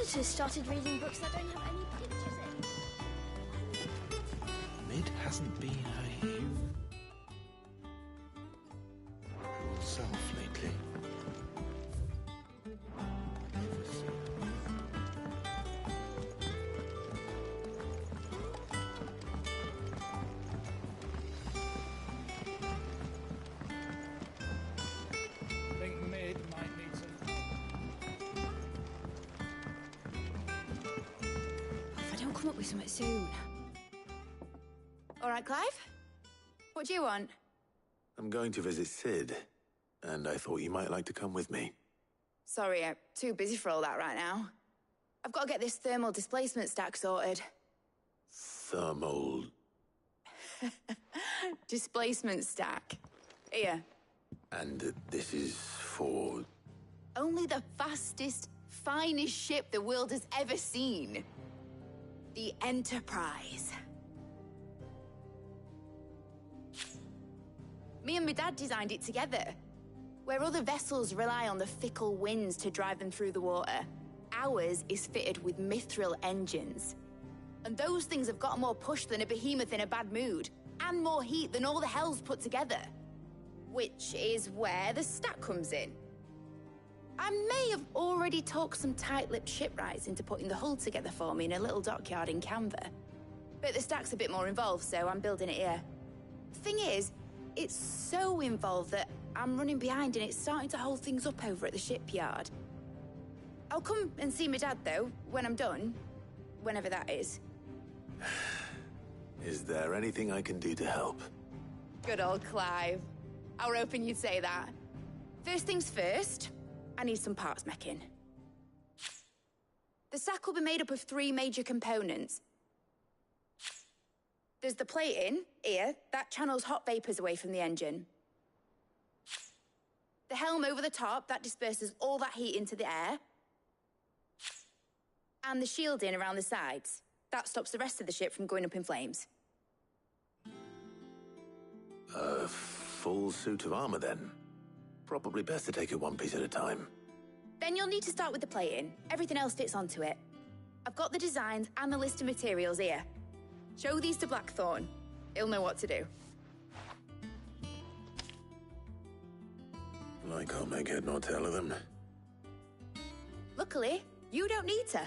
editors started reading books that don't have any pictures in. Mid hasn't been her cruel self lately. I think Mid might need some If I don't come up with something soon. All right, Clive? What do you want? I'm going to visit Sid, and I thought you might like to come with me. Sorry, I'm too busy for all that right now. I've got to get this thermal displacement stack sorted. Thermal... Displacement stack. Here. And this is for... Only the fastest, finest ship the world has ever seen. The Enterprise. Me and my dad designed it together. Where other vessels rely on the fickle winds to drive them through the water, ours is fitted with mithril engines. And those things have got more push than a behemoth in a bad mood, and more heat than all the hells put together. Which is where the stack comes in. I may have already talked some tight-lipped shipwrights into putting the hull together for me in a little dockyard in Canva. But the stack's a bit more involved, so I'm building it here. Thing is, it's so involved that I'm running behind and it's starting to hold things up over at the shipyard. I'll come and see my dad, though, when I'm done. Whenever that is. Is there anything I can do to help? Good old Clive. I were hoping you'd say that. First things first, I need some parts meching. The stack will be made up of 3 major components. There's the plating, here, that channels hot vapors away from the engine. The helm over the top, that disperses all that heat into the air. And the shielding around the sides, that stops the rest of the ship from going up in flames. A full suit of armor, then? Probably best to take it one piece at a time. Then you'll need to start with the plating. Everything else fits onto it. I've got the designs and the list of materials here. Show these to Blackthorn. He'll know what to do. I can't make head nor tail of them. Luckily, you don't need to.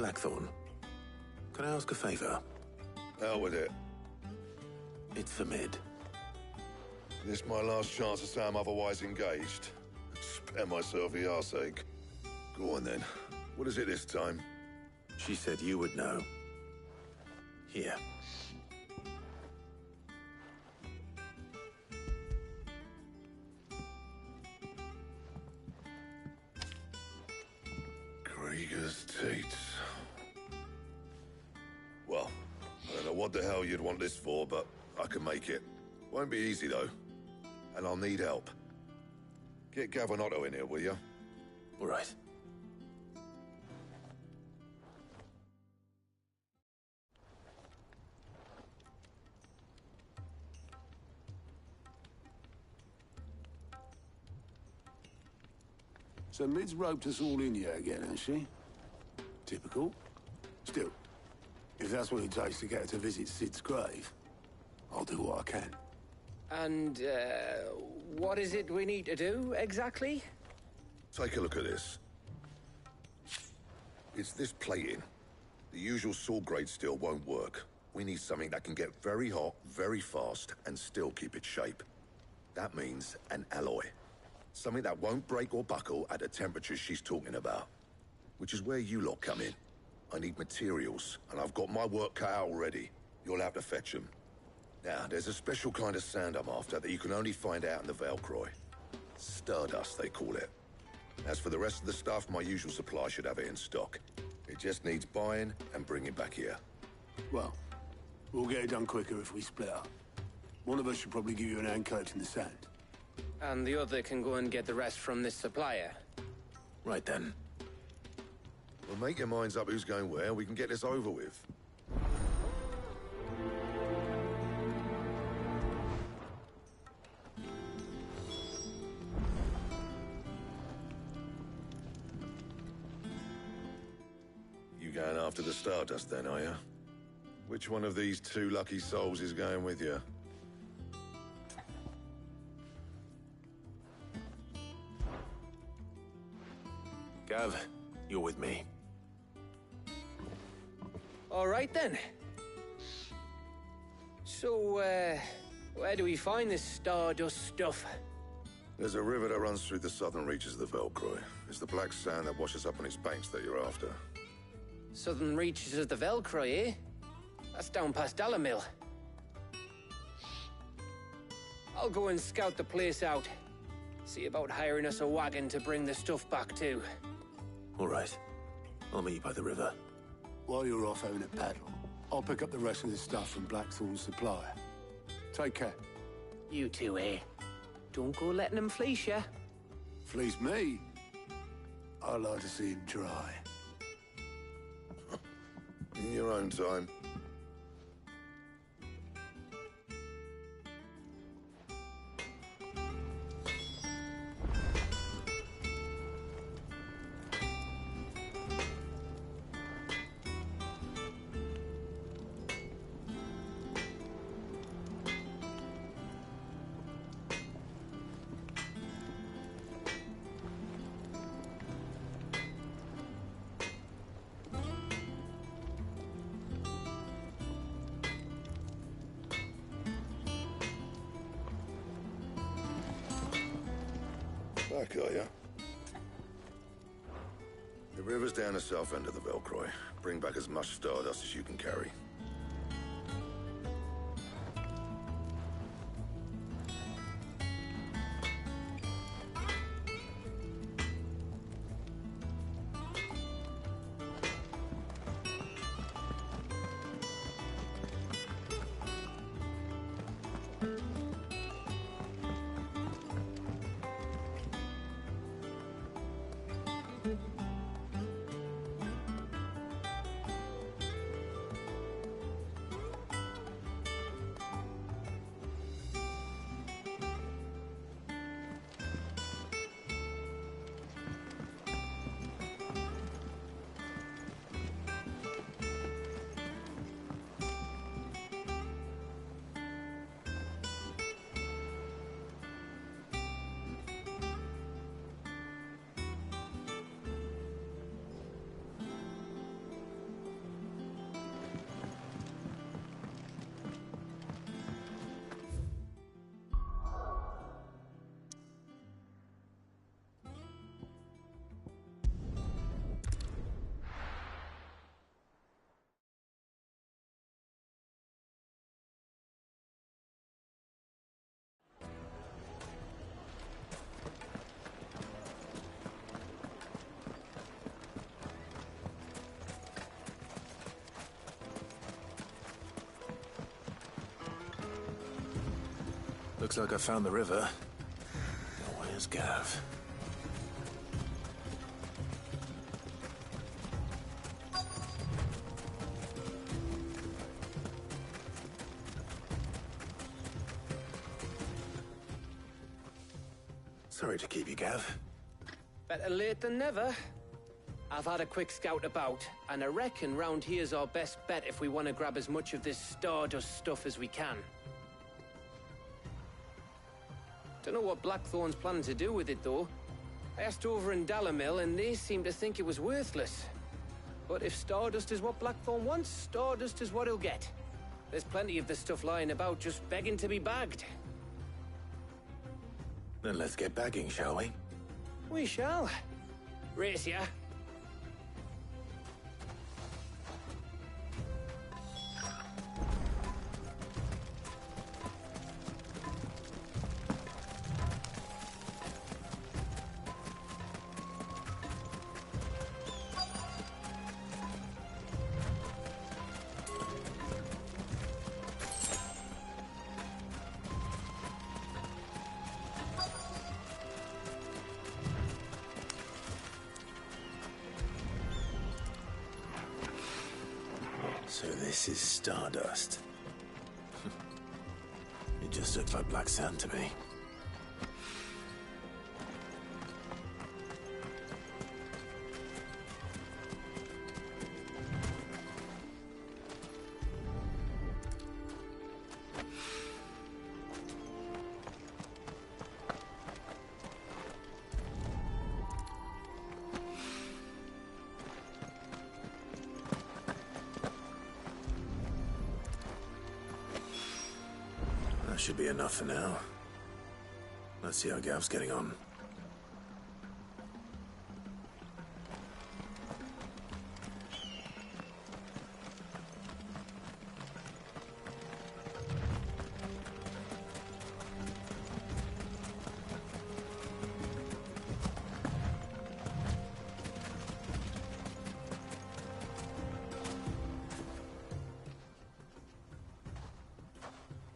Blackthorn, can I ask a favor? Hell with it. It's for Mid. This my last chance to say I'm otherwise engaged. Spare myself the arseache. Go on then. What is it this time? She said you would know. Here. Krieger's teats. Well, I don't know what the hell you'd want this for, but I can make it. Won't be easy, though. And I'll need help. Get Gavin in here, will you? All right. So Mid's roped us all in here again, has she? Typical. Still, if that's what it takes to get her to visit Sid's grave, I'll do what I can. And, what is it we need to do, exactly? Take a look at this. It's this plating. The usual sword grade steel won't work. We need something that can get very hot, very fast, and still keep its shape. That means an alloy. Something that won't break or buckle at the temperatures she's talking about. Which is where you lot come in. I need materials, and I've got my work cut out already. You'll have to fetch them. Now, there's a special kind of sand I'm after that you can only find out in the Velcroy. Stardust, they call it. As for the rest of the stuff, my usual supply should have it in stock. It just needs buying and bringing back here. Well, we'll get it done quicker if we split up. One of us should probably give you an hand coat in the sand. And the other can go and get the rest from this supplier. Right then. Well, make your minds up who's going where, we can get this over with. You going after the Stardust then, are you? Which one of these two lucky souls is going with you? Gav, you're with me. All right, then. So, where do we find this Stardust stuff? There's a river that runs through the southern reaches of the Velcroy. It's the black sand that washes up on its banks that you're after. Southern reaches of the Velcroy, eh? That's down past Alamil. I'll go and scout the place out. See about hiring us a wagon to bring the stuff back to. All right. I'll meet you by the river. While you're off having a paddle, I'll pick up the rest of the stuff from Blackthorn's supplier. Take care. You two, eh? Don't go letting them fleece ya. Fleece me? I like to see him try. In your own time. Back, are ya? The river's down the south end of the Velcroy. Bring back as much Stardust as you can carry. Looks like I found the river. Now, where's Gav? Sorry to keep you, Gav. Better late than never. I've had a quick scout about, and I reckon round here's our best bet if we want to grab as much of this Stardust stuff as we can. Don't know what Blackthorn's planning to do with it, though. I asked over in Dalamil, and they seem to think it was worthless. But if Stardust is what Blackthorn wants, Stardust is what he'll get. There's plenty of this stuff lying about, just begging to be bagged. Then let's get bagging, shall we? We shall. Race ya. So this is Stardust. It just looks like black sand to me. That should be enough for now. Let's see how Gav's getting on.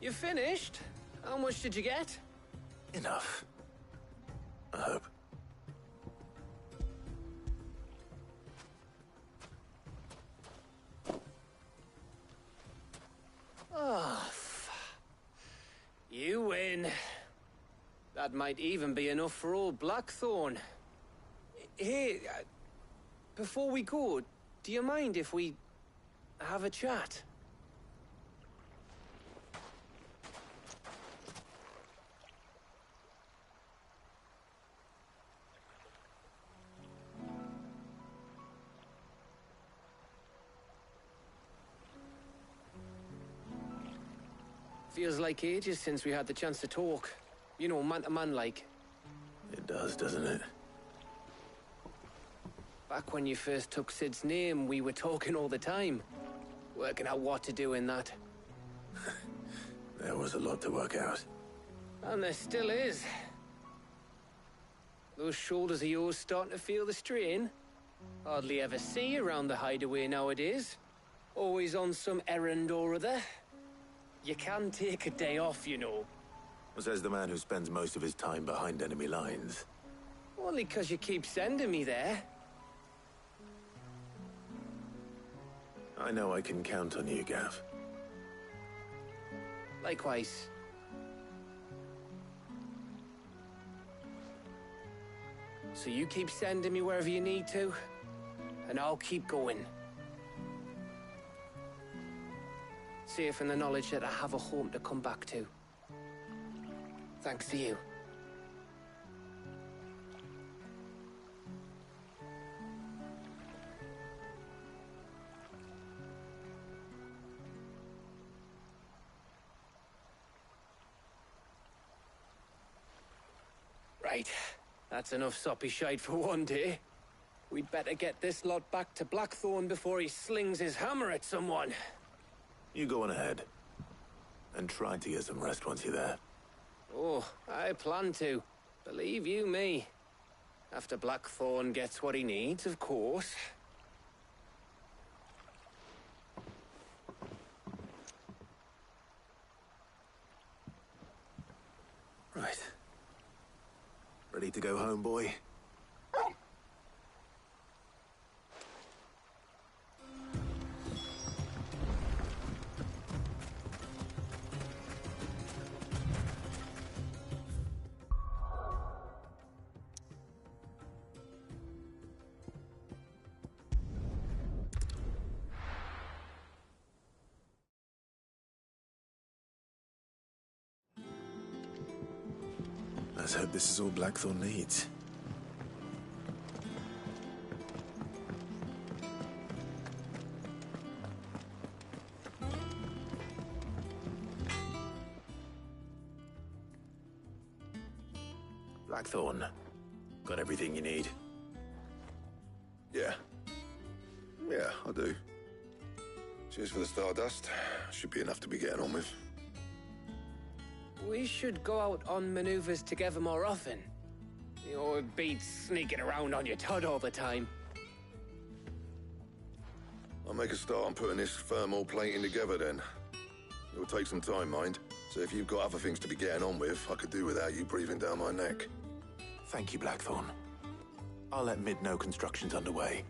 You finished? How much did you get? Enough. I hope. Oh, you win. That might even be enough for old Blackthorn. Hey, before we go, do you mind if we have a chat? Feels like ages since we had the chance to talk. You know, man to man like. It does, doesn't it? Back when you first took Sid's name, we were talking all the time. Working out what to do in that. There was a lot to work out. And there still is. Those shoulders of yours starting to feel the strain. Hardly ever see you around the hideaway nowadays. Always on some errand or other. You can take a day off, you know. Says the man who spends most of his time behind enemy lines. Only 'cause you keep sending me there. I know I can count on you, Gav. Likewise. So you keep sending me wherever you need to, and I'll keep going. Safe in the knowledge that I have a home to come back to. Thanks to you. Right. That's enough soppy shite for one day. We'd better get this lot back to Blackthorn before he slings his hammer at someone. You go on ahead. And try to get some rest once you're there. Oh, I plan to. Believe you me. After Blackthorn gets what he needs, of course. to go home, boy? Let's hope this is all Blackthorn needs. Blackthorn, got everything you need? Yeah. Yeah, I do. Cheers for the Stardust. Should be enough to be getting on with. We should go out on maneuvers together more often. You know, it beats sneaking around on your Todd all the time. I'll make a start on putting this thermal plating together then. It'll take some time, mind. So if you've got other things to be getting on with, I could do without you breathing down my neck. Thank you, Blackthorn. I'll let Mid know construction's underway.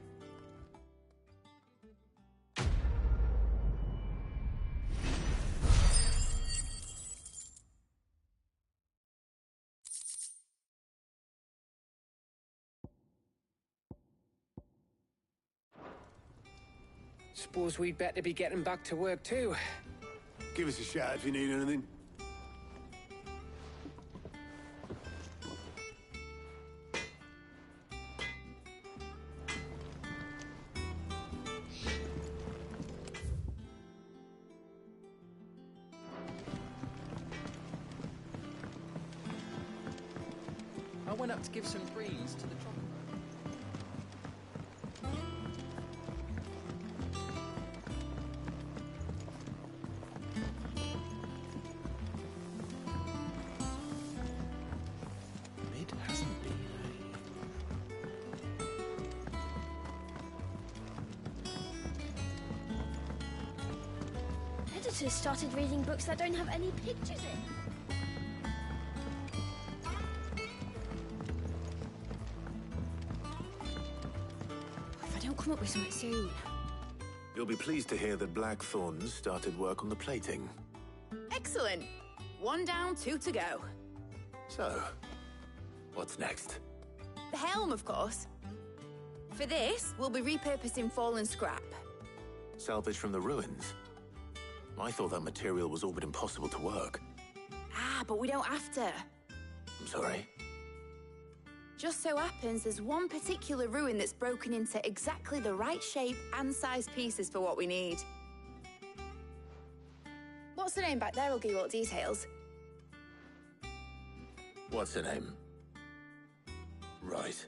Suppose we'd better be getting back to work too. Give us a shout if you need anything. I went up to give some greens to the chocolate. Mid hasn't been Editors started reading books that don't have any pictures in. If I don't come up with something soon. You'll be pleased to hear that Blackthorn started work on the plating. Excellent. 1 down, 2 to go. So, what's next? The helm, of course. For this, we'll be repurposing fallen scrap. Salvage from the ruins? I thought that material was all but impossible to work. Ah, but we don't have to. I'm sorry. Just so happens there's one particular ruin that's broken into exactly the right shape and size pieces for what we need. What's the name back there? I'll give you all the details. What's her name? Right.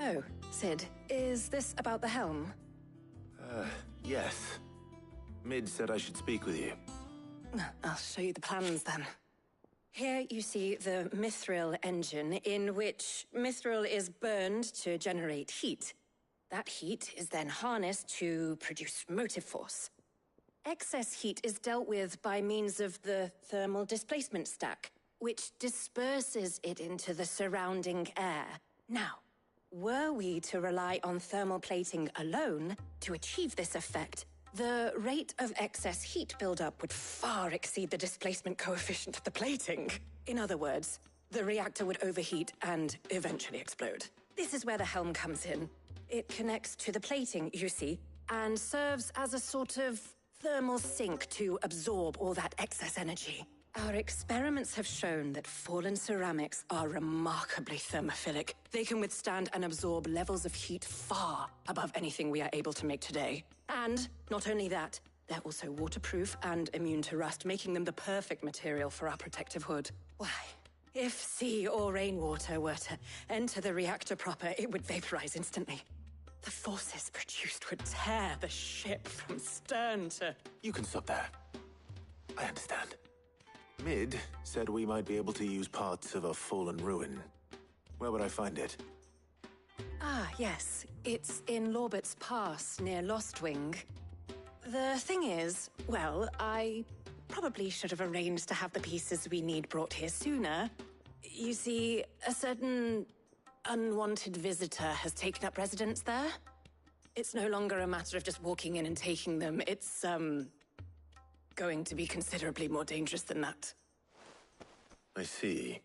Oh, Sid, is this about the helm? Yes. Mid said I should speak with you. I'll show you the plans then. Here you see the mithril engine, in which mithril is burned to generate heat. That heat is then harnessed to produce motive force. Excess heat is dealt with by means of the thermal displacement stack, which disperses it into the surrounding air. Now, were we to rely on thermal plating alone to achieve this effect, the rate of excess heat buildup would far exceed the displacement coefficient of the plating. In other words, the reactor would overheat and eventually explode. This is where the helm comes in. It connects to the plating, you see, and serves as a sort of thermal sink to absorb all that excess energy. Our experiments have shown that fallen ceramics are remarkably thermophilic. They can withstand and absorb levels of heat far above anything we are able to make today. And not only that, they're also waterproof and immune to rust, making them the perfect material for our protective hood. Why, if sea or rainwater were to enter the reactor proper, it would vaporize instantly. The forces produced would tear the ship from stern to... You can stop there. I understand. Mid said we might be able to use parts of a fallen ruin. Where would I find it? Ah, yes. It's in Lorbert's Pass, near Lostwing. The thing is, well, I probably should have arranged to have the pieces we need brought here sooner. You see, a certain unwanted visitor has taken up residence there. It's no longer a matter of just walking in and taking them. It's, going to be considerably more dangerous than that. I see.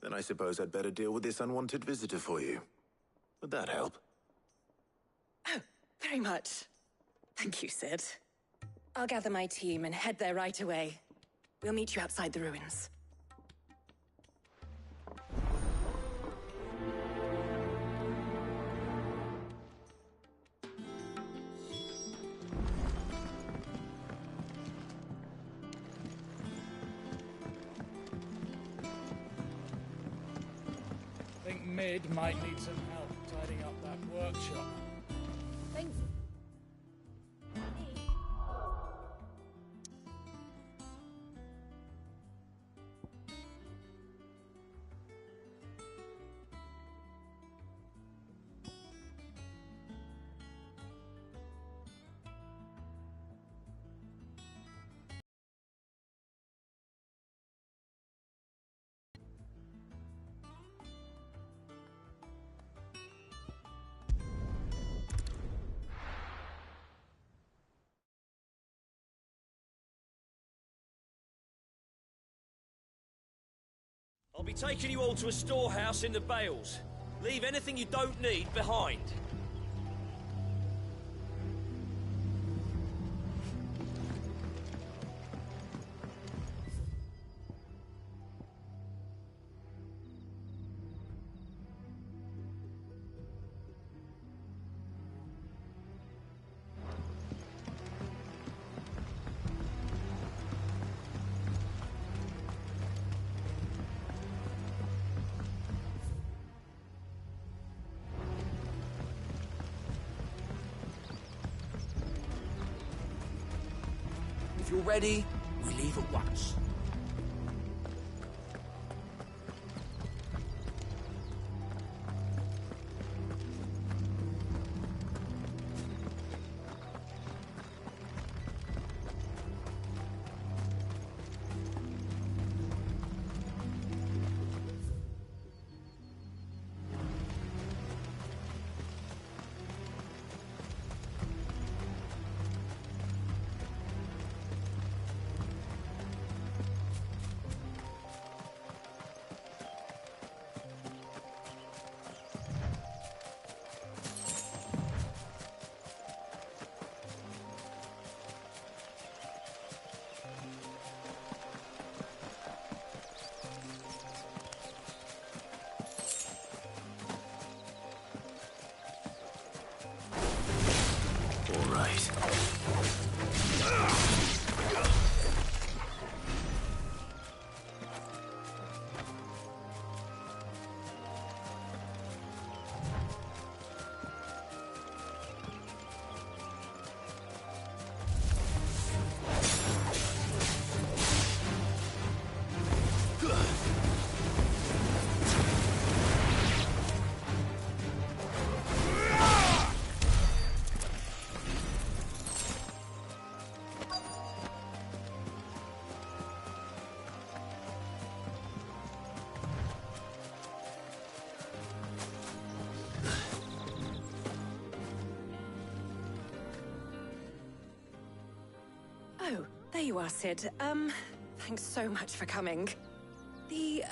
Then I suppose I'd better deal with this unwanted visitor for you. Would that help? Oh, very much. Thank you, Sid. I'll gather my team and head there right away. We'll meet you outside the ruins. I think Mid might need some help tidying up that workshop. Thanks. I'll be taking you all to a storehouse in the Bales. Leave anything you don't need behind. If you're ready, we leave at once. Oh, there you are, Sid. Thanks so much for coming. The,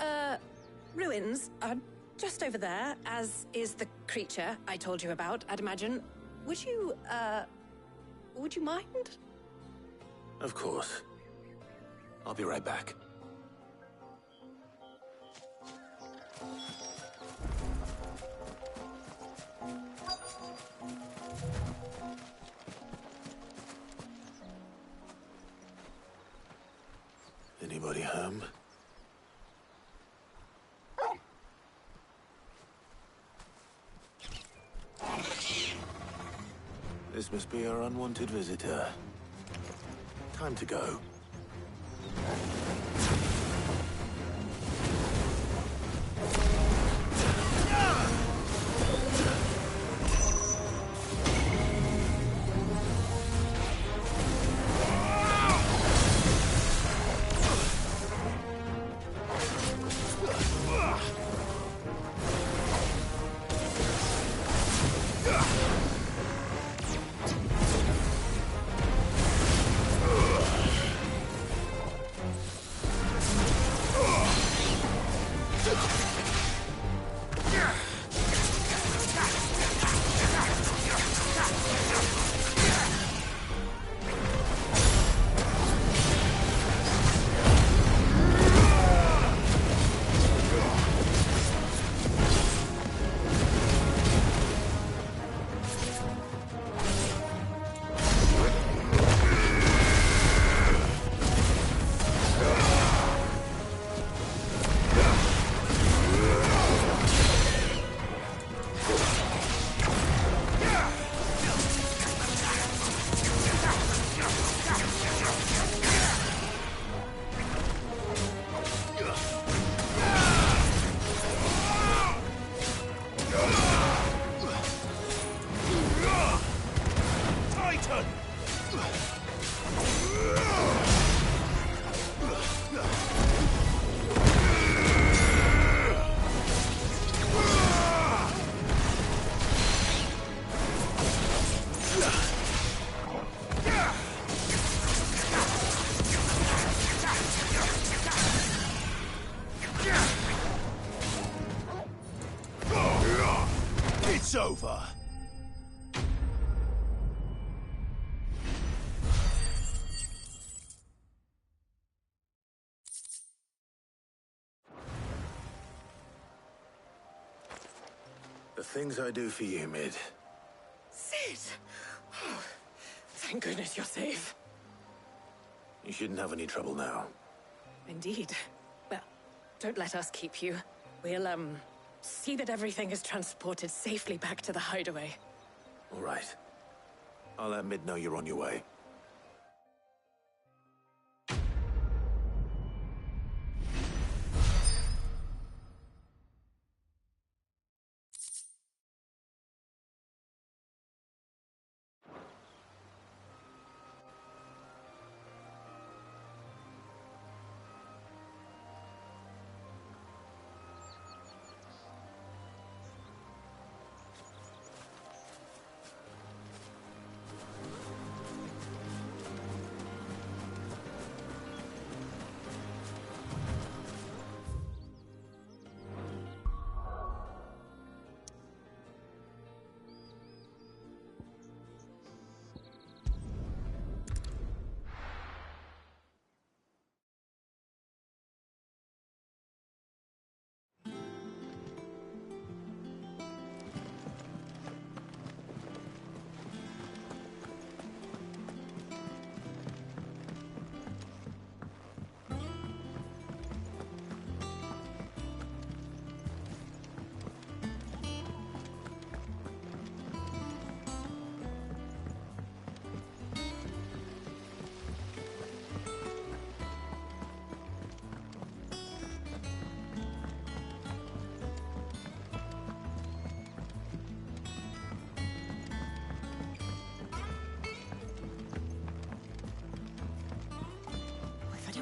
ruins are just over there, as is the creature I told you about, I'd imagine. Would you mind? Of course. I'll be right back. Anybody home? This must be our unwanted visitor. Time to go. It's over. The things I do for you, Mid. Sid! Oh, thank goodness you're safe. You shouldn't have any trouble now. Indeed. Well, don't let us keep you. We'll, see that everything is transported safely back to the hideaway. All right. I'll let Mid know you're on your way.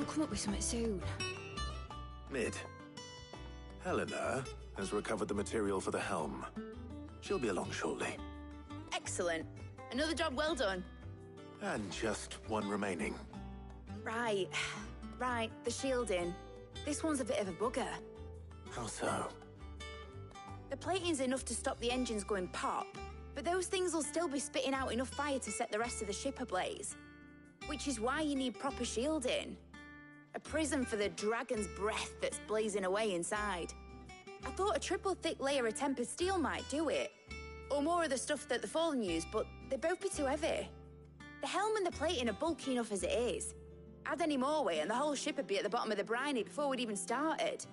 Don't come up with something soon. Mid. Helena has recovered the material for the helm. She'll be along shortly. Excellent. Another job well done. And just one remaining. Right. Right, the shielding. This one's a bit of a bugger. How so? The plating's enough to stop the engines going pop, but those things will still be spitting out enough fire to set the rest of the ship ablaze. Which is why you need proper shielding. A prison for the dragon's breath that's blazing away inside. I thought a triple thick layer of tempered steel might do it. Or more of the stuff that the Fallen use, but they'd both be too heavy. The helm and the plating are bulky enough as it is. Add any more weight and the whole ship would be at the bottom of the briny before we'd even started.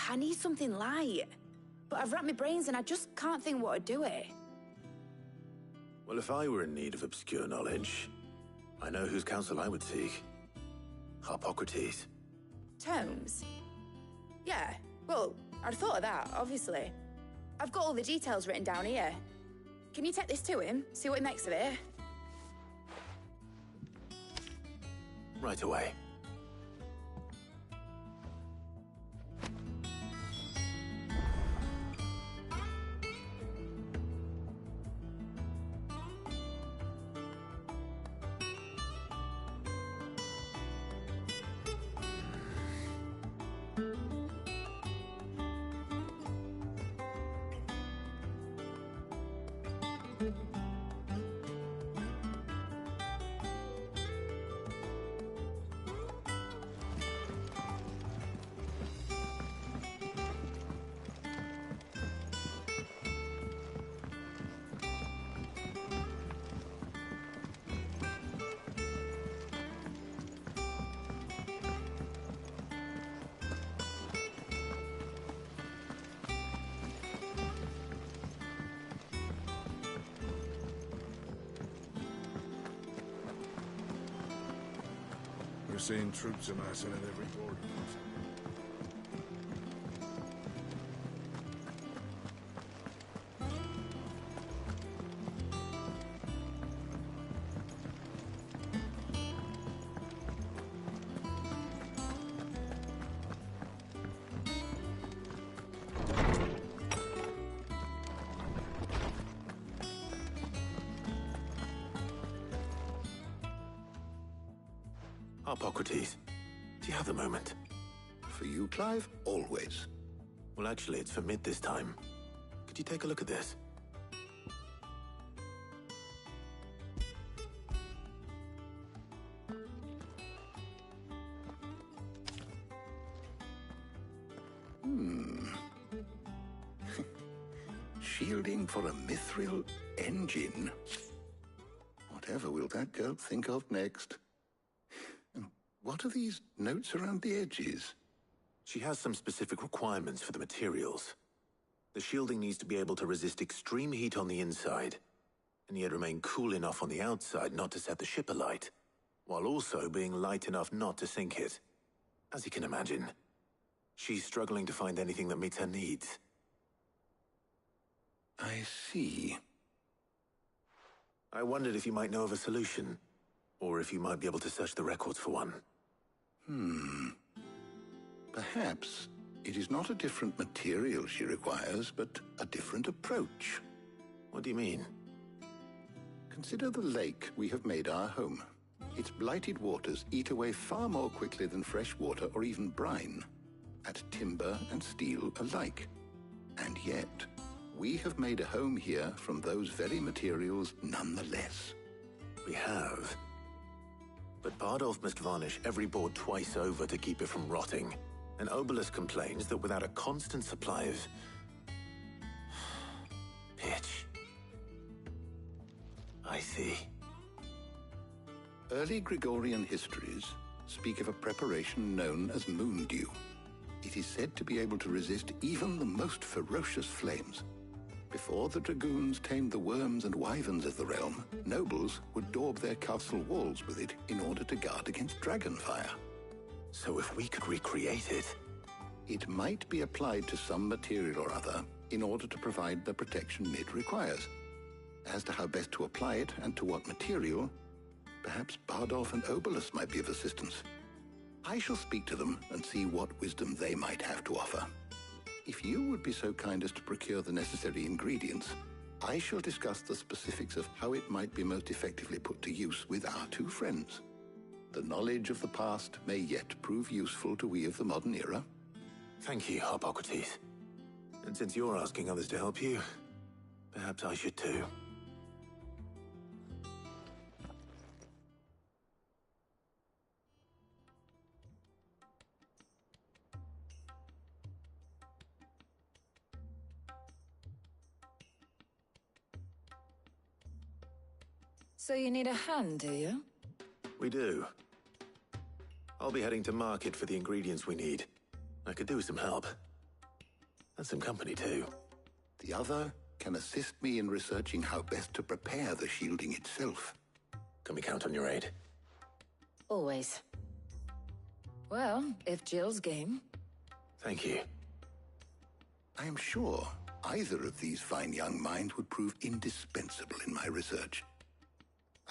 I need something light. But I've racked my brains and I just can't think what would do it. Well, if I were in need of obscure knowledge, I know whose counsel I would seek. Harpocrates. Tomes? Yeah, well, I'd thought of that, obviously. I've got all the details written down here. Can you take this to him, see what he makes of it? Right away. We're seeing troops amassing at every border. Hippocrates, do you have a moment? For you, Clive, always. Well, actually, it's for mid this time. Could you take a look at this? Shielding for a mithril engine. Whatever will that girl think of next? And what are these notes around the edges? She has some specific requirements for the materials. The shielding needs to be able to resist extreme heat on the inside, and yet remain cool enough on the outside not to set the ship alight, while also being light enough not to sink it. As you can imagine, she's struggling to find anything that meets her needs. I see. I wondered if you might know of a solution, or if you might be able to search the records for one. Perhaps it is not a different material she requires, but a different approach. What do you mean? Consider the lake we have made our home. Its blighted waters eat away far more quickly than fresh water or even brine, at timber and steel alike. And yet, we have made a home here from those very materials nonetheless. We have. But Bardolph must varnish every board twice over to keep it from rotting. And Obelus complains that without a constant supply of pitch. I see. Early Gregorian histories speak of a preparation known as moon dew. It is said to be able to resist even the most ferocious flames. Before the dragoons tamed the worms and wyverns of the realm, nobles would daub their castle walls with it in order to guard against dragon fire. So if we could recreate it... It might be applied to some material or other in order to provide the protection it requires. As to how best to apply it and to what material, perhaps Bardolph and Obelus might be of assistance. I shall speak to them and see what wisdom they might have to offer. If you would be so kind as to procure the necessary ingredients, I shall discuss the specifics of how it might be most effectively put to use with our two friends. The knowledge of the past may yet prove useful to we of the modern era. Thank you, Hippocrates. And since you're asking others to help you, perhaps I should too. So you need a hand, do you? We do. I'll be heading to market for the ingredients we need. I could do with some help. And some company, too. The other can assist me in researching how best to prepare the shielding itself. Can we count on your aid? Always. Well, if Jill's game. Thank you. I am sure either of these fine young minds would prove indispensable in my research.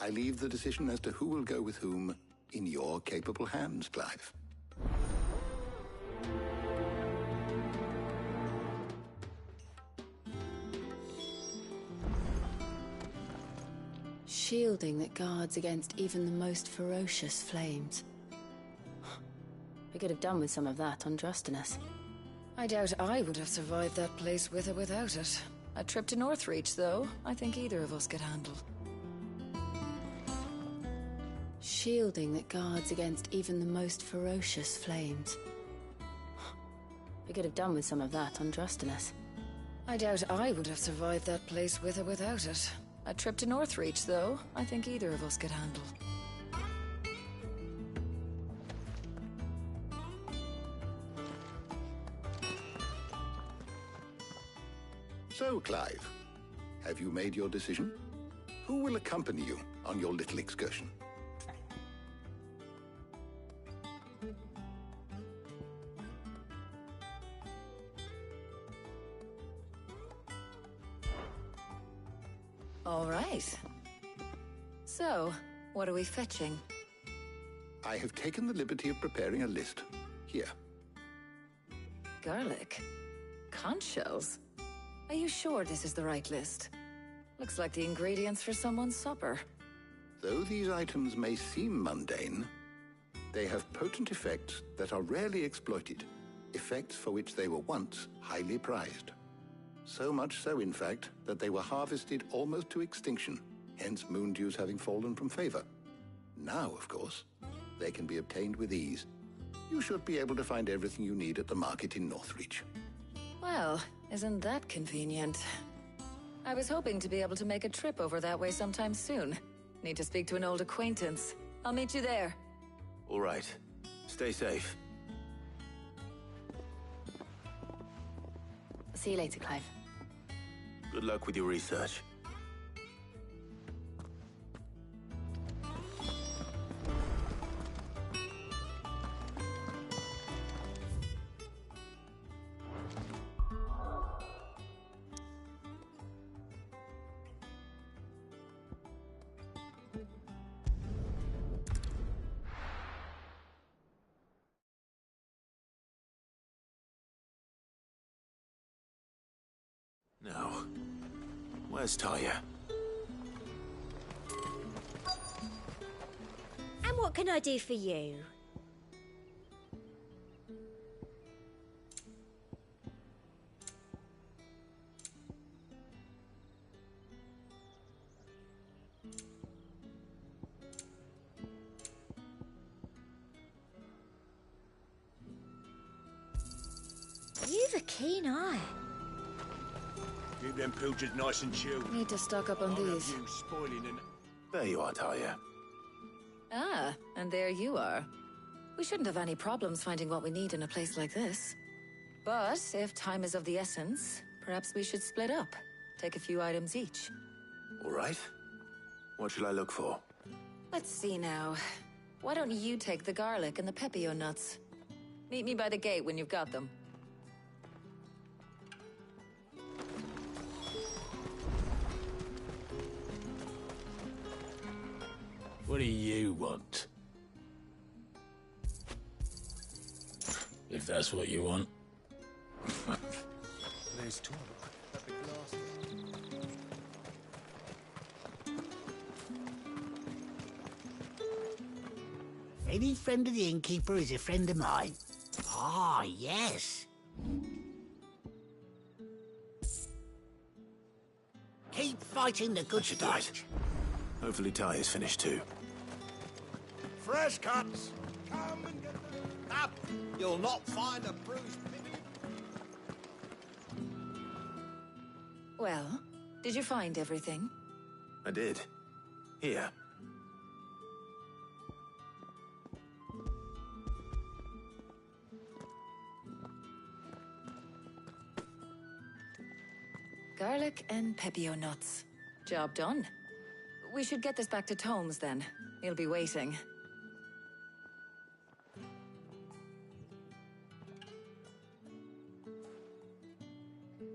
I leave the decision as to who will go with whom in your capable hands, Clive. Shielding that guards against even the most ferocious flames. We could have done with some of that on Drustinus. I doubt I would have survived that place with or without it. A trip to Northreach, though, I think either of us could handle. Shielding that guards against even the most ferocious flames. We could have done with some of that on Drustinus. I doubt I would have survived that place with or without it. A trip to Northreach, though, I think either of us could handle. So, Clive, have you made your decision? Who will accompany you on your little excursion? All right. So, what are we fetching? I have taken the liberty of preparing a list. Here. Garlic. Conch shells. Are you sure this is the right list? Looks like the ingredients for someone's supper. Though these items may seem mundane, They have potent effects that are rarely exploited, effects for which they were once highly prized. So much so, in fact, that they were harvested almost to extinction, hence moon dews having fallen from favor. Now, of course, they can be obtained with ease. You should be able to find everything you need at the market in Northreach. Well, isn't that convenient? I was hoping to be able to make a trip over that way sometime soon. Need to speak to an old acquaintance. I'll meet you there. All right. Stay safe. See you later, Clive. Good luck with your research. Now, where's Taya? And what can I do for you? You've a keen eye. Keep them pilchards nice and chilled. Need to stock up on these. You spoiling and... There you are, Taya. Ah, and there you are. We shouldn't have any problems finding what we need in a place like this. But if time is of the essence, perhaps we should split up. Take a few items each. All right. What shall I look for? Let's see now. Why don't you take the garlic and the pepio nuts? Meet me by the gate when you've got them. What do you want? If that's what you want. There's two. Any friend of the innkeeper is a friend of mine. Ah, yes. Keep fighting the good fight. Hopefully Taya's finished too. Fresh cuts! Come and get them. Up! You'll not find a bruised pig. Well, did you find everything? I did. Here. Garlic and pepio nuts. Job done. We should get this back to Tomes then. He'll be waiting.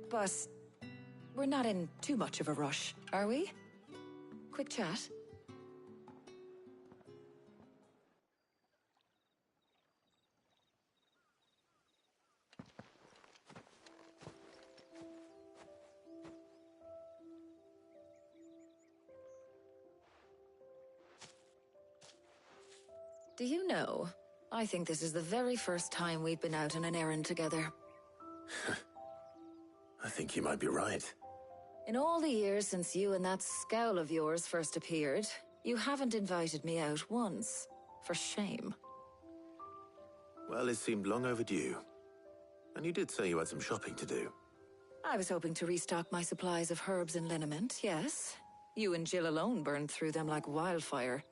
But we're not in too much of a rush, are we? Quick chat. Do you know, I think this is the very first time we've been out on an errand together. I think you might be right. In all the years since you and that scowl of yours first appeared, you haven't invited me out once. For shame. Well, it seemed long overdue. And you did say you had some shopping to do. I was hoping to restock my supplies of herbs and liniment, yes. You and Jill alone burned through them like wildfire.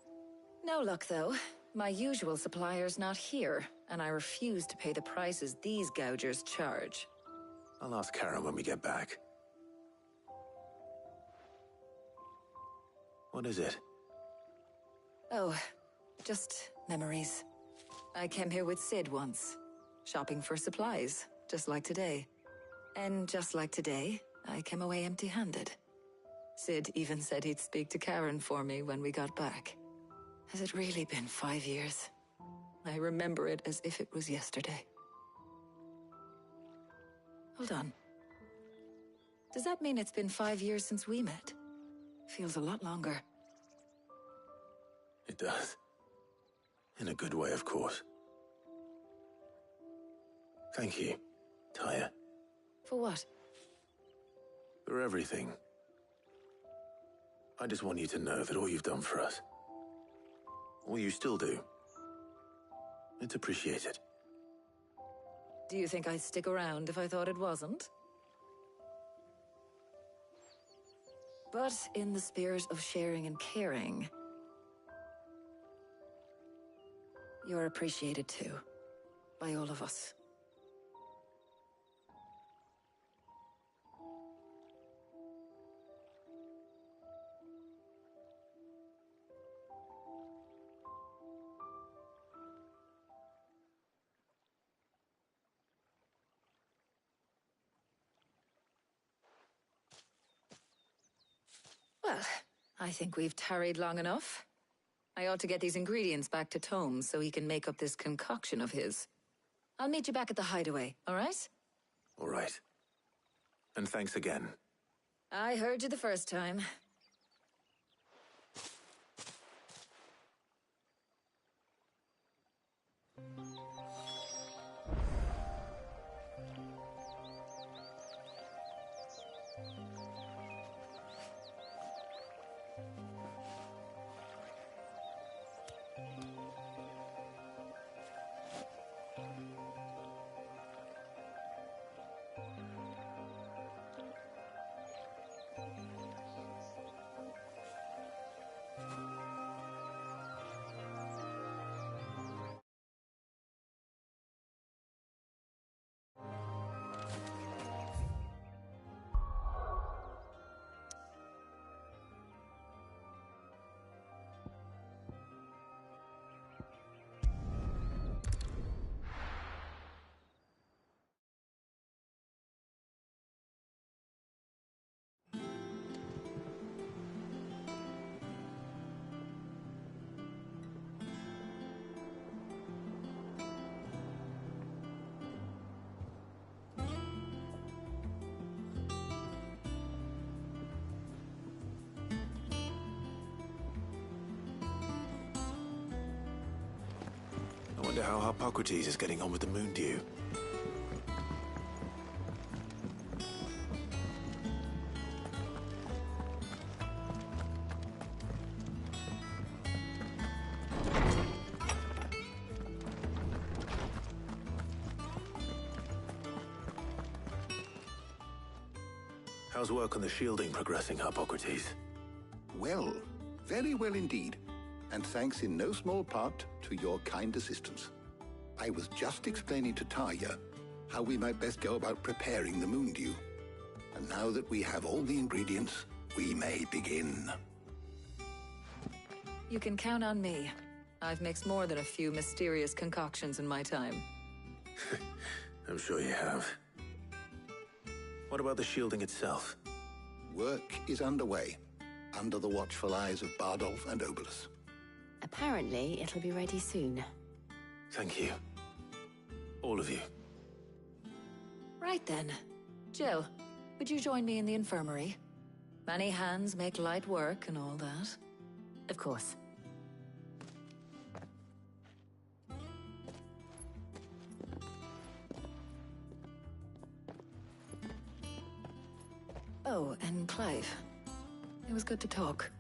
No luck, though. My usual supplier's not here, and I refuse to pay the prices these gougers charge. I'll ask Karen when we get back. What is it? Oh, just memories. I came here with Sid once, shopping for supplies, just like today. And just like today, I came away empty-handed. Sid even said he'd speak to Karen for me when we got back. Has it really been 5 years? I remember it as if it was yesterday. Hold on. Does that mean it's been 5 years since we met? Feels a lot longer. It does. In a good way, of course. Thank you, Tyre. For what? For everything. I just want you to know that all you've done for us, all you still do, it's appreciated. Do you think I'd stick around if I thought it wasn't? But in the spirit of sharing and caring, you're appreciated too, by all of us. Well, I think we've tarried long enough. I ought to get these ingredients back to Tomes so he can make up this concoction of his. I'll meet you back at the hideaway, all right? All right. And thanks again. I heard you the first time. I wonder how Hippocrates is getting on with the moon dew. How's work on the shielding progressing, Hippocrates? Well, very well indeed. And thanks in no small part to your kind assistance. I was just explaining to Tarja how we might best go about preparing the moon dew. And now that we have all the ingredients, we may begin. You can count on me. I've mixed more than a few mysterious concoctions in my time. I'm sure you have. What about the shielding itself? Work is underway, under the watchful eyes of Bardolph and Obolus. Apparently, it'll be ready soon. Thank you. All of you. Right then. Jill, would you join me in the infirmary? Many hands make light work and all that. Of course. Oh, and Clive. It was good to talk.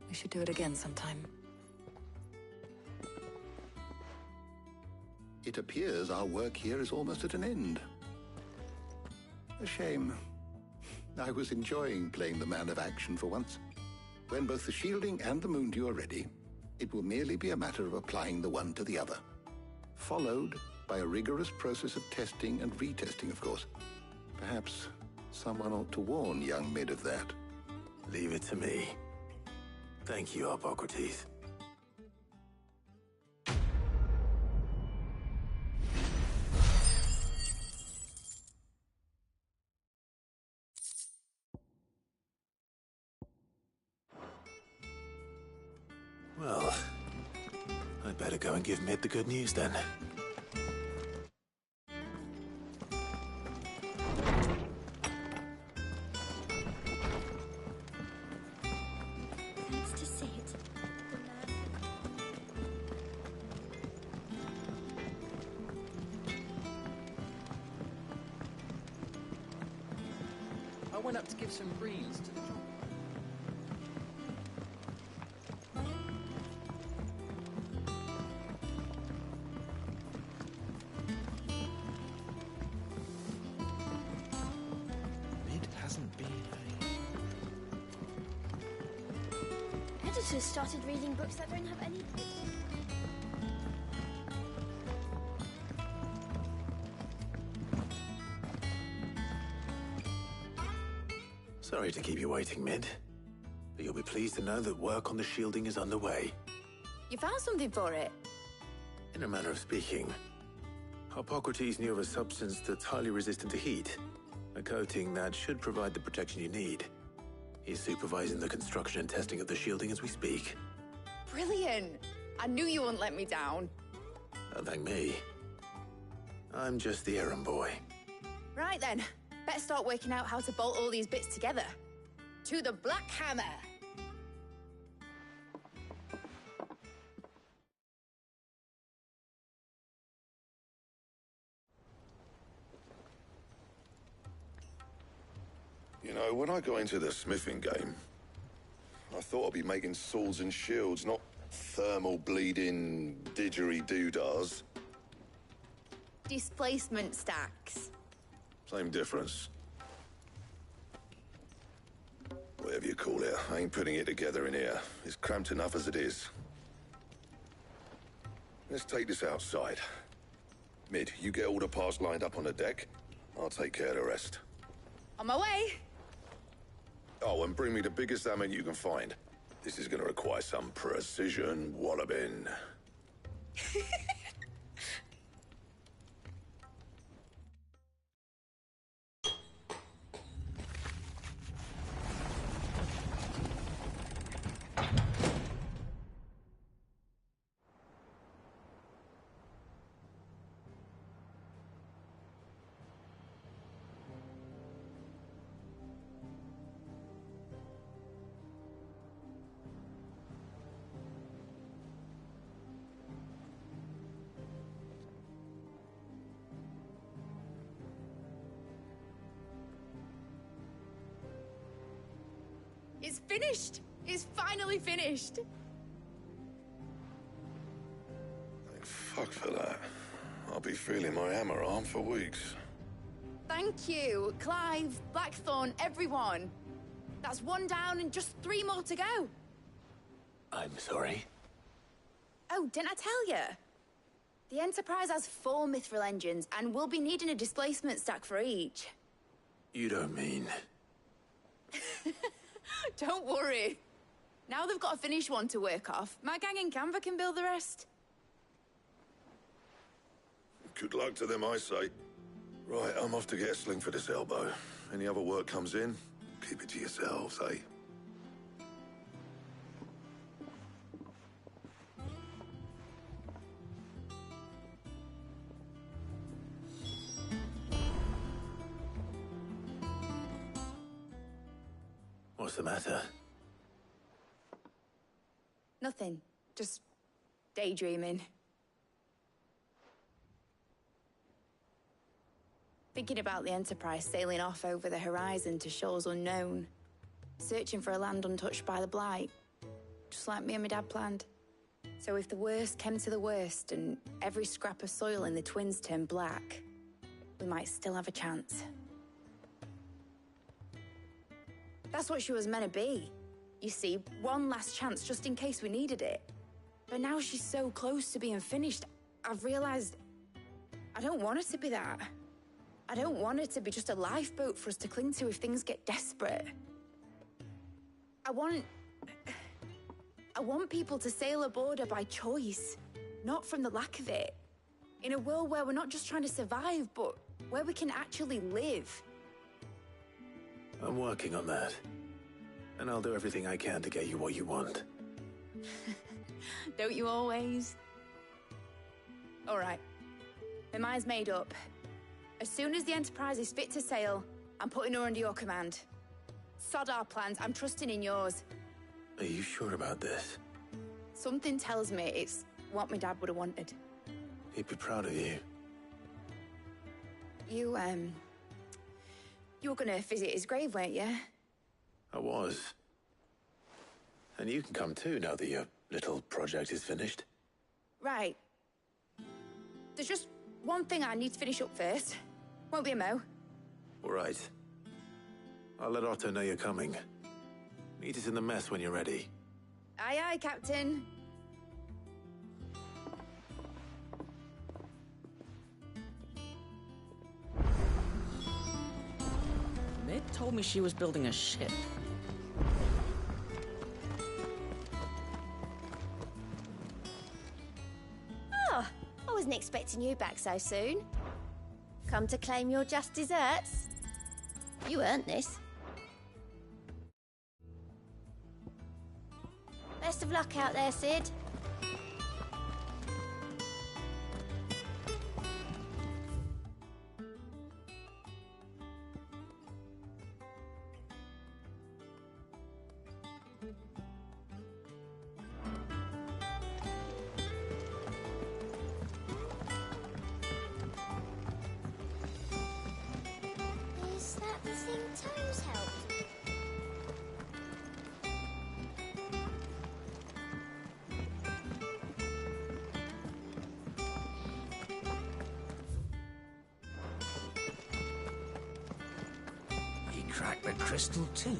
We should do it again sometime. It appears our work here is almost at an end. A shame. I was enjoying playing the man of action for once. When both the shielding and the moon dew are ready, it will merely be a matter of applying the one to the other. Followed by a rigorous process of testing and retesting, of course. Perhaps someone ought to warn young Mid of that. Leave it to me. Thank you, Hippocrates. Well, I'd better go and give Mid the good news then. Thanks to Sid. I went up to give some greens to the chopper. Mid hasn't been Editors started reading books that don't have any... Sorry to keep you waiting, Mid. But you'll be pleased to know that work on the shielding is underway. You found something for it? In a manner of speaking, Hippocrates knew of a substance that's highly resistant to heat. A coating that should provide the protection you need. He's supervising the construction and testing of the shielding as we speak. Brilliant! I knew you wouldn't let me down. Don't thank me. I'm just the errand boy. Right then, better start working out how to bolt all these bits together. To the Black Hammer! You know, when I got into the smithing game, I thought I'd be making swords and shields, not thermal bleeding didgeridoo-dahs. Displacement stacks. Same difference. Whatever you call it, I ain't putting it together in here. It's cramped enough as it is. Let's take this outside. Mid, you get all the parts lined up on the deck. I'll take care of the rest. On my way! Oh, and bring me the biggest hammer you can find. This is gonna require some precision walloping. It's finished! It's finally finished! Thank fuck for that. I'll be feeling my hammer arm for weeks. Thank you, Clive, Blackthorn, everyone. That's one down and just 3 more to go. I'm sorry. Oh, didn't I tell you? The Enterprise has 4 mithril engines, and we'll be needing a displacement stack for each. You don't mean... Don't worry. Now they've got a finished one to work off, my gang in Canva can build the rest. Good luck to them, I say. Right, I'm off to get a sling for this elbow. Any other work comes in, keep it to yourselves, eh? What's the matter? Nothing. Just daydreaming. Thinking about the Enterprise sailing off over the horizon to shores unknown. Searching for a land untouched by the Blight. Just like me and my dad planned. So if the worst came to the worst and every scrap of soil in the Twins turned black, we might still have a chance. That's what she was meant to be. You see, one last chance just in case we needed it. But now she's so close to being finished, I've realized I don't want her to be that. I don't want her to be just a lifeboat for us to cling to if things get desperate. I want people to sail aboard her by choice, not from the lack of it. In a world where we're not just trying to survive, but where we can actually live. I'm working on that. And I'll do everything I can to get you what you want. Don't you always? All right. My mind's made up. As soon as the Enterprise is fit to sail, I'm putting her under your command. Sod our plans, I'm trusting in yours. Are you sure about this? Something tells me it's what my dad would have wanted. He'd be proud of you. You were gonna visit his grave, weren't you? I was. And you can come too now that your little project is finished. Right. There's just one thing I need to finish up first. Won't be a mo. All right. I'll let Otto know you're coming. Meet us in the mess when you're ready. Aye, aye, Captain. Mid told me she was building a ship. Oh, I wasn't expecting you back so soon. Come to claim your just desserts? You earned this. Best of luck out there, Sid. Is that the thing Toes helped? He cracked the crystal too?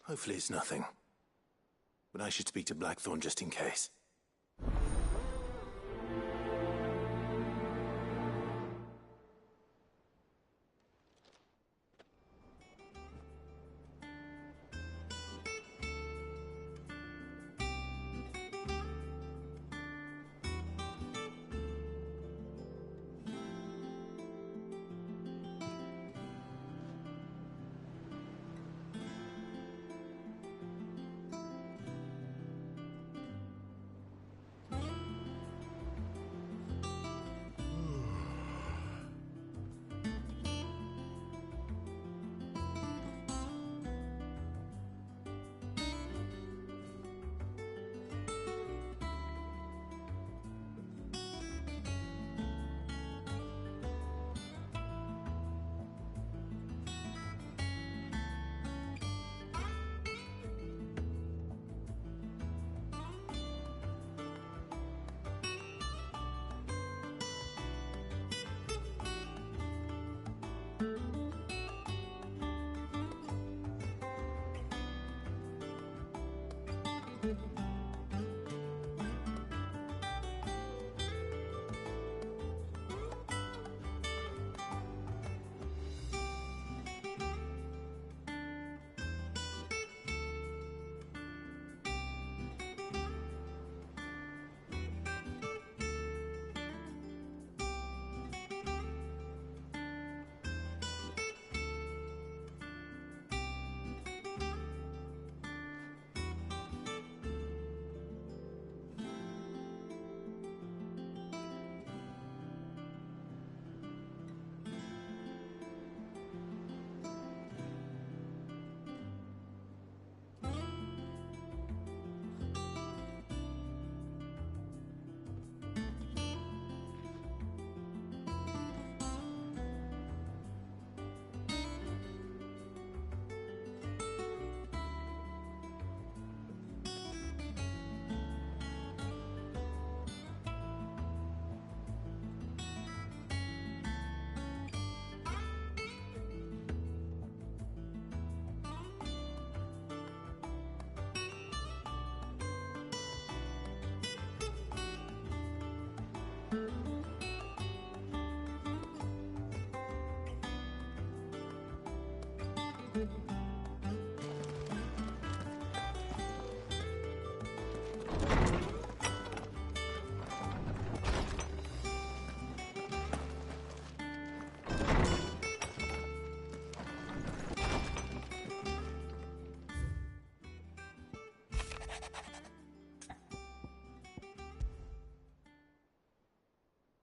Hopefully it's nothing. But I should speak to Blackthorn just in case.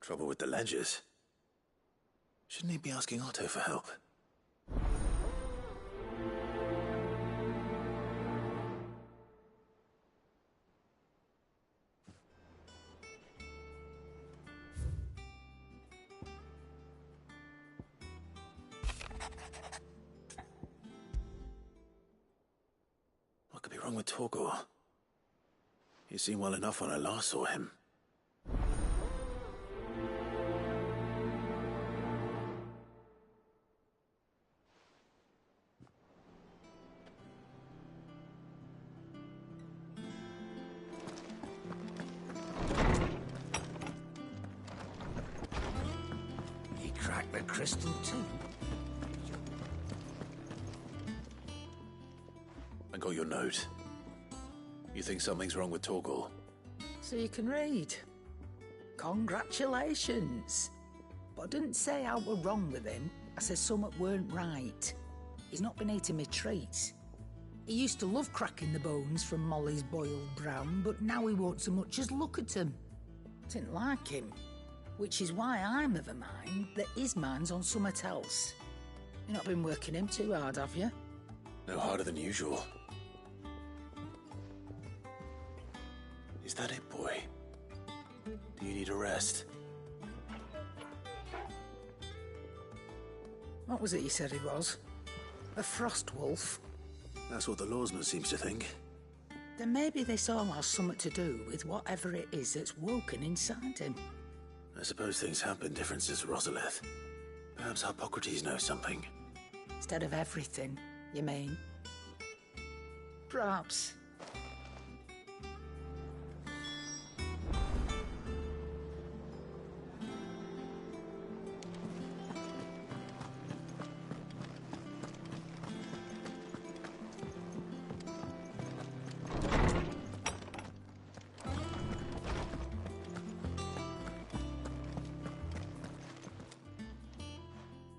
Trouble with the ledgers. Shouldn't he be asking Otto for help? What could be wrong with Torgor? He seemed well enough when I last saw him. He cracked the crystal too. I got your note. You think something's wrong with Torgor? So you can read. Congratulations. But I didn't say I were wrong with him. I said something weren't right. He's not been eating me treats. He used to love cracking the bones from Molly's boiled brown, but now he won't so much as look at 'em. Didn't like him. Which is why I'm of a mind that his mind's on something else. You've not been working him too hard, have you? No harder than usual. Is that it, boy? Do you need a rest? What was it you said he was? A frost wolf? That's what the lawsman seems to think. Then maybe this all has something to do with whatever it is that's woken inside him. I suppose things have been different since Rosalith. Perhaps Hippocrates knows something. Instead of everything, you mean? Perhaps.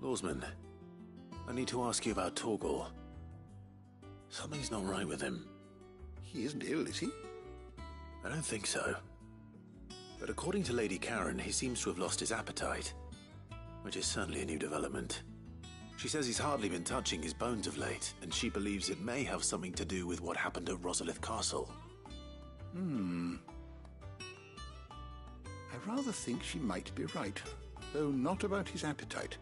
Lawsman, I need to ask you about Torgor. Something's not right with him. He isn't ill, is he? I don't think so. But according to Lady Karen, he seems to have lost his appetite, which is certainly a new development. She says he's hardly been touching his bones of late, and she believes it may have something to do with what happened at Rosalith Castle. I rather think she might be right, though not about his appetite.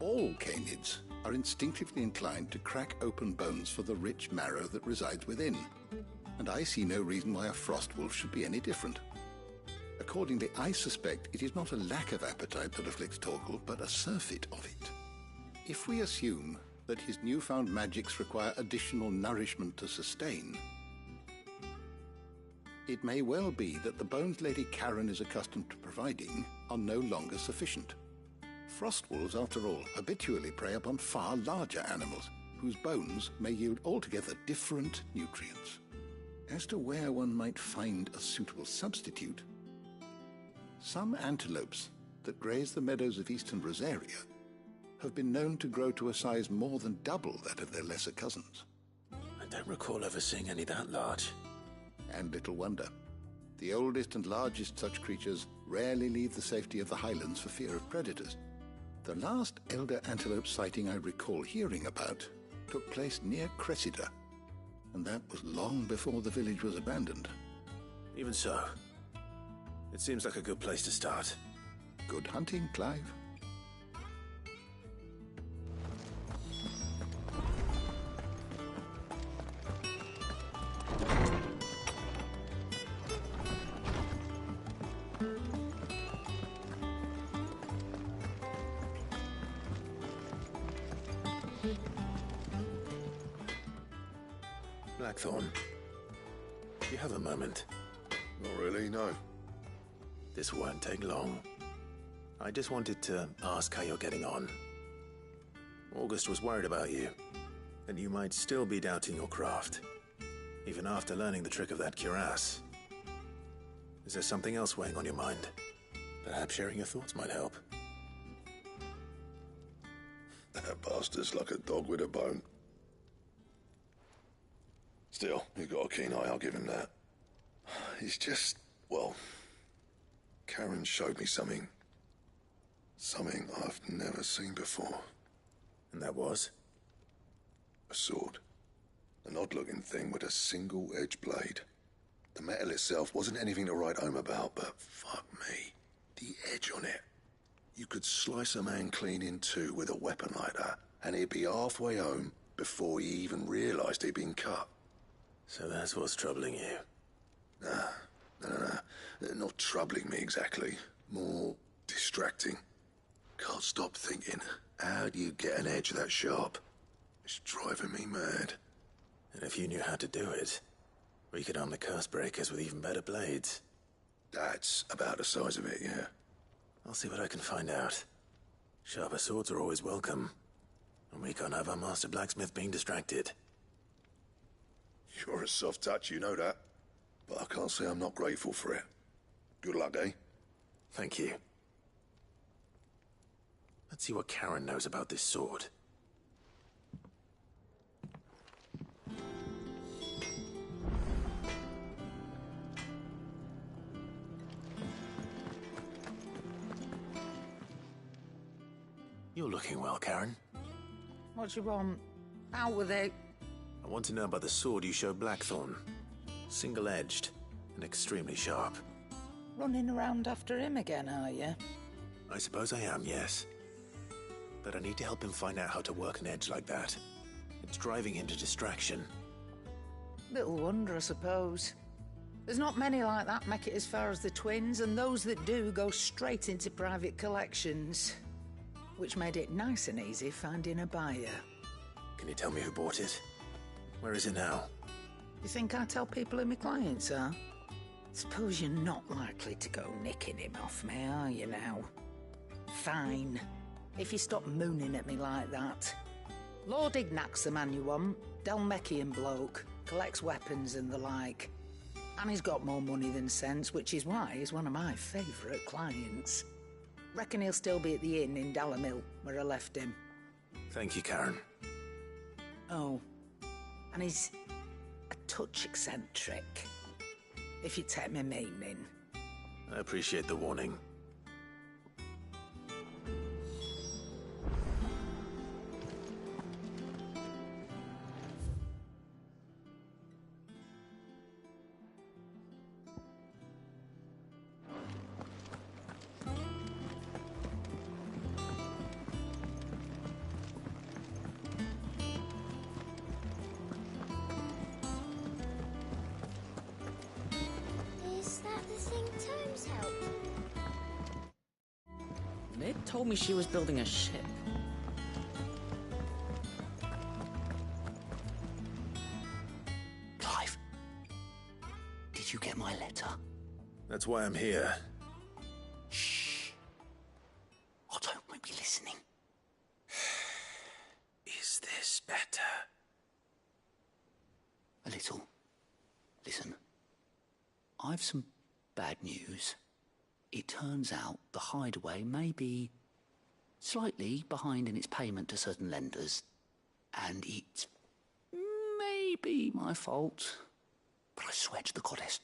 All canids are instinctively inclined to crack open bones for the rich marrow that resides within, and I see no reason why a frost wolf should be any different. Accordingly, I suspect it is not a lack of appetite that afflicts Torgor, but a surfeit of it. If we assume that his newfound magics require additional nourishment to sustain, it may well be that the bones Lady Karen is accustomed to providing are no longer sufficient. Frost wolves, after all, habitually prey upon far larger animals, whose bones may yield altogether different nutrients. As to where one might find a suitable substitute, some antelopes that graze the meadows of eastern Rosaria have been known to grow to a size more than double that of their lesser cousins. I don't recall ever seeing any that large. And little wonder. The oldest and largest such creatures rarely leave the safety of the highlands for fear of predators. The last elder antelope sighting I recall hearing about took place near Cressida, and that was long before the village was abandoned. Even so, it seems like a good place to start. Good hunting, Clive. Blackthorn, do you have a moment? Not really, no. This won't take long. I just wanted to ask how you're getting on. August was worried about you. then you might still be doubting your craft, even after learning the trick of that cuirass. Is there something else weighing on your mind? Perhaps sharing your thoughts might help. That bastard's like a dog with a bone. Still, he's got a keen eye, I'll give him that. He's just, well, Karen showed me something. Something I've never seen before. And that was? A sword. An odd-looking thing with a single-edged blade. The metal itself wasn't anything to write home about, but fuck me, the edge on it. You could slice a man clean in two with a weapon like that, and he'd be halfway home before he even realised he'd been cut. So that's what's troubling you? Nah. Not troubling me exactly. More distracting. Can't stop thinking, how do you get an edge that sharp? It's driving me mad. And if you knew how to do it, we could arm the curse breakers with even better blades. That's about the size of it, yeah. I'll see what I can find out. Sharper swords are always welcome. And we can't have our master blacksmith being distracted. You're a soft touch, you know that. But I can't say I'm not grateful for it. Good luck, eh? Thank you. Let's see what Karen knows about this sword. You're looking well, Karen. What do you want? Out with it. I want to know about the sword you showed Blackthorn. Single-edged and extremely sharp. Running around after him again, are you? I suppose I am, yes. But I need to help him find out how to work an edge like that. It's driving him to distraction. Little wonder, I suppose. There's not many like that make it as far as the twins, and those that do go straight into private collections. Which made it nice and easy finding a buyer. Can you tell me who bought it? Where is it now? You think I tell people who my clients are? Suppose you're not likely to go nicking him off me, are you now? Fine. If you stop mooning at me like that. Lord Ignac's the man you want. Dalmekian bloke. Collects weapons and the like. And he's got more money than sense, which is why he's one of my favourite clients. Reckon he'll still be at the inn in Dalamil, where I left him. Thank you, Karen. Oh, and he's a touch eccentric, if you take my meaning. I appreciate the warning. Mid told me she was building a ship. Clive, did you get my letter? That's why I'm here. Shh. Otto won't be listening. Is this better? A little. Listen, I've some bad news. It turns out the Hideaway may be slightly behind in its payment to certain lenders, and it may be my fault. But I swear to the goddess,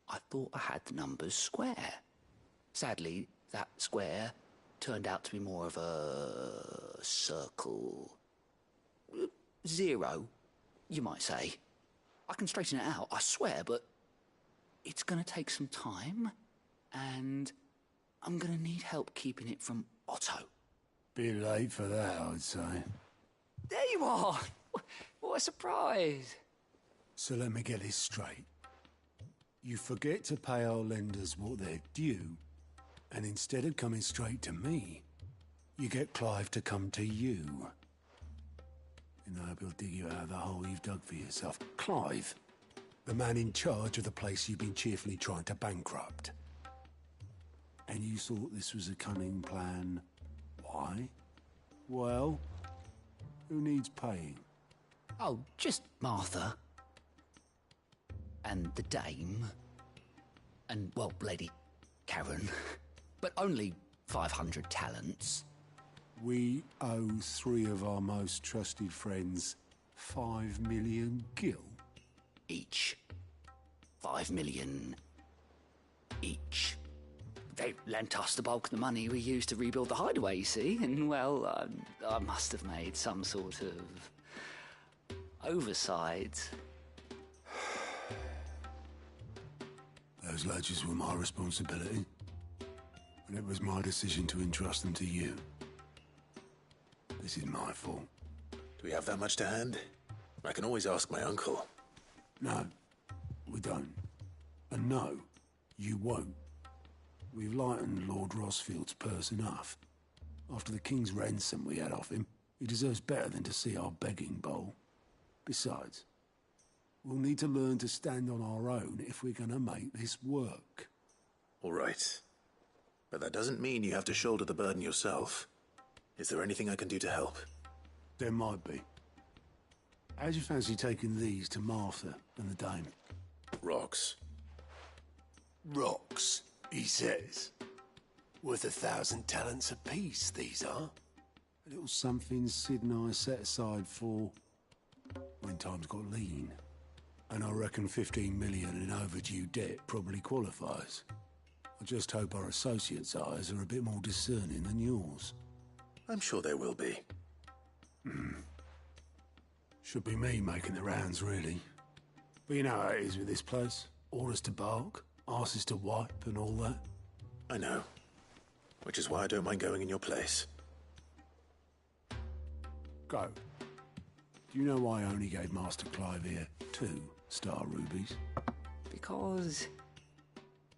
I thought I had the numbers square. Sadly, that square turned out to be more of a circle. Zero, you might say. I can straighten it out, I swear, but it's going to take some time. And I'm gonna need help keeping it from Otto. Be late for that, I'd say. There you are! What a surprise! So let me get this straight. You forget to pay our lenders what they're due, and instead of coming straight to me, you get Clive to come to you. And I will dig you out of the hole you've dug for yourself. Clive, the man in charge of the place you've been cheerfully trying to bankrupt. And you thought this was a cunning plan. Why? Well, who needs paying? Oh, just Martha. And the dame. And, well, Lady Karen. But only 500 talents. We owe 3 of our most trusted friends 5 million gil. Each. 5 million each. They lent us the bulk of the money we used to rebuild the hideaway, you see, and, well, I must have made some sort of oversight. Those ledgers were my responsibility, and it was my decision to entrust them to you. This is my fault. Do we have that much to hand? I can always ask my uncle. No, we don't. And no, you won't. We've lightened Lord Rosfield's purse enough. After the king's ransom we had off him, he deserves better than to see our begging bowl. Besides, we'll need to learn to stand on our own if we're gonna make this work. All right. But that doesn't mean you have to shoulder the burden yourself. Is there anything I can do to help? There might be. How'd you fancy taking these to Martha and the dame? Rocks. Rocks, he says. Worth 1,000 talents apiece, these are. A little something Sid and I set aside for when times got lean. And I reckon 15 million in overdue debt probably qualifies. I just hope our associates' eyes are a bit more discerning than yours. I'm sure there will be. Should be me making the rounds, really. But you know how it is with this place. Orders to bark, arses to wipe, and all that. I know. Which is why I don't mind going in your place. Go. Do you know why I only gave Master Clive here 2 star rubies? Because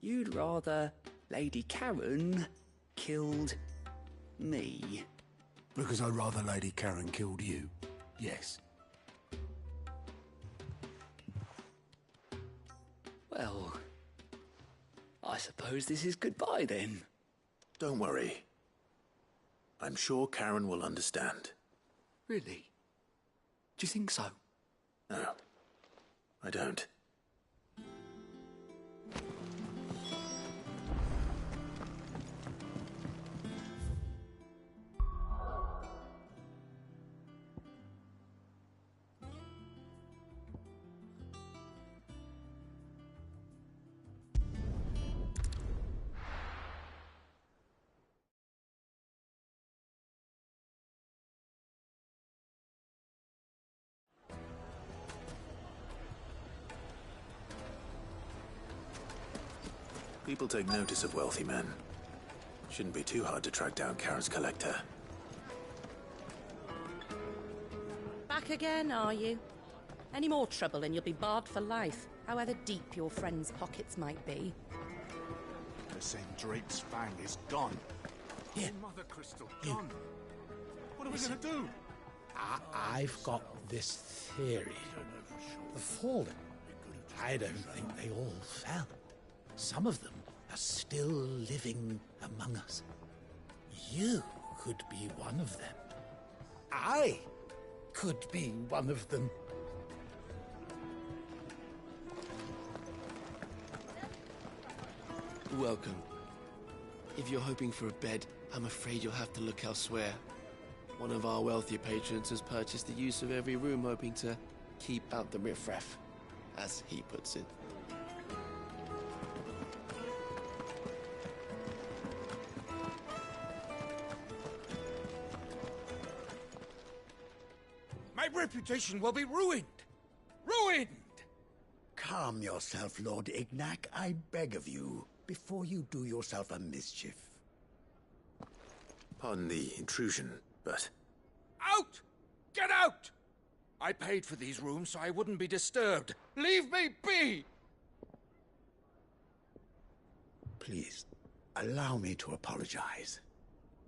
you'd rather Lady Karen killed me. Because I'd rather Lady Karen killed you. Yes. Well, I suppose this is goodbye then. Don't worry. I'm sure Karen will understand. Really? Do you think so? No, I don't. People take notice of wealthy men. Shouldn't be too hard to track down Karen's collector. Back again, are you? Any more trouble and you'll be barred for life, however deep your friends' pockets might be. They're saying Drake's fang is gone. Here. Mother Crystal, gone. What are we gonna do? I've got this theory. The Fallen, I don't think they all fell. Some of them are still living among us. You could be one of them. I could be one of them. Welcome. If you're hoping for a bed, I'm afraid you'll have to look elsewhere. One of our wealthier patrons has purchased the use of every room, hoping to keep out the riffraff, as he puts it. My reputation will be ruined! Ruined! Calm yourself, Lord Ignac, I beg of you, before you do yourself a mischief. Pardon the intrusion, but... Out! Get out! I paid for these rooms so I wouldn't be disturbed. Leave me be! Please, allow me to apologize.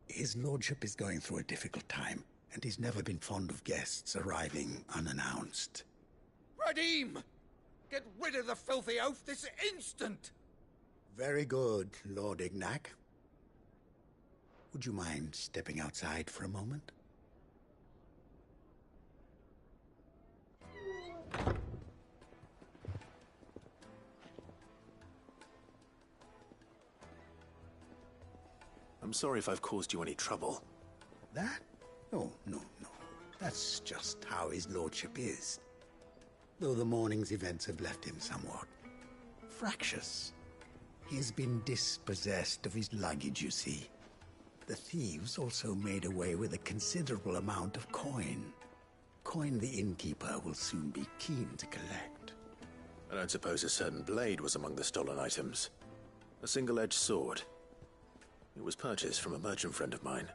His lordship is going through a difficult time, and he's never been fond of guests arriving unannounced. Radim! Get rid of the filthy oaf this instant! Very good, Lord Ignac. Would you mind stepping outside for a moment? I'm sorry if I've caused you any trouble. That? Oh, no. That's just how his lordship is. Though the morning's events have left him somewhat fractious. He has been dispossessed of his luggage, you see. The thieves also made away with a considerable amount of coin. Coin the innkeeper will soon be keen to collect. I don't suppose a certain blade was among the stolen items. A single-edged sword. It was purchased from a merchant friend of mine.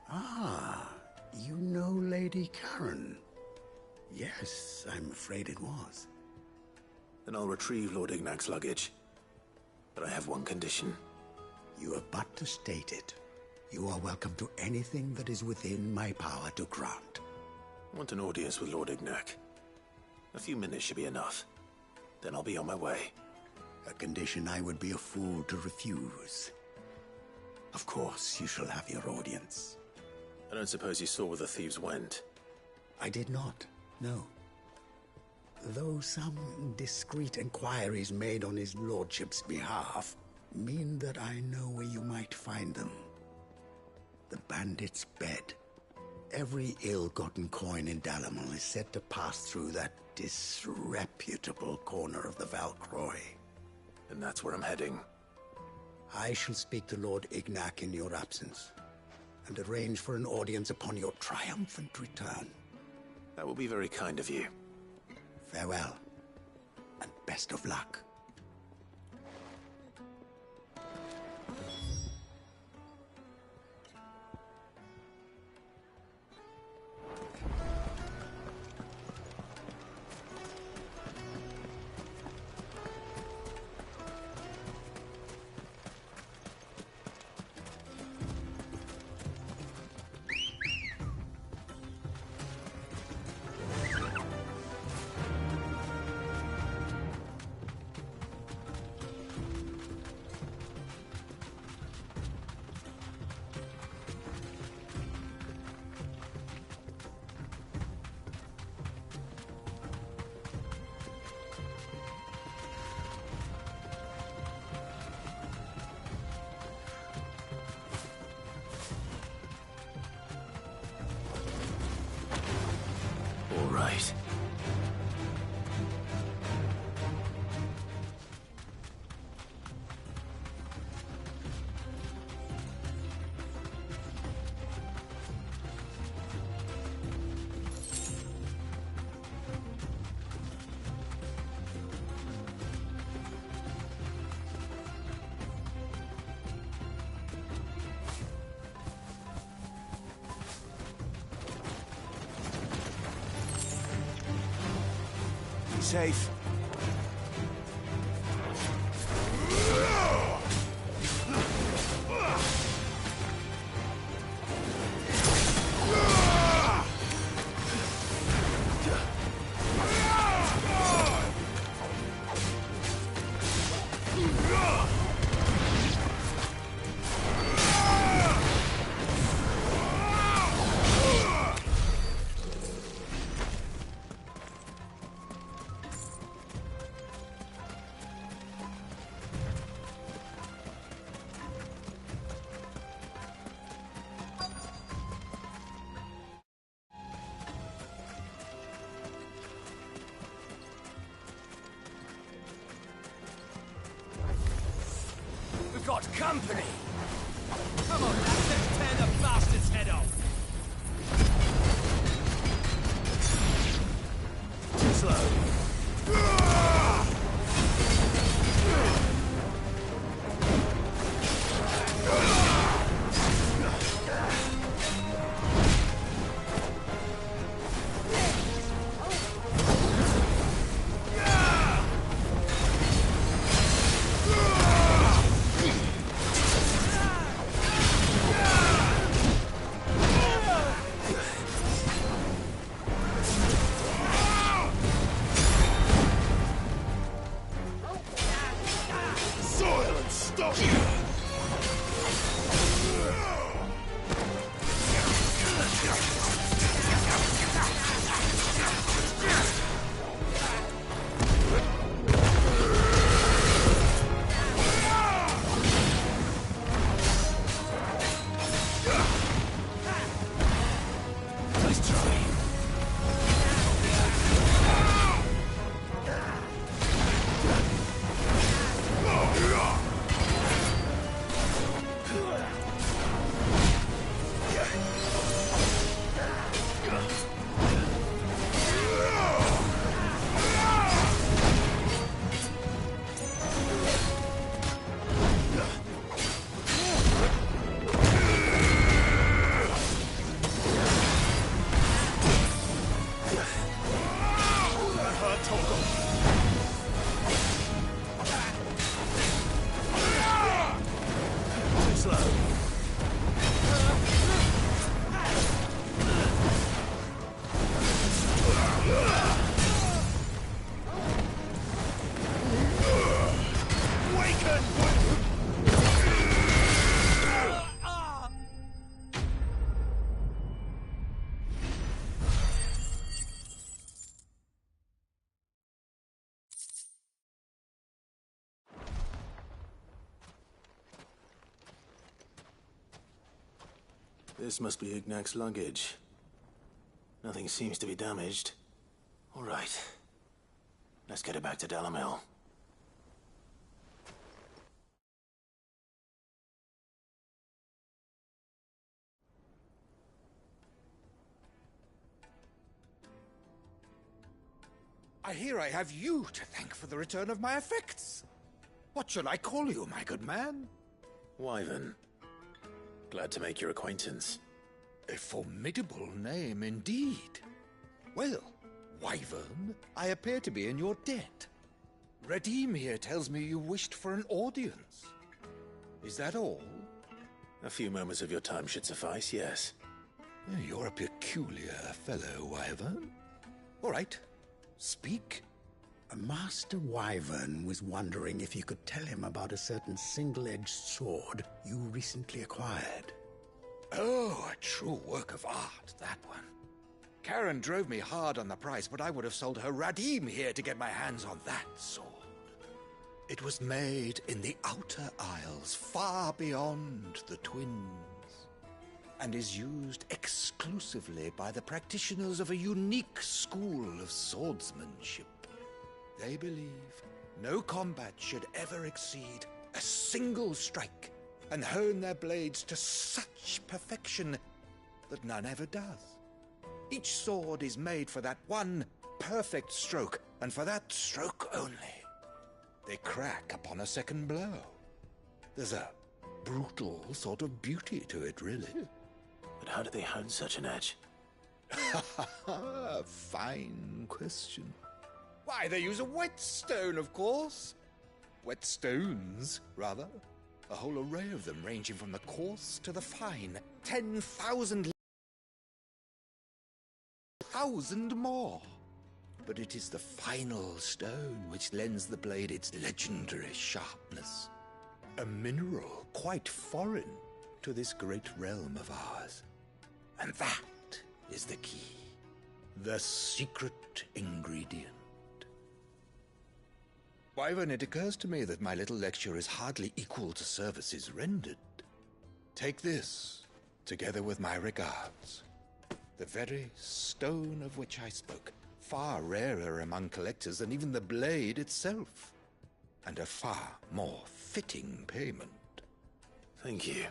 Ah, you know Lady Karen. Yes, I'm afraid it was. Then I'll retrieve Lord Ignac's luggage. But I have one condition. You have but to state it. You are welcome to anything that is within my power to grant. I want an audience with Lord Ignac. A few minutes should be enough. Then I'll be on my way. A condition I would be a fool to refuse. Of course, you shall have your audience. I don't suppose you saw where the thieves went? I did not, no. Though some discreet inquiries made on his lordship's behalf mean that I know where you might find them. The bandit's bed. Every ill-gotten coin in Dalamil is said to pass through that disreputable corner of the Valcroy. And that's where I'm heading. I shall speak to Lord Ignac in your absence, and arrange for an audience upon your triumphant return. That will be very kind of you. Farewell, and best of luck. Right. Safe. Got company! Come on, lads, let's tear the bastard's head off! Too slow. Too slow. This must be Ignac's luggage. Nothing seems to be damaged. All right. Let's get it back to Dalamil. I hear I have you to thank for the return of my effects. What shall I call you, my good man? Wyvern. Glad to make your acquaintance. A formidable name indeed. Well, Wyvern, I appear to be in your debt. Redeem here tells me you wished for an audience. Is that all? A few moments of your time should suffice, yes. You're a peculiar fellow, Wyvern. All right, speak. Master Wyvern was wondering if you could tell him about a certain single-edged sword you recently acquired. Oh, a true work of art, that one. Karen drove me hard on the price, but I would have sold her Radim here to get my hands on that sword. It was made in the Outer Isles, far beyond the Twins, and is used exclusively by the practitioners of a unique school of swordsmanship. They believe no combat should ever exceed a single strike, and hone their blades to such perfection that none ever does. Each sword is made for that one perfect stroke, and for that stroke only. They crack upon a second blow. There's a brutal sort of beauty to it, really. But how do they hone such an edge? Fine question. Why, they use a whetstone, of course. Whetstones, rather. A whole array of them, ranging from the coarse to the fine. 10,000 more. But it is the final stone which lends the blade its legendary sharpness. A mineral quite foreign to this great realm of ours. And that is the key. The secret ingredient. Wyvern, it occurs to me that my little lecture is hardly equal to services rendered. Take this, together with my regards. The very stone of which I spoke, far rarer among collectors than even the blade itself, and a far more fitting payment. Thank you.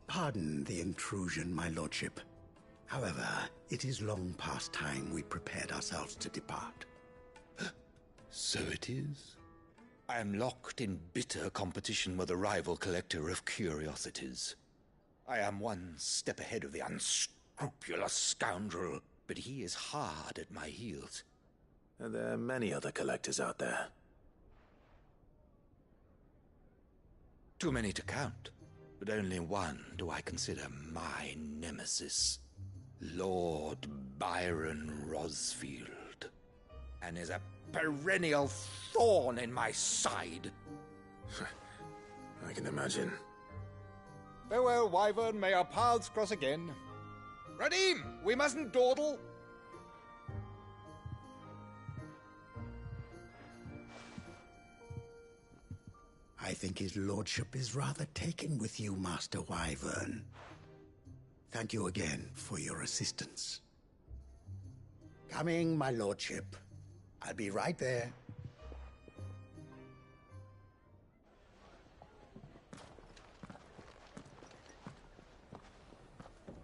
Pardon the intrusion, my lordship. However, it is long past time we prepared ourselves to depart. So it is. I am locked in bitter competition with a rival collector of curiosities. I am one step ahead of the unscrupulous scoundrel, but he is hard at my heels. Are there many other collectors out there? Too many to count, but only one do I consider my nemesis. Lord Byron Rosfield. And is a perennial thorn in my side. I can imagine. Farewell, Wyvern. May our paths cross again. Radim, we mustn't dawdle. I think his lordship is rather taken with you, Master Wyvern. Thank you again for your assistance. Coming, my lordship. I'll be right there.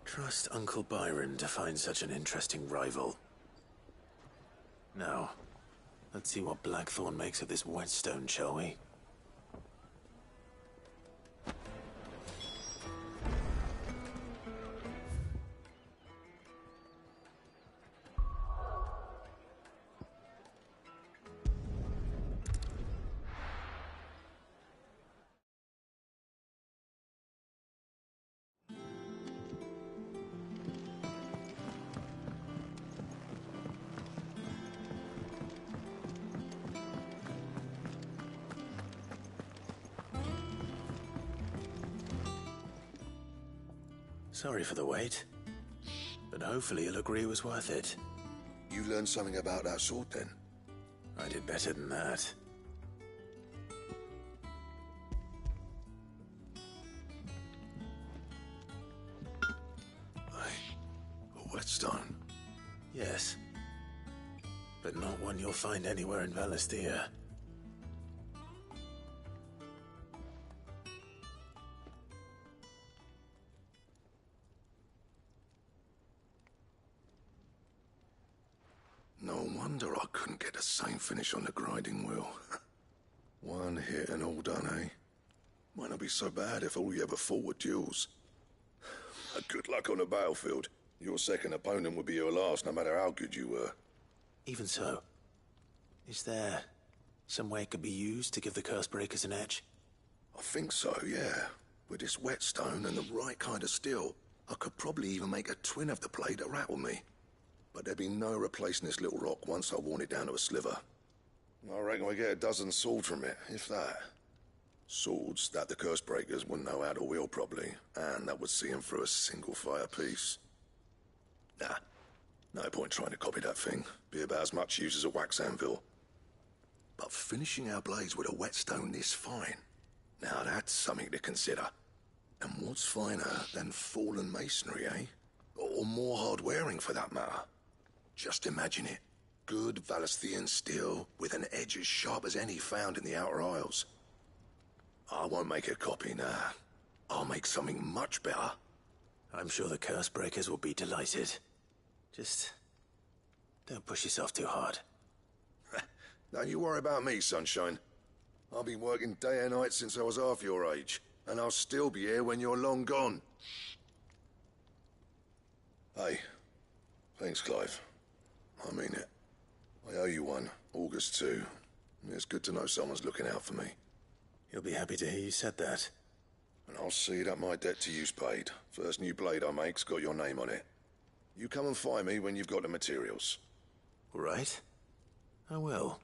Trust Uncle Byron to find such an interesting rival. Now, let's see what Blackthorn makes of this whetstone, shall we? Sorry for the wait. But hopefully you'll agree it was worth it. You learned something about that sword, then? I did better than that. A whetstone? Yes. But not one you'll find anywhere in Valisthea. No wonder I couldn't get the same finish on the grinding wheel. One hit and all done, eh? Might not be so bad if all you ever fought were duels. Good luck on the battlefield. Your second opponent would be your last, no matter how good you were. Even so, is there some way it could be used to give the Curse Breakers an edge? I think so, yeah. With this whetstone and the right kind of steel, I could probably even make a twin of the blade that rattled me. But there'd be no replacing this little rock once I worn it down to a sliver. I reckon we get a dozen swords from it, if that. Swords that the Curse Breakers wouldn't know how to wield properly, and that would see them through a single fire piece. Nah, no point trying to copy that thing. Be about as much use as a wax anvil. But finishing our blades with a whetstone this fine, now that's something to consider. And what's finer than fallen masonry, eh? Or more hard-wearing, for that matter. Just imagine it. Good Valisthean steel with an edge as sharp as any found in the Outer Isles. I won't make a copy, nah. I'll make something much better. I'm sure the Curse Breakers will be delighted. Just don't push yourself too hard. Don't you worry about me, sunshine. I've been working day and night since I was half your age, and I'll still be here when you're long gone. Hey, thanks, Clive. I mean it. I owe you one, August too. It's good to know someone's looking out for me. He'll be happy to hear you said that. And I'll see that my debt to you's paid. First new blade I make's got your name on it. You come and find me when you've got the materials. All right. I will.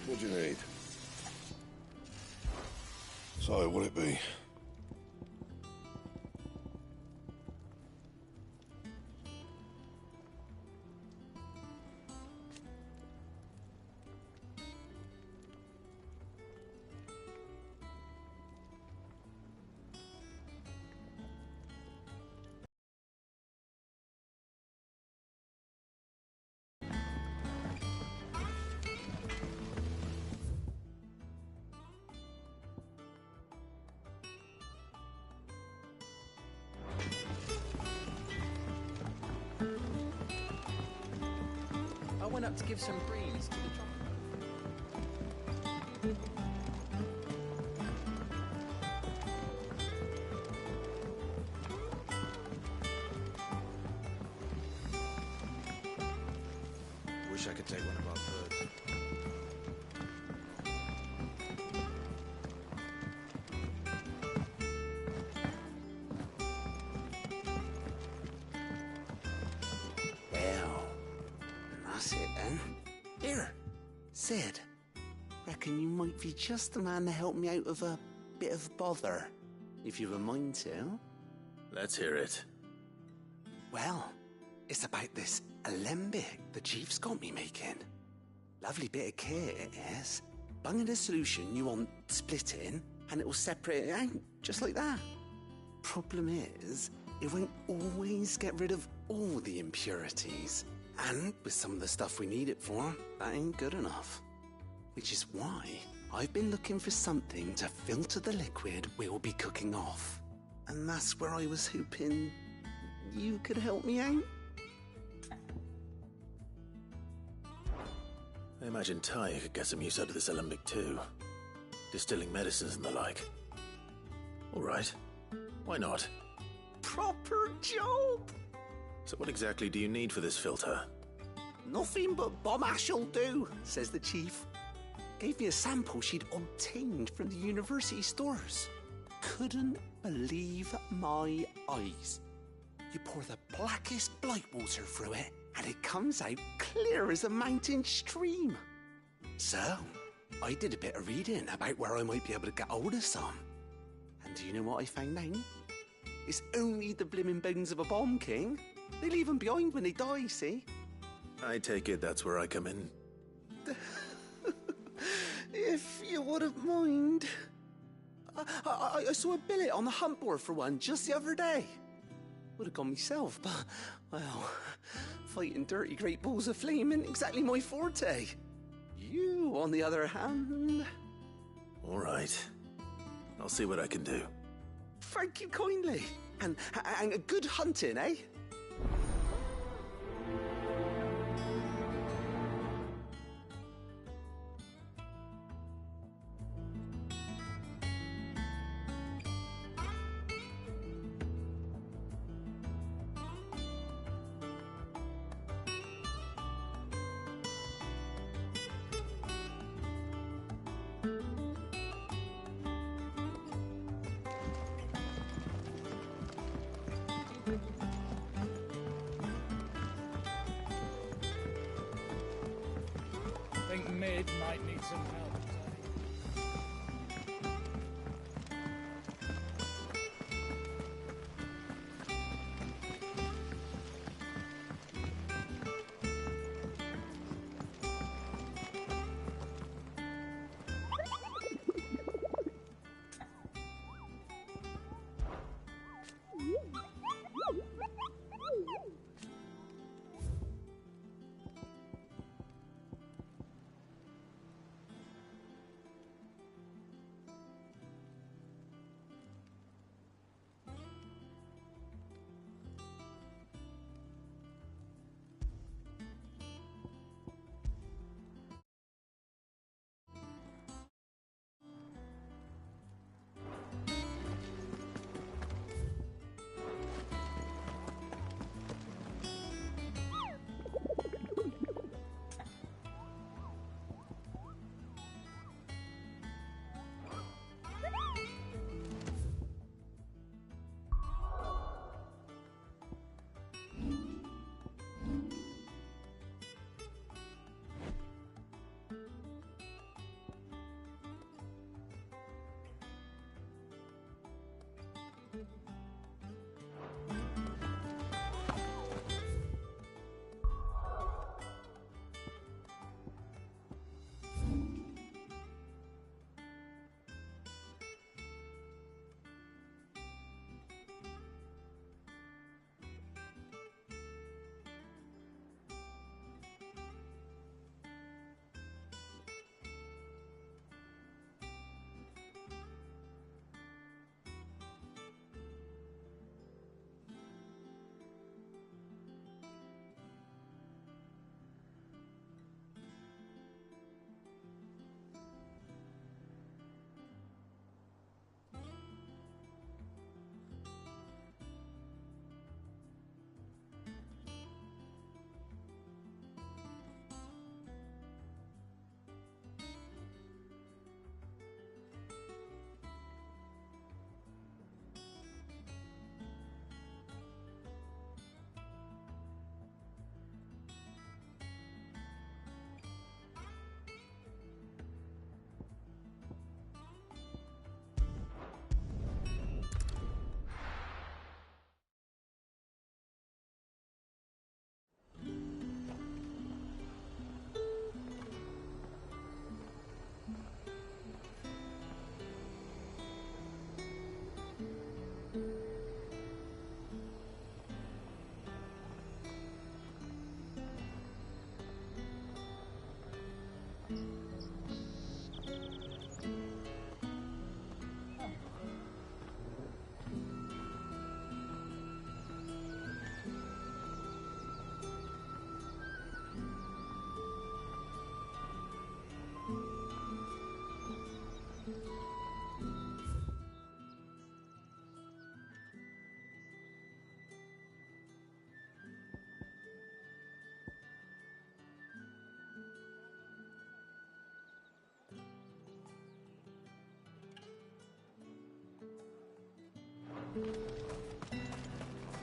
What do you need? So, what'll it be? I went up to give some greens to the truck. Wish I could take one of our birds. Well, that's it then. Here, Sid. Reckon you might be just the man to help me out of a bit of bother, if you've a mind to. Let's hear it. Well, it's about this alembic the chief's got me making. Lovely bit of kit it is. Bung in a solution you want splitting, and it'll separate it out, just like that. Problem is, it won't always get rid of all the impurities. And with some of the stuff we need it for, that ain't good enough. Which is why I've been looking for something to filter the liquid we'll be cooking off. And that's where I was hoping you could help me out. I imagine Ty could get some use out of this alembic too. Distilling medicines and the like. All right. Why not? Proper job! So what exactly do you need for this filter? Nothing but bomb ash'll do, says the chief. Gave me a sample she'd obtained from the university stores. Couldn't believe my eyes. You pour the blackest blight water through it, and it comes out clear as a mountain stream. So, I did a bit of reading about where I might be able to get hold of some. And do you know what I found out? It's only the blimmin' bones of a bomb king. They leave them behind when they die, see? I take it that's where I come in. If you wouldn't mind. I saw a billet on the hunt board for one just the other day. Would have gone myself, but, well, fighting dirty great balls of flame isn't exactly my forte. You, on the other hand... All right. I'll see what I can do. Thank you kindly. And good hunting, eh? I think Mid might need some help.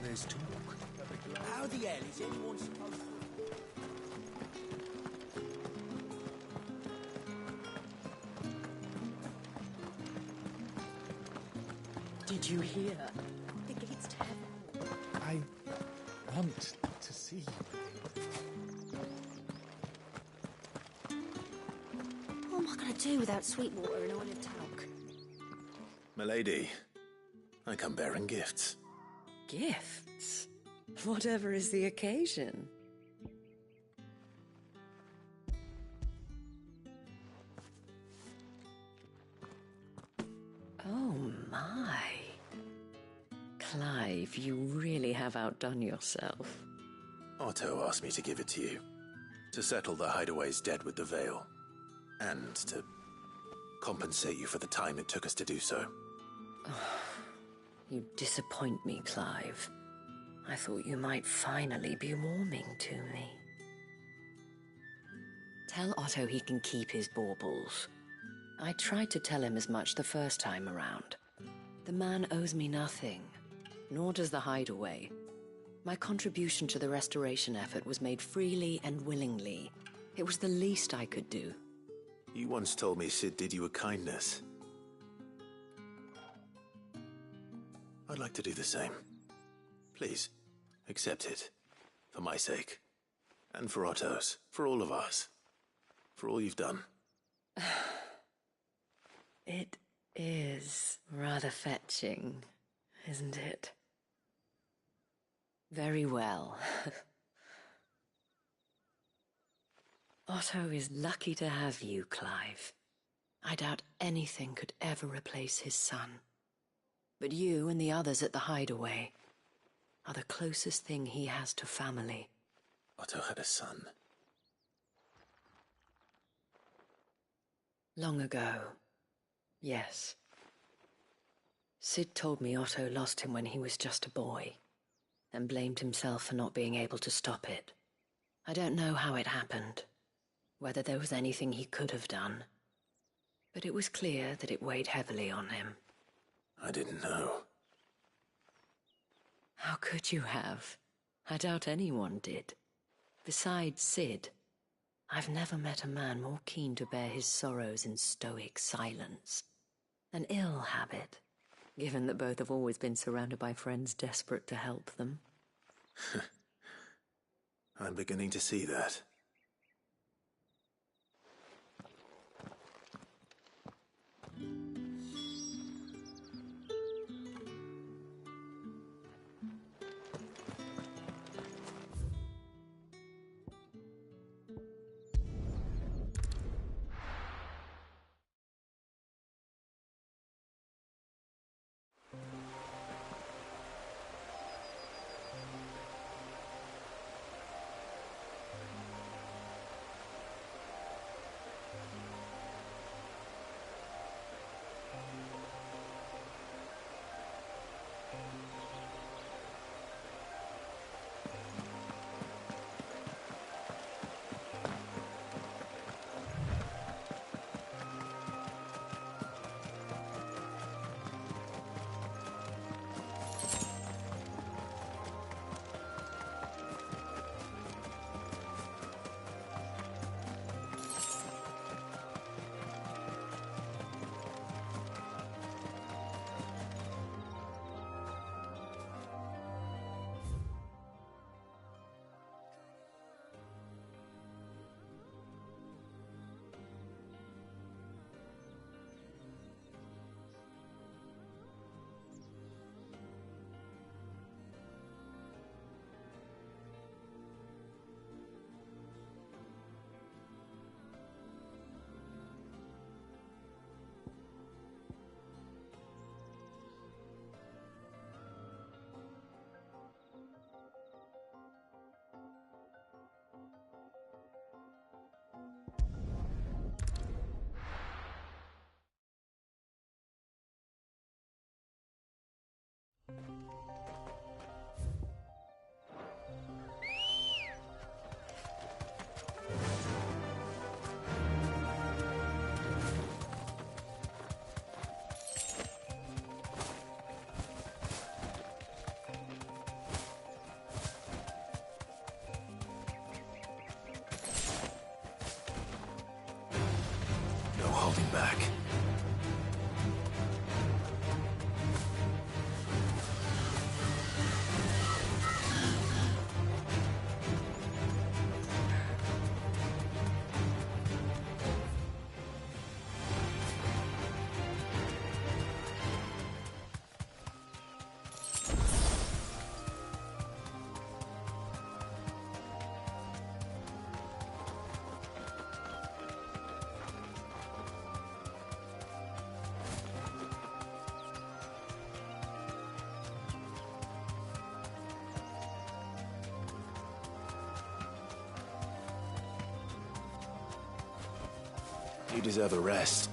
There's talk. How the hell is anyone supposed to... Did you hear? The gate's to heaven. I want to see you What am I going to do without Sweetwater and Olive Talc? Milady, I come bearing gifts. Gifts? Whatever is the occasion. Oh my. Clive, you really have outdone yourself. Otto asked me to give it to you. To settle the Hideaway's debt with the Veil. And to compensate you for the time it took us to do so. You disappoint me, Clive. I thought you might finally be warming to me. Tell Otto he can keep his baubles. I tried to tell him as much the first time around. The man owes me nothing, nor does the Hideaway. My contribution to the restoration effort was made freely and willingly. It was the least I could do. You once told me Sid did you a kindness. I'd like to do the same. Please, accept it. For my sake. And for Otto's. For all of us. For all you've done. It is rather fetching, isn't it? Very well. Otto is lucky to have you, Clive. I doubt anything could ever replace his son. But you and the others at the Hideaway are the closest thing he has to family. Otto had a son. Long ago, yes. Sid told me Otto lost him when he was just a boy, and blamed himself for not being able to stop it. I don't know how it happened, whether there was anything he could have done, but it was clear that it weighed heavily on him. I didn't know. How could you have? I doubt anyone did. Besides Sid, I've never met a man more keen to bear his sorrows in stoic silence. An ill habit, given that both have always been surrounded by friends desperate to help them. I'm beginning to see that. You deserve a rest.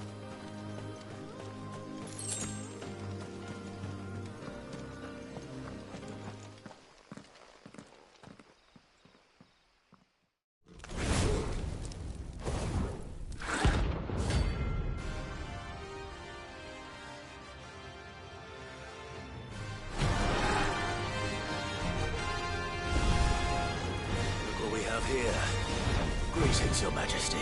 Here. Greetings, Your Majesty.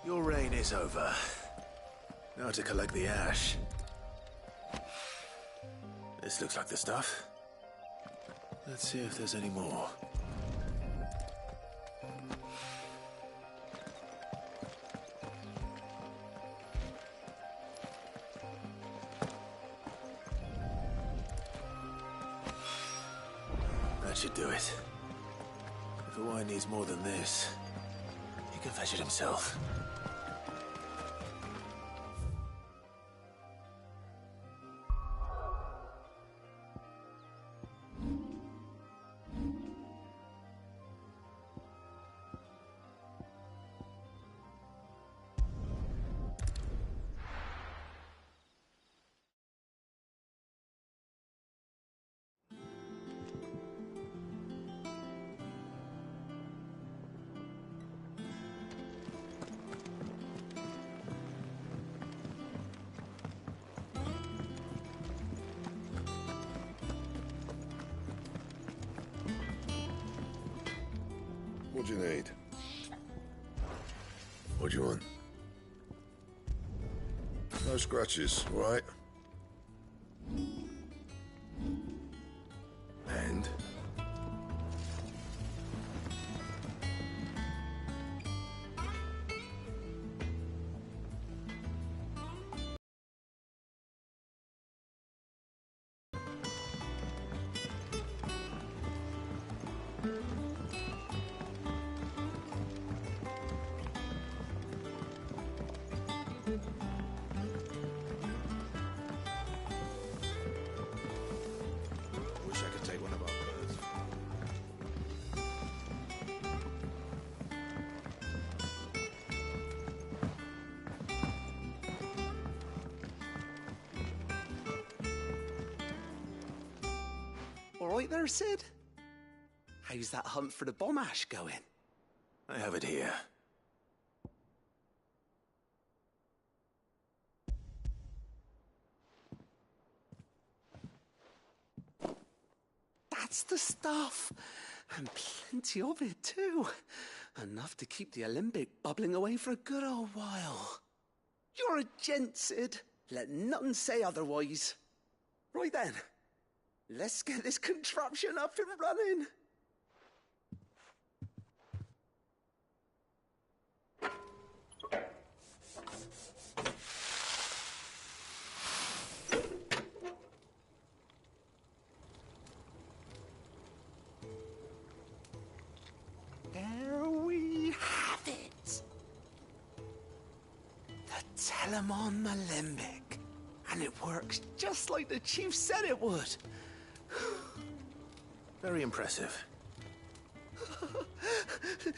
Your reign is over. Now to collect the ash. This looks like the stuff. Let's see if there's any more. That should do it. If the wine needs more than this, he can fetch it himself. What do you need? What do you want? No scratches, all right? And? right there, Sid? How's that hunt for the bomb ash going? I have it here. That's the stuff. And plenty of it, too. Enough to keep the alembic bubbling away for a good old while. You're a gent, Sid. Let none say otherwise. Right then, let's get this contraption up and running. There we have it. The Telemon Alembic. And it works just like the chief said it would. Very impressive.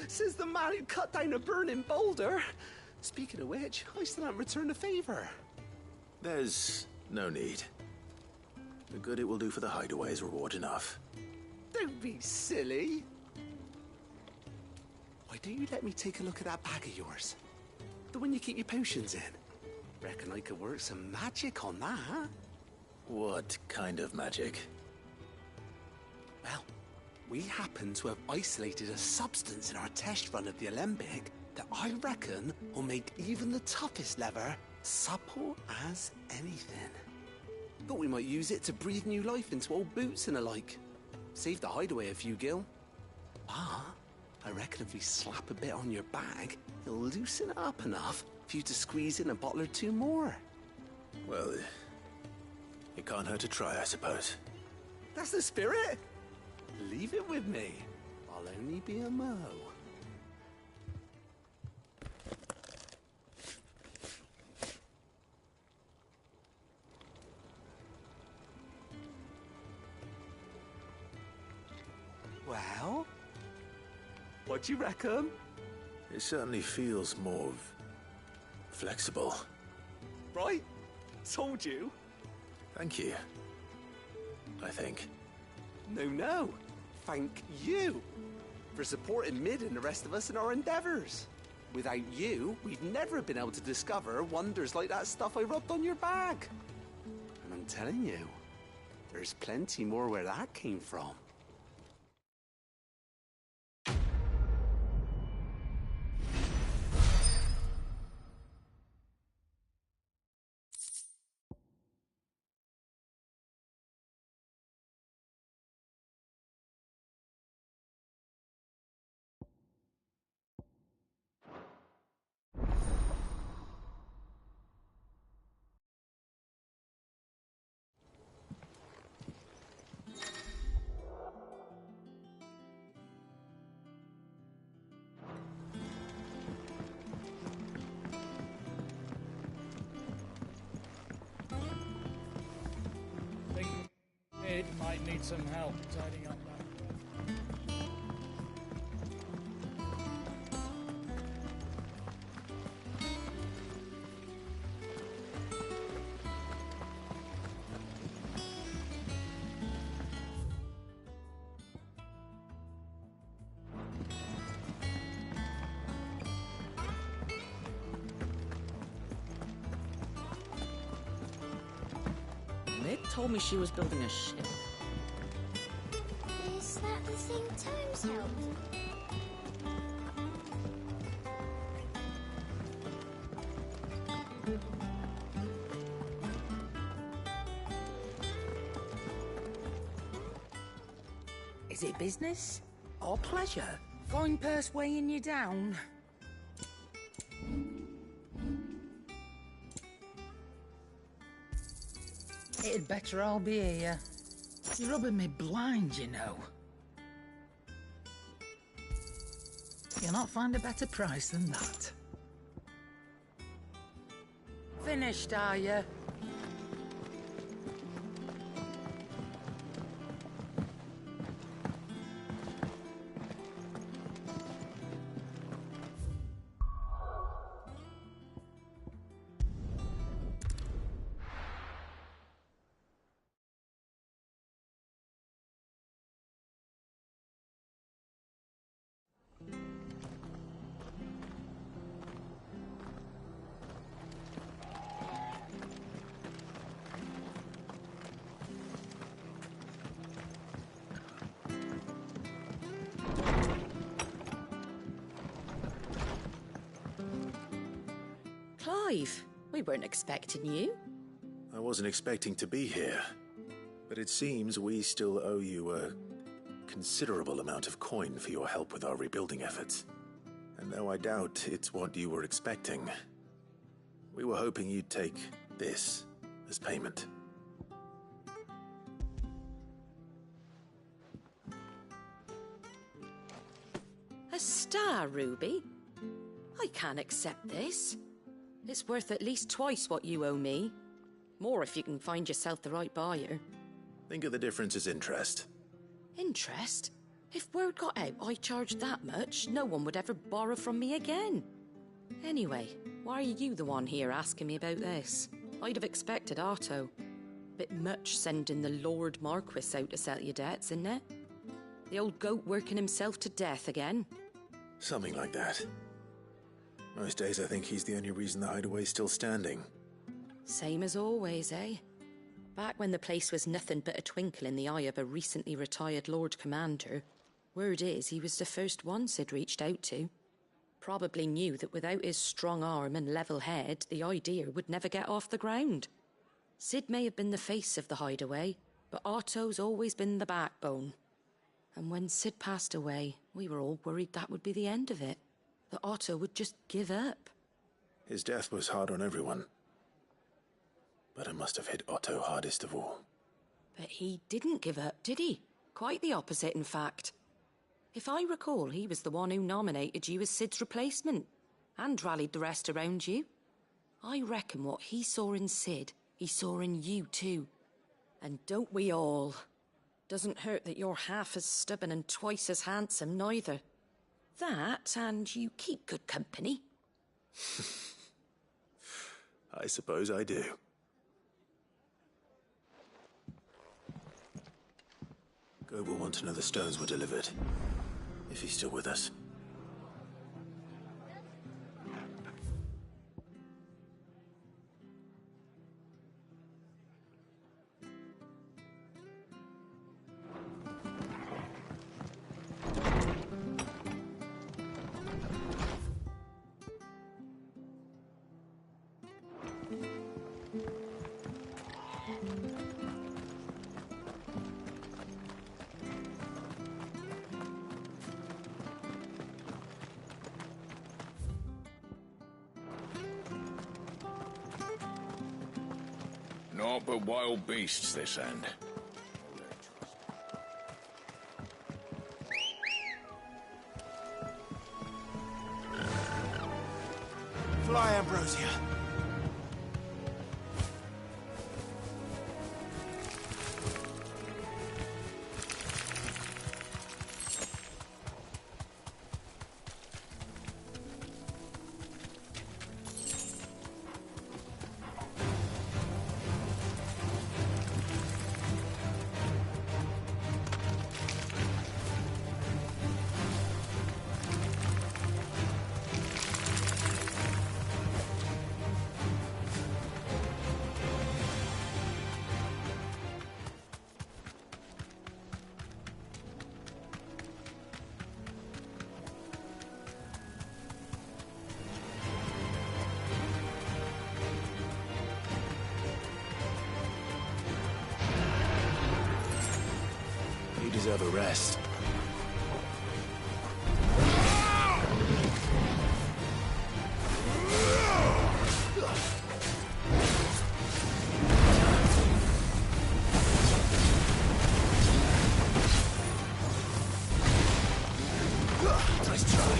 Says the man who cut down a burning boulder. Speaking of which, I still haven't returned the favor. There's no need. The good it will do for the hideaway is reward enough. Don't be silly. Why don't you let me take a look at that bag of yours? The one you keep your potions in. Reckon I could work some magic on that. What kind of magic? Well, we happen to have isolated a substance in our test run of the alembic that I reckon will make even the toughest lever supple as anything. Thought we might use it to breathe new life into old boots and the like. Save the hideaway a few gil. Ah, I reckon if we slap a bit on your bag, it'll loosen it up enough for you to squeeze in a bottle or two more. Well, it can't hurt to try, I suppose. That's the spirit. Leave it with me. I'll only be a mo. Well, what do you reckon? It certainly feels more flexible. Right? Told you. Thank you. I think. No. Thank you for supporting Mid and the rest of us in our endeavors. Without you, we'd never have been able to discover wonders like that stuff I rubbed on your bag. And I'm telling you, there's plenty more where that came from. It might need some help tidying up that. Mid told me she was building a ship. Is that the thing Tomes helped? Is it business or pleasure? Coin purse weighing you down? It'd better all be here. You're rubbing me blind, you know. You'll not find a better price than that. Finished, are you? Clive, we weren't expecting you. I wasn't expecting to be here, but it seems we still owe you a considerable amount of coin for your help with our rebuilding efforts. And though I doubt it's what you were expecting, we were hoping you'd take this as payment. A star ruby? I can't accept this. It's worth at least twice what you owe me. More if you can find yourself the right buyer. Think of the difference as interest. Interest? If word got out I charged that much, no one would ever borrow from me again. Anyway, why are you the one here asking me about this? I'd have expected Otto. Bit much sending the Lord Marquis out to settle your debts, isn't it? The old goat working himself to death again. Something like that. Most days I think he's the only reason the hideaway's still standing. Same as always, eh? Back when the place was nothing but a twinkle in the eye of a recently retired Lord Commander, word is he was the first one Sid reached out to. Probably knew that without his strong arm and level head, the idea would never get off the ground. Sid may have been the face of the hideaway, but Otto's always been the backbone. And when Sid passed away, we were all worried that would be the end of it. That Otto would just give up. His death was hard on everyone. But it must have hit Otto hardest of all. But he didn't give up, did he? Quite the opposite, in fact. If I recall, he was the one who nominated you as Sid's replacement, and rallied the rest around you. I reckon what he saw in Sid, he saw in you too. And don't we all? Doesn't hurt that you're half as stubborn and twice as handsome, neither. That, and you keep good company. I suppose I do. Goat will want to know the stones were delivered, if he's still with us. Naught but wild beasts this end. Fly, Ambrosia. Deserve a rest. Nice try.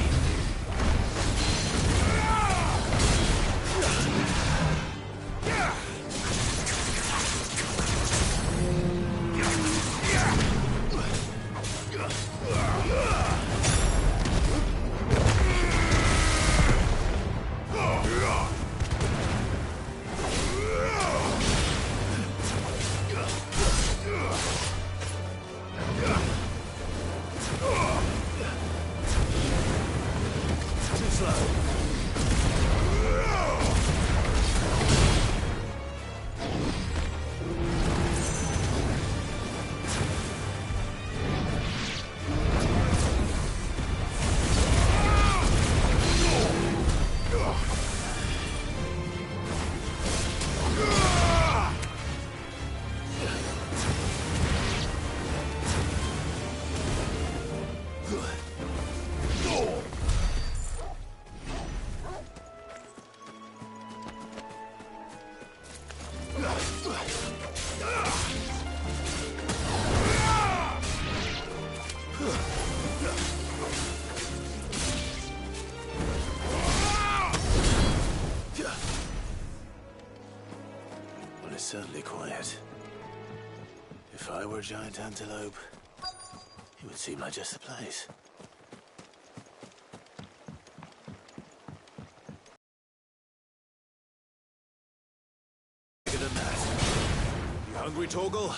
quiet. If I were a giant antelope, it would seem like just the place. Bigger than that. You hungry, Torgal?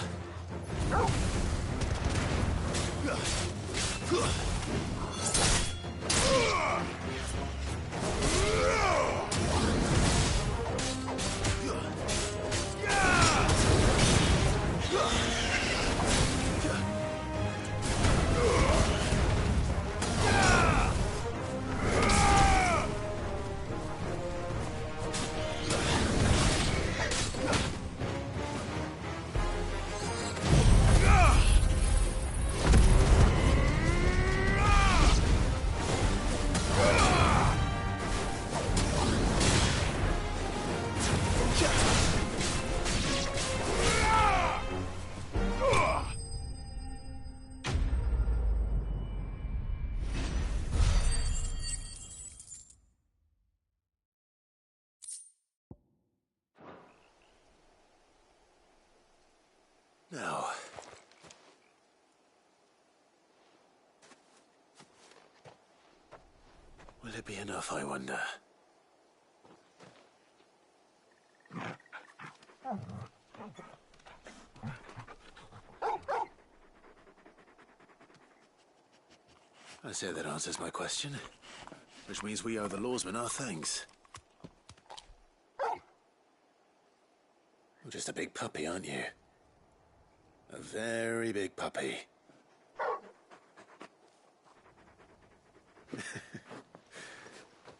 Now, will it be enough, I wonder? I say that answers my question, which means we owe the lawsmen our thanks. You're just a big puppy, aren't you? A very big puppy.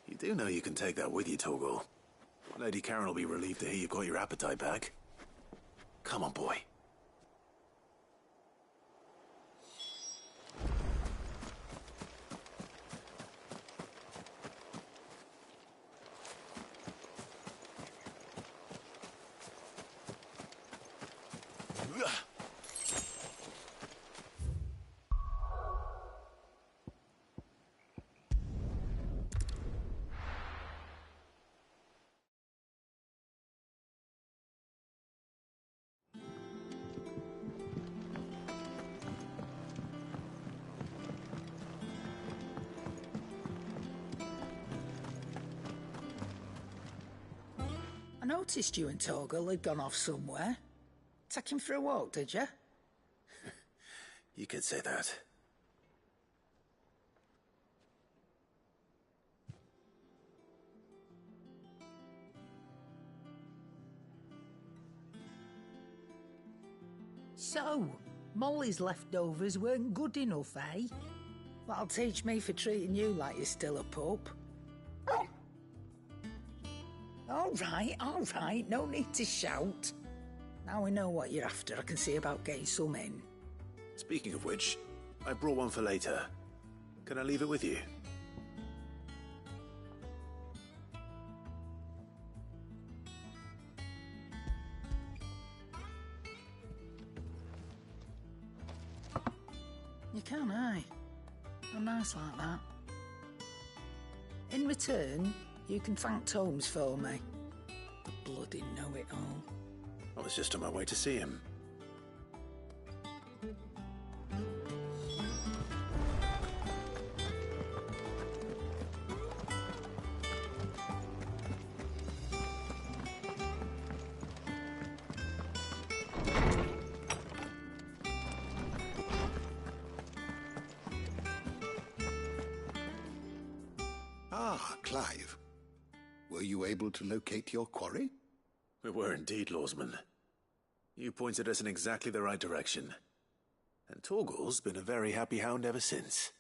You do know you can take that with you, Torgal. Lady Karen will be relieved to hear you've got your appetite back. Come on, boy. I noticed you and Torgal had gone off somewhere. Take him for a walk, did you? You could say that. So, Molly's leftovers weren't good enough, eh? That'll teach me for treating you like you're still a pup. All right, no need to shout. Now we know what you're after, I can see about getting some in. Speaking of which, I brought one for later. Can I leave it with you? You can, eh? How nice like that. In return, you can thank Tomes for me. The bloody know-it-all. I was just on my way to see him. Ah, Clive. Were you able to locate your quarry? We were indeed, Lawsman. You pointed us in exactly the right direction. And Torgal's been a very happy hound ever since.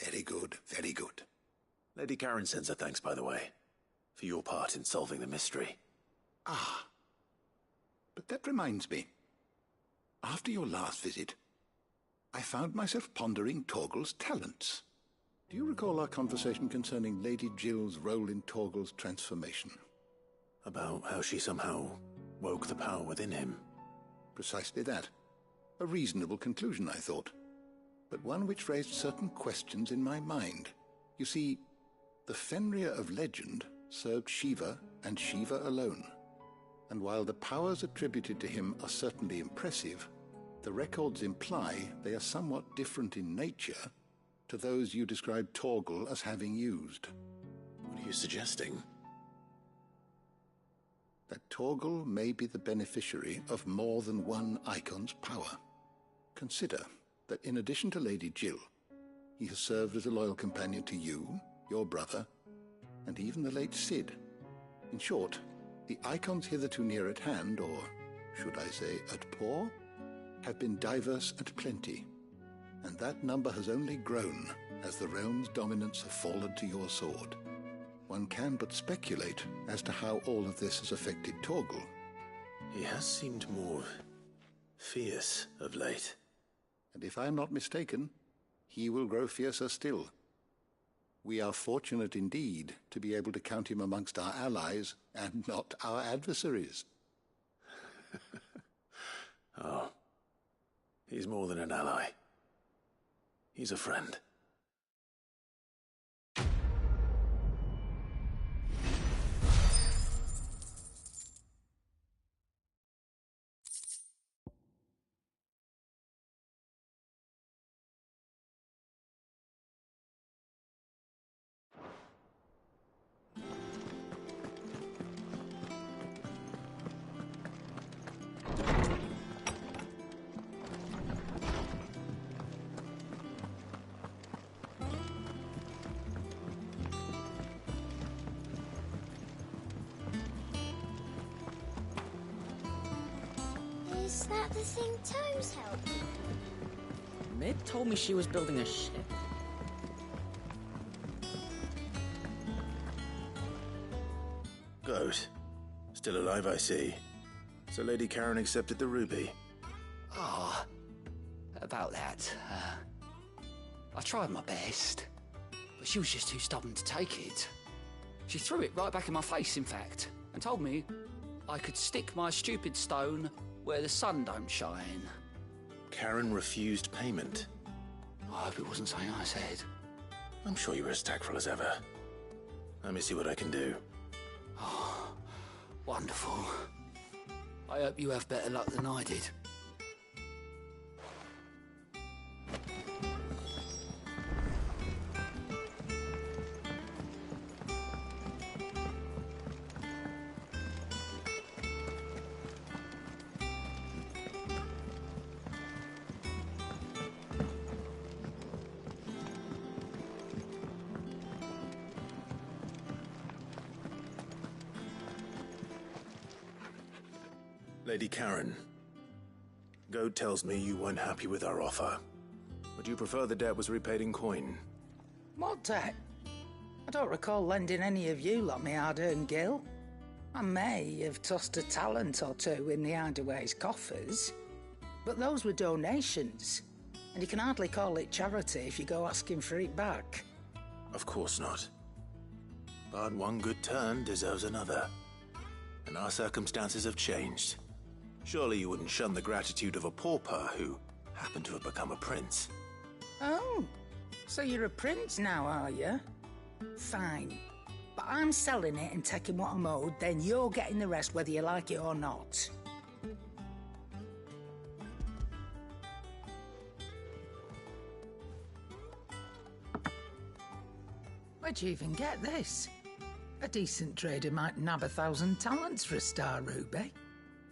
Very good, very good. Lady Karen sends her thanks, by the way, for your part in solving the mystery. Ah. But that reminds me. After your last visit, I found myself pondering Torgal's talents. Do you recall our conversation concerning Lady Jill's role in Torgal's transformation? About how she somehow woke the power within him. Precisely that. A reasonable conclusion, I thought. But one which raised certain questions in my mind. You see, the Fenrir of legend served Shiva and Shiva alone. And while the powers attributed to him are certainly impressive, the records imply they are somewhat different in nature to those you described Torgal as having used. What are you suggesting? That Torgal may be the beneficiary of more than one Icon's power. Consider that in addition to Lady Jill, he has served as a loyal companion to you, your brother, and even the late Cid. In short, the Icons hitherto near at hand, or should I say at paw, have been diverse and plenty, and that number has only grown as the realm's dominance have fallen to your sword. One can but speculate as to how all of this has affected Torgal. He has seemed more fierce of late. And if I am not mistaken, he will grow fiercer still. We are fortunate indeed to be able to count him amongst our allies and not our adversaries. Oh, he's more than an ally. He's a friend. Is that the thing Toes helped? Mid told me she was building a ship. Goat. Still alive, I see. So Lady Karen accepted the ruby. Ah, about that. I tried my best, but she was just too stubborn to take it. She threw it right back in my face, in fact, and told me I could stick my stupid stone where the sun don't shine. Karen refused payment. I hope it wasn't something I said. I'm sure you were as tactful as ever. Let me see what I can do. Oh, wonderful. I hope you have better luck than I did. Lady Karen, Goat tells me you weren't happy with our offer. Would you prefer the debt was repaid in coin? What debt? I don't recall lending any of you lot me hard-earned gil. I may have tossed a talent or two in the Hideaway's coffers, but those were donations, and you can hardly call it charity if you go asking for it back. Of course not. But one good turn deserves another. And our circumstances have changed. Surely you wouldn't shun the gratitude of a pauper who happened to have become a prince. Oh, so you're a prince now, are you? Fine. But I'm selling it and taking what I'm owed, then you're getting the rest whether you like it or not. Where'd you even get this? A decent trader might nab 1,000 talents for a star ruby.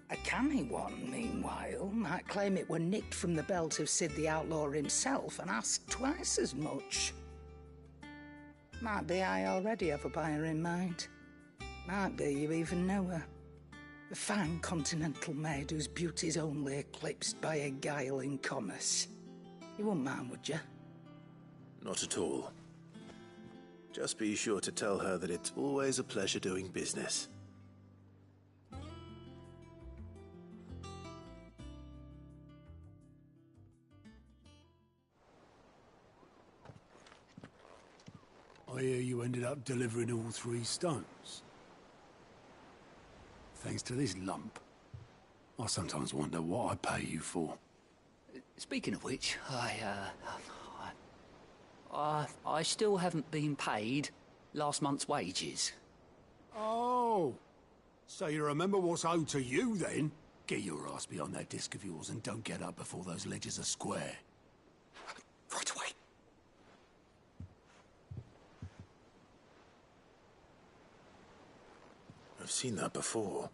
A canny one, meanwhile, might claim it were nicked from the belt of Cid the Outlaw himself and ask twice as much. Might be I already have a buyer in mind. Might be you even know her. A fine continental maid whose beauty's only eclipsed by a guile in commerce. You wouldn't mind, would you? Not at all. Just be sure to tell her that it's always a pleasure doing business. I hear you ended up delivering all 3 stones. Thanks to this lump. I sometimes wonder what I pay you for. Speaking of which, I still haven't been paid last month's wages. Oh, So you remember what's owed to you, then? Get your ass beyond that disc of yours and don't get up before those ledgers are square. Right away. I've seen that before.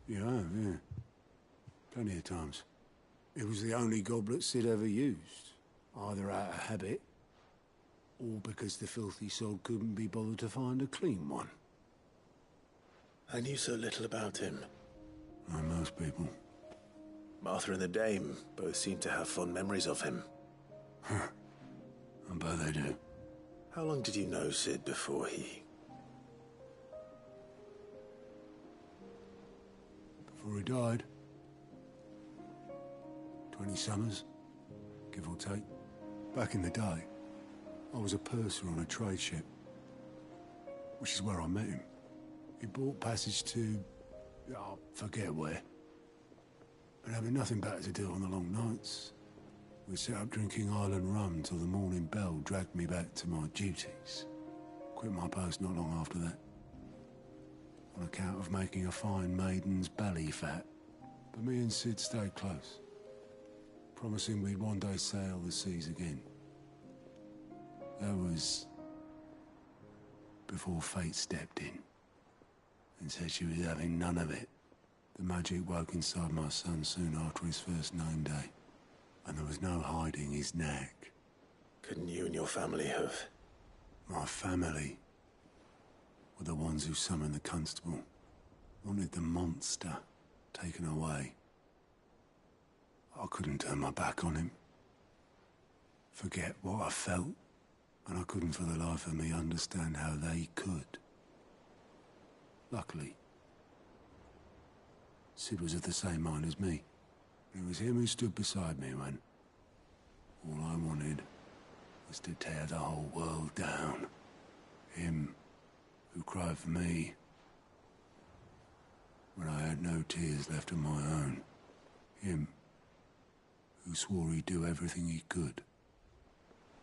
You have, yeah. Plenty of times. It was the only goblet Sid ever used. Either out of habit, or because the filthy sod couldn't be bothered to find a clean one. I knew so little about him. Like most people. Martha and the Dame both seem to have fond memories of him. Huh. I bet they do. How long did you know Sid before he... Before he died? 20 summers, give or take. Back in the day, I was a purser on a trade ship, which is where I met him. He bought passage to... I forget where. But having nothing better to do on the long nights, we set up drinking island rum till the morning bell dragged me back to my duties. Quit my post not long after that, on account of making a fine maiden's belly fat. But me and Sid stayed close, promising we'd one day sail the seas again. That was before fate stepped in and said she was having none of it. The magic woke inside my son soon after his first name day, and there was no hiding his knack. Couldn't you and your family have... My family were the ones who summoned the constable, wanted the monster taken away. I couldn't turn my back on him, forget what I felt, and I couldn't for the life of me understand how they could. Luckily, Sid was of the same mind as me. It was him who stood beside me when all I wanted was to tear the whole world down. Him who cried for me when I had no tears left of my own. Him who swore he'd do everything he could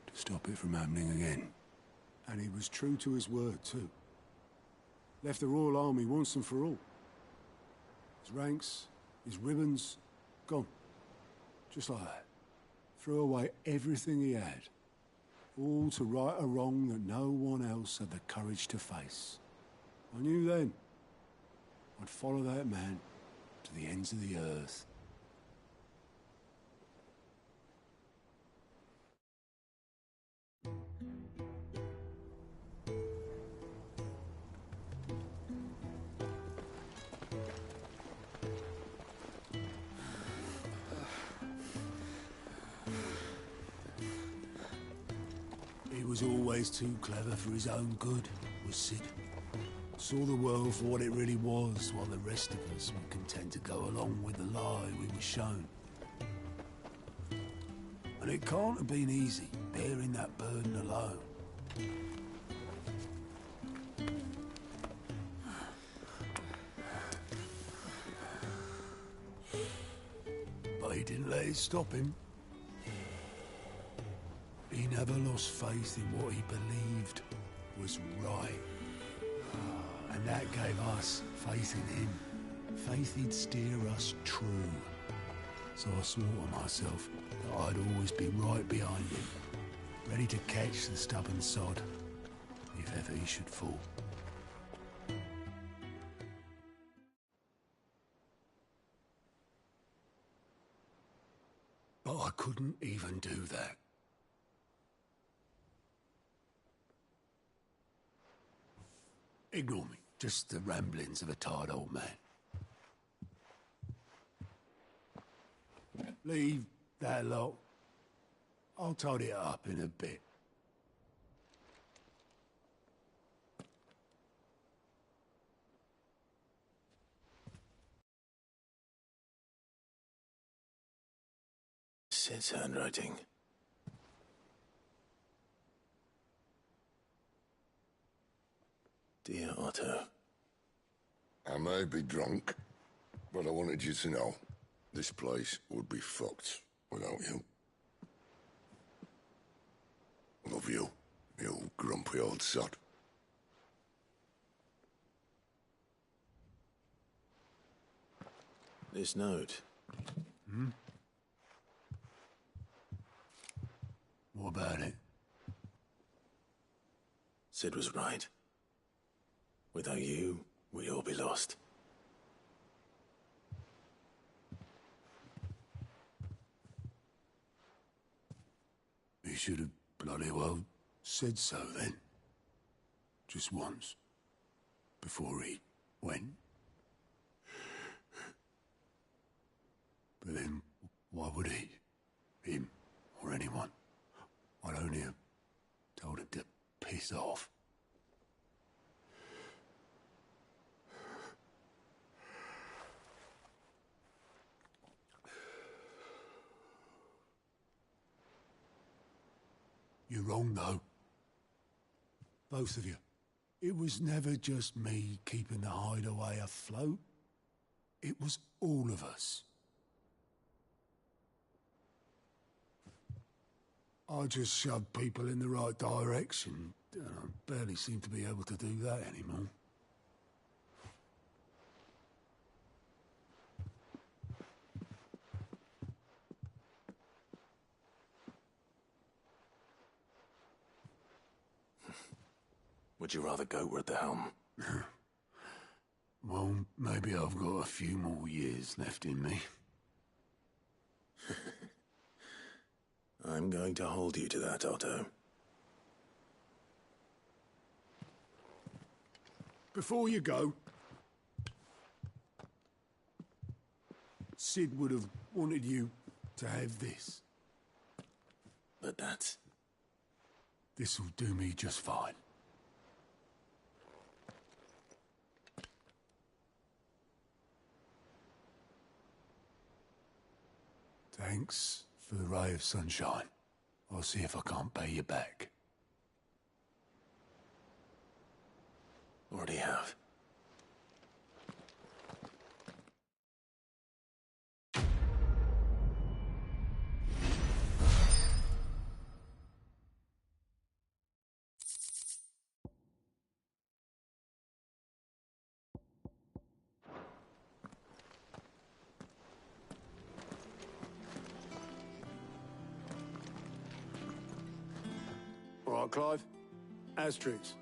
to stop it from happening again. And he was true to his word, too. Left the Royal Army once and for all. His ranks, his ribbons, gone. Just like that. Threw away everything he had. All to right a wrong that no one else had the courage to face. I knew then I'd follow that man to the ends of the earth. He was always too clever for his own good, was Sid. Saw the world for what it really was, while the rest of us were content to go along with the lie we were shown. And it can't have been easy, bearing that burden alone. But he didn't let it stop him. He never lost faith in what he believed was right. And that gave us faith in him. Faith he'd steer us true. So I swore to myself that I'd always be right behind him, ready to catch the stubborn sod, if ever he should fall. But I couldn't even do that. Ignore me. Just the ramblings of a tired old man. Leave that lot. I'll tidy it up in a bit. Sid's handwriting. Dear Otto. I may be drunk, but I wanted you to know this place would be fucked without you. Love you, you grumpy old sod. This note. Hmm? What about it? Sid was right. Without you, we'd all be lost. He should have bloody well said so then. Just once. Before he went. But then, why would he? Him, or anyone? I'd only have told him to piss off. You're wrong, though. Both of you. It was never just me keeping the hideaway afloat. It was all of us. I just shoved people in the right direction. I barely seem to be able to do that anymore. Would you rather Goat were at the helm? Well, maybe I've got a few more years left in me. I'm going to hold you to that, Otto. Before you go, Sid would have wanted you to have this. But that's... This'll do me just fine. Thanks for the ray of sunshine. I'll see if I can't pay you back. Already have. All right, Clive. Asterix.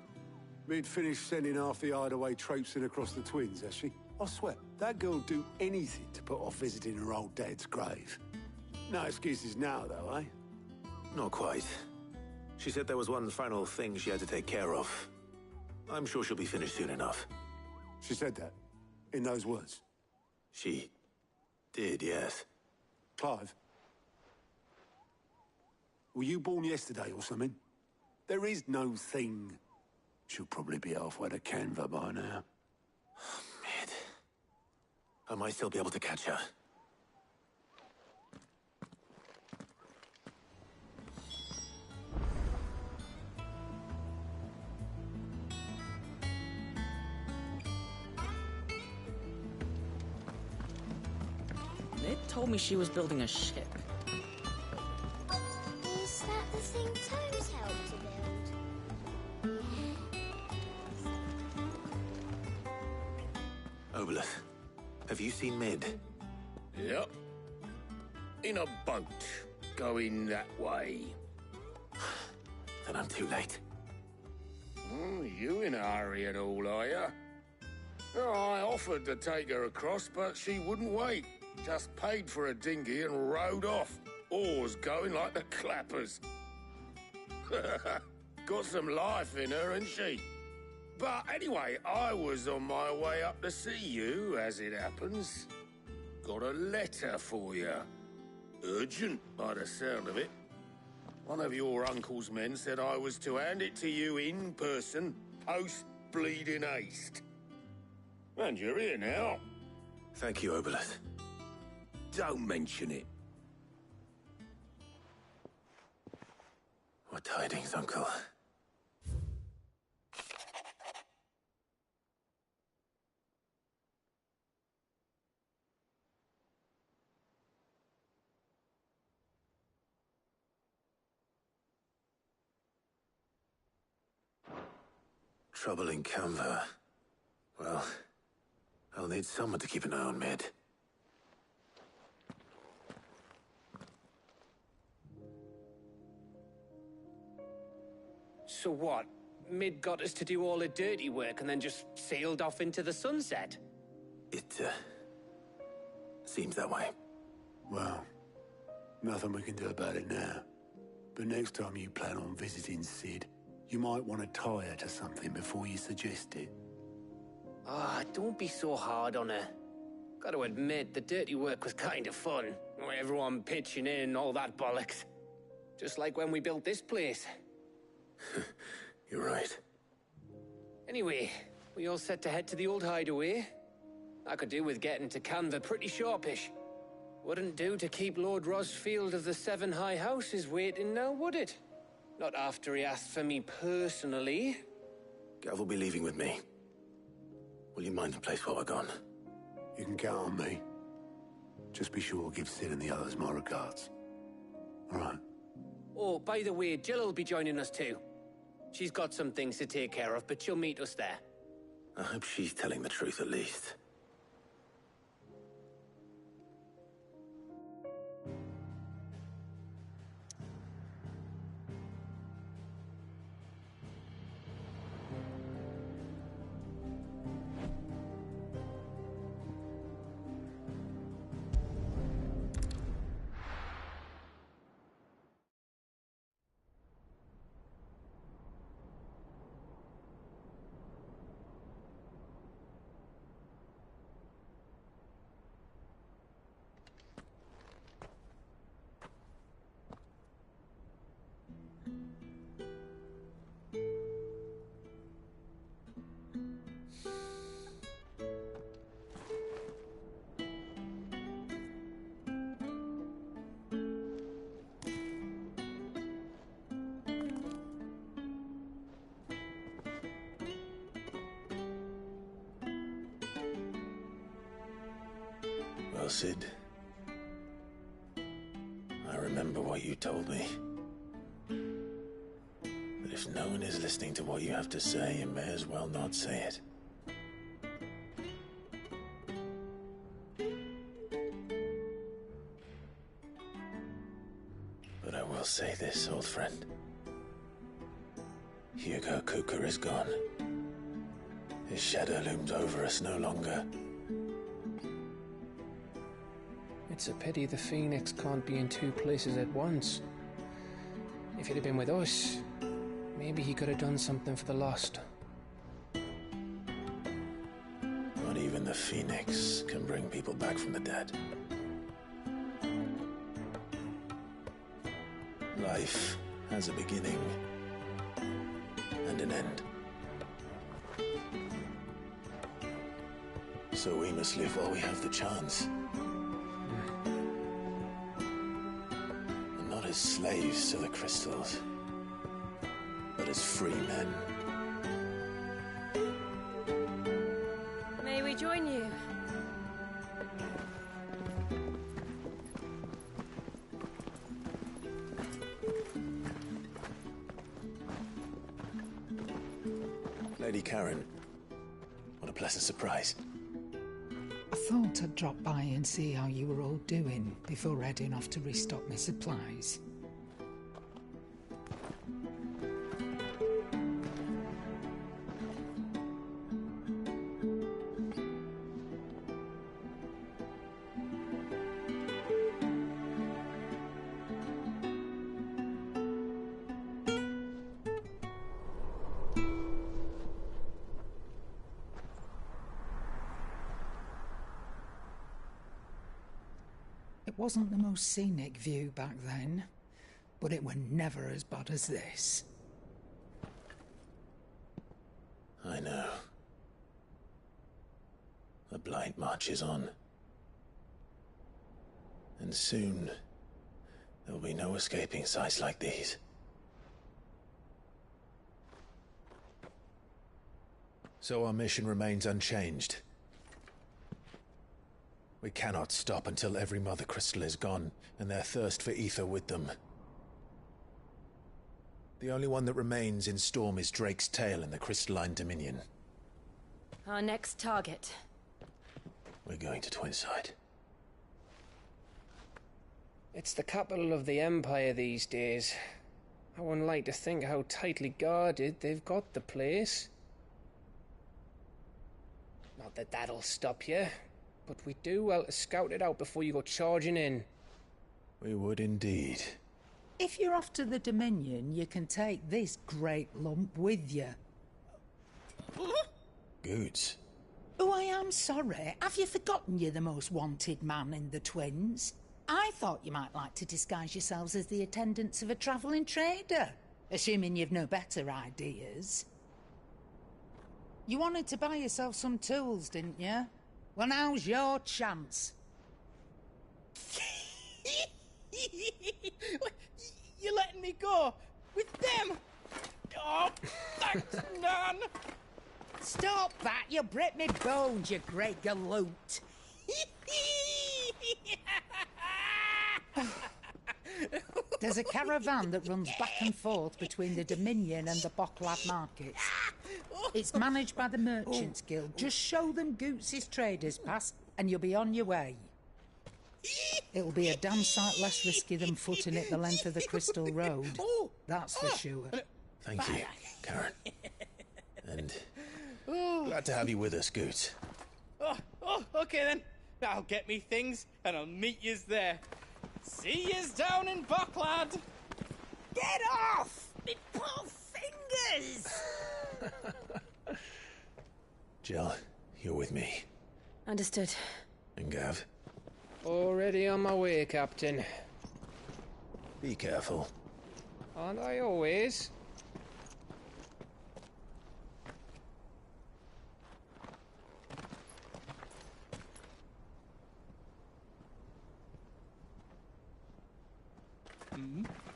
We'd finished sending half the hideaway traipsing across the twins, has she? I swear, that girl'd do anything to put off visiting her old dad's grave. No excuses now, though, eh? Not quite. She said there was one final thing she had to take care of. I'm sure she'll be finished soon enough. She said that? In those words? She did, yes. Clive? Were you born yesterday or something? There is no thing. She'll probably be halfway to Canva by now. Mid. I might still be able to catch her. Ned told me she was building a ship. Is that the thing Toes helped to build? Obolus, have you seen Mid? Yep. In a boat, going that way. Then I'm too late. You in a hurry and all, are you? Oh, I offered to take her across, but she wouldn't wait. Just paid for a dinghy and rowed off. Oars going like the clappers. Got some life in her, ain't she? But anyway, I was on my way up to see you, as it happens. Got a letter for you. Urgent, by the sound of it. One of your uncle's men said I was to hand it to you in person, post-bleeding haste. And you're here now. Thank you, Obolus. Don't mention it. What tidings, Uncle? Trouble in Canva. Well, I'll need someone to keep an eye on Mid. So what? Mid got us to do all the dirty work and then just sailed off into the sunset? It, seems that way. Well, nothing we can do about it now. But next time you plan on visiting Sid, you might want to tie her to something before you suggest it. Ah, don't be so hard on her. Gotta admit, the dirty work was kind of fun. Everyone pitching in, all that bollocks. Just like when we built this place. You're right. Anyway, we all set to head to the old hideaway. I could do with getting to Canva pretty sharpish. Wouldn't do to keep Lord Rosfield of the Seven High Houses waiting now, would it? Not after he asked for me personally. Gav will be leaving with me. Will you mind the place while we're gone? You can count on me. Just be sure to give Sid and the others my regards. All right. Oh, by the way, Jill will be joining us too. She's got some things to take care of, but she'll meet us there. I hope she's telling the truth at least. Well, Sid, I remember what you told me. That if no one is listening to what you have to say, you may as well not say it. But I will say this, old friend. Hugo Kuka is gone. His shadow looms over us no longer. It's a pity the Phoenix can't be in two places at once. If he'd have been with us, maybe he could have done something for the lost. Not even the Phoenix can bring people back from the dead. Life has a beginning and an end. So we must live while we have the chance. And not as slaves to the crystals, but as free men. May we join you? Lady Karen, what a pleasant surprise. I thought I'd drop by and see how you were all doing before heading off to restock my supplies. It wasn't the most scenic view back then, but it were never as bad as this. I know. The blight marches on. And soon, there will be no escaping sights like these. So our mission remains unchanged. We cannot stop until every Mother Crystal is gone, and their thirst for ether with them. The only one that remains in Storm is Drake's Tail in the Crystalline Dominion. Our next target. We're going to Twinside. It's the capital of the Empire these days. I wouldn't like to think how tightly guarded they've got the place. Not that that'll stop you, but we do well to scout it out before you go charging in. We would indeed. If you're off to the Dominion, you can take this great lump with you. Goods. Oh, I am sorry. Have you forgotten you're the most wanted man in the Twins? I thought you might like to disguise yourselves as the attendants of a travelling trader, assuming you've no better ideas. You wanted to buy yourself some tools, didn't you? Well, now's your chance. You're letting me go? With them? Oh, thanks, Nan! Stop that! You'll break me bones, you great galoot! There's a caravan that runs back and forth between the Dominion and the Bocklad markets. It's managed by the Merchants Guild. Just show them Goots' traders pass and you'll be on your way. It'll be a damn sight less risky than footing it the length of the Crystal Road. That's for sure. Thank you, Karen. And glad to have you with us, Goots. Okay then. I'll get me things and I'll meet yous there. See yous down in Bocklad. Get off! Me poor fingers! Jill, you're with me. Understood. And Gav? Already on my way, Captain. Be careful. Aren't I always?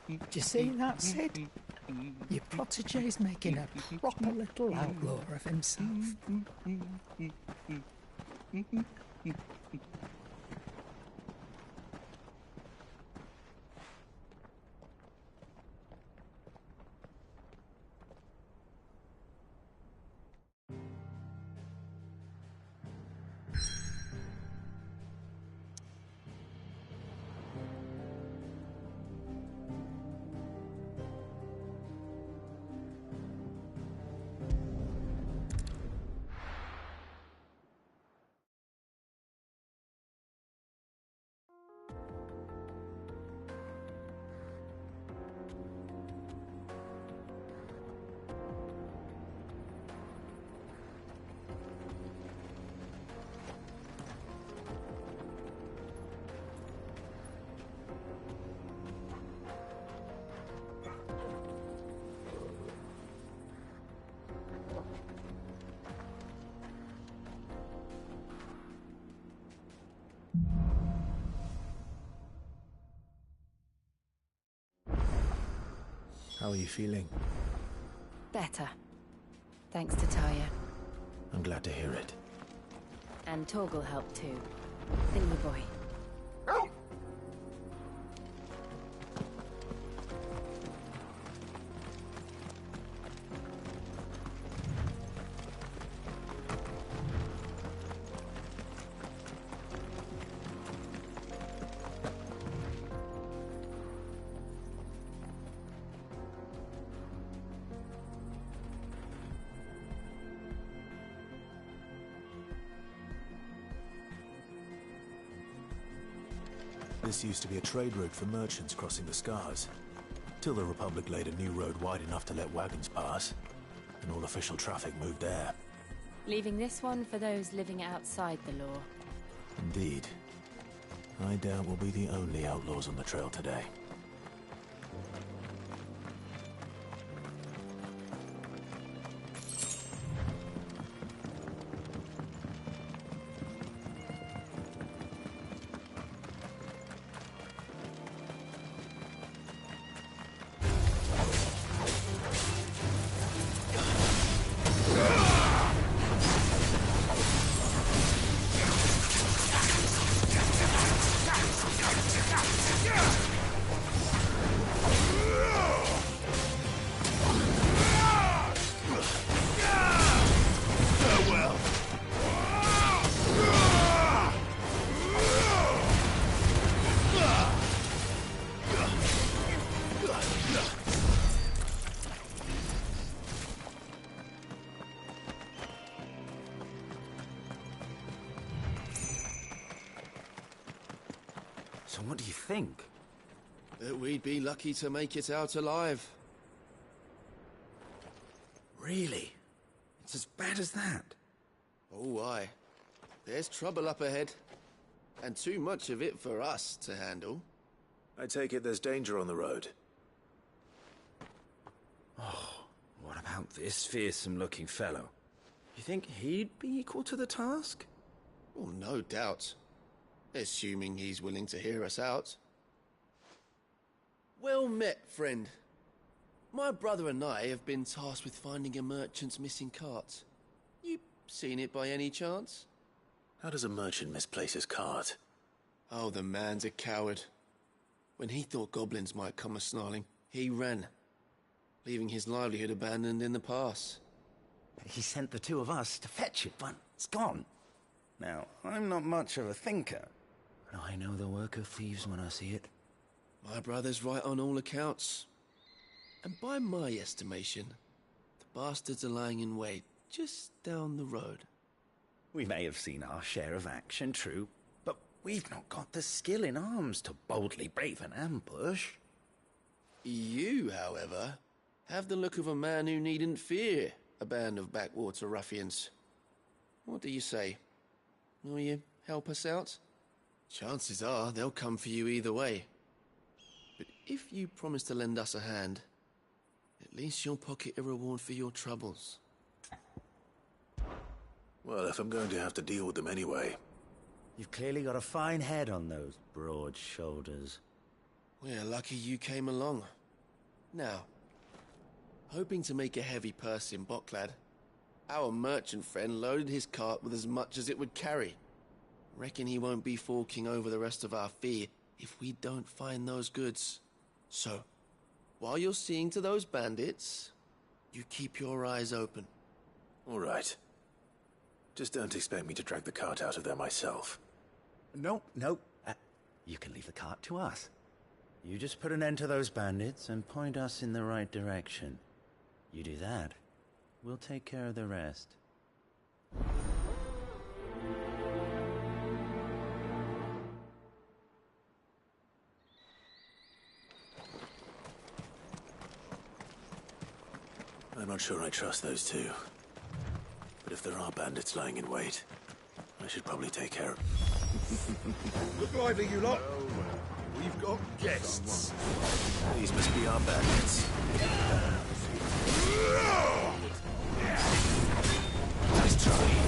Do you see that, Sid? Your protege's making a proper little outlaw of himself. How are you feeling? Better. Thanks to Taya. I'm glad to hear it. And Torgal helped too. Think me boy. This used to be a trade route for merchants crossing the Scars, till the Republic laid a new road wide enough to let wagons pass, and all official traffic moved there. Leaving this one for those living outside the law. Indeed. I doubt we'll be the only outlaws on the trail today. So what do you think? That we'd be lucky to make it out alive. Really? It's as bad as that? Oh, aye. There's trouble up ahead. And too much of it for us to handle. I take it there's danger on the road. Oh, what about this fearsome-looking fellow? You think he'd be equal to the task? Oh, no doubt. Assuming he's willing to hear us out. Well met, friend. My brother and I have been tasked with finding a merchant's missing cart. You seen it by any chance? How does a merchant misplace his cart? Oh, the man's a coward. When he thought goblins might come a-snarling, he ran, leaving his livelihood abandoned in the pass. He sent the two of us to fetch it, but it's gone. Now, I'm not much of a thinker, but I know the work of thieves when I see it. My brother's right on all accounts. And by my estimation, the bastards are lying in wait just down the road. We may have seen our share of action, true, but we've not got the skill in arms to boldly brave an ambush. You, however, have the look of a man who needn't fear a band of backwater ruffians. What do you say? Will you help us out? Chances are they'll come for you either way. But if you promise to lend us a hand, at least you'll pocket a reward for your troubles. Well, if I'm going to have to deal with them anyway. You've clearly got a fine head on those broad shoulders. We're lucky you came along. Now, hoping to make a heavy purse in Bocklad, our merchant friend loaded his cart with as much as it would carry. Reckon he won't be forking over the rest of our fee if we don't find those goods. So, while you're seeing to those bandits, you keep your eyes open. All right. Just don't expect me to drag the cart out of there myself. Nope. You can leave the cart to us. You just put an end to those bandits and point us in the right direction. You do that, we'll take care of the rest. I'm not sure I trust those two. But if there are bandits lying in wait, I should probably take care of... Look lively, you lot. We've got guests. These must be our bandits. Nice try.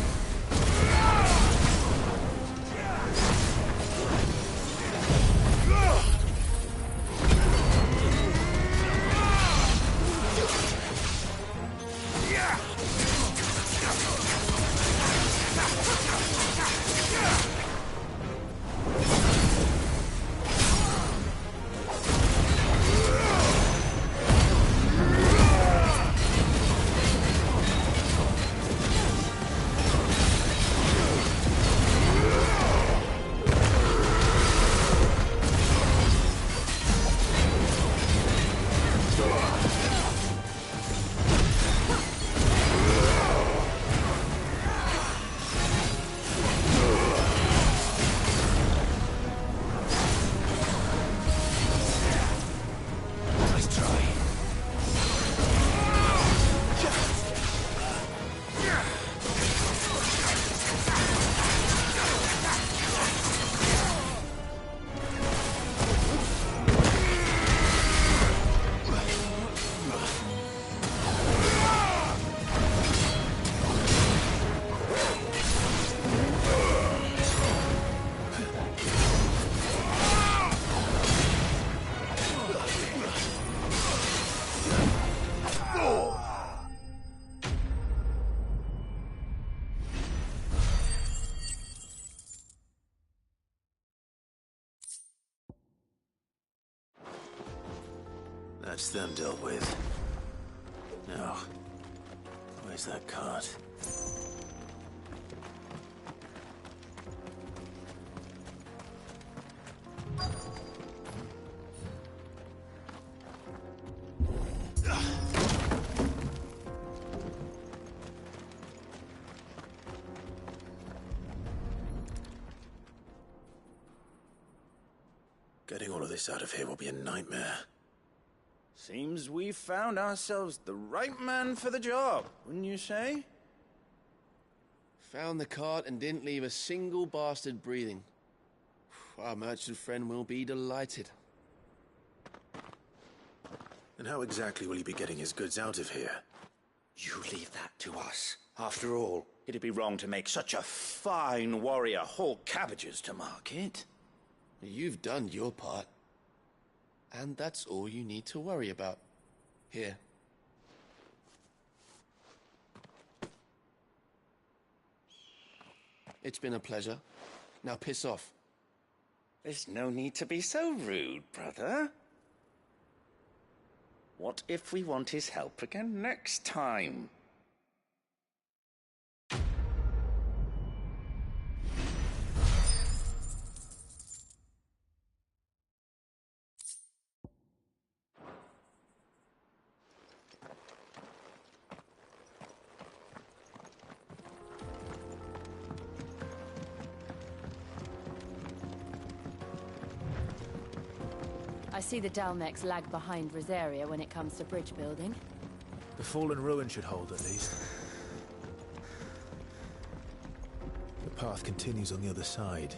That's them dealt with. Now, where's that cart? this out of here will be a nightmare. Seems we've found ourselves the right man for the job, wouldn't you say? Found the cart and didn't leave a single bastard breathing. Our merchant friend will be delighted. And how exactly will he be getting his goods out of here? You leave that to us. After all, it'd be wrong to make such a fine warrior haul cabbages to market. You've done your part. And that's all you need to worry about. Here. It's been a pleasure. Now piss off. There's no need to be so rude, brother. What if we want his help again next time? I see the Dalmex lag behind Rosaria when it comes to bridge building. The fallen ruin should hold, at least. The path continues on the other side.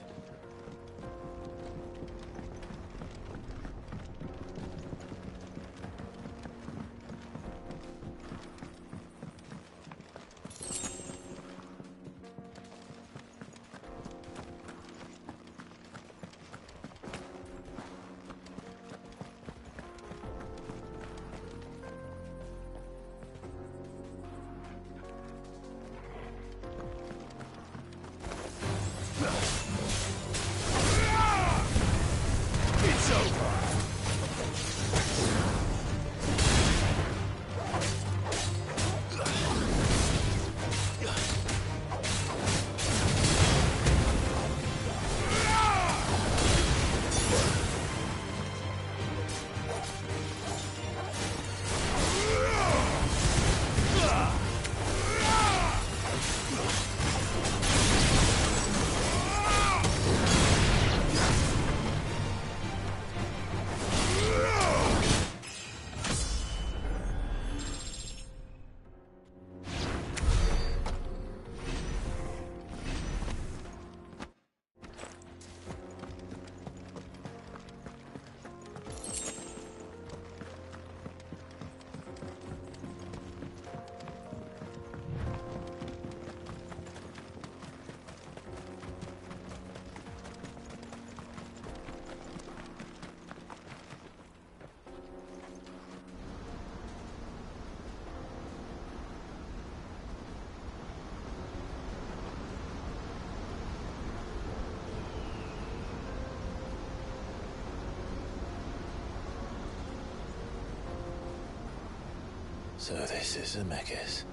So this is Zemeckis.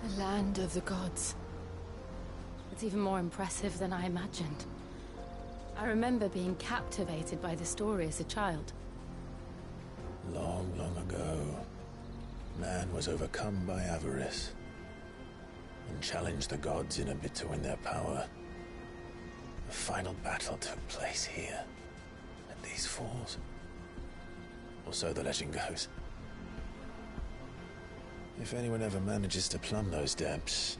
The land of the gods. It's even more impressive than I imagined. I remember being captivated by the story as a child. Long, long ago, man was overcome by avarice and challenged the gods in a bid to win their power. The final battle took place here, at these falls. Or so the legend goes. If anyone ever manages to plumb those depths,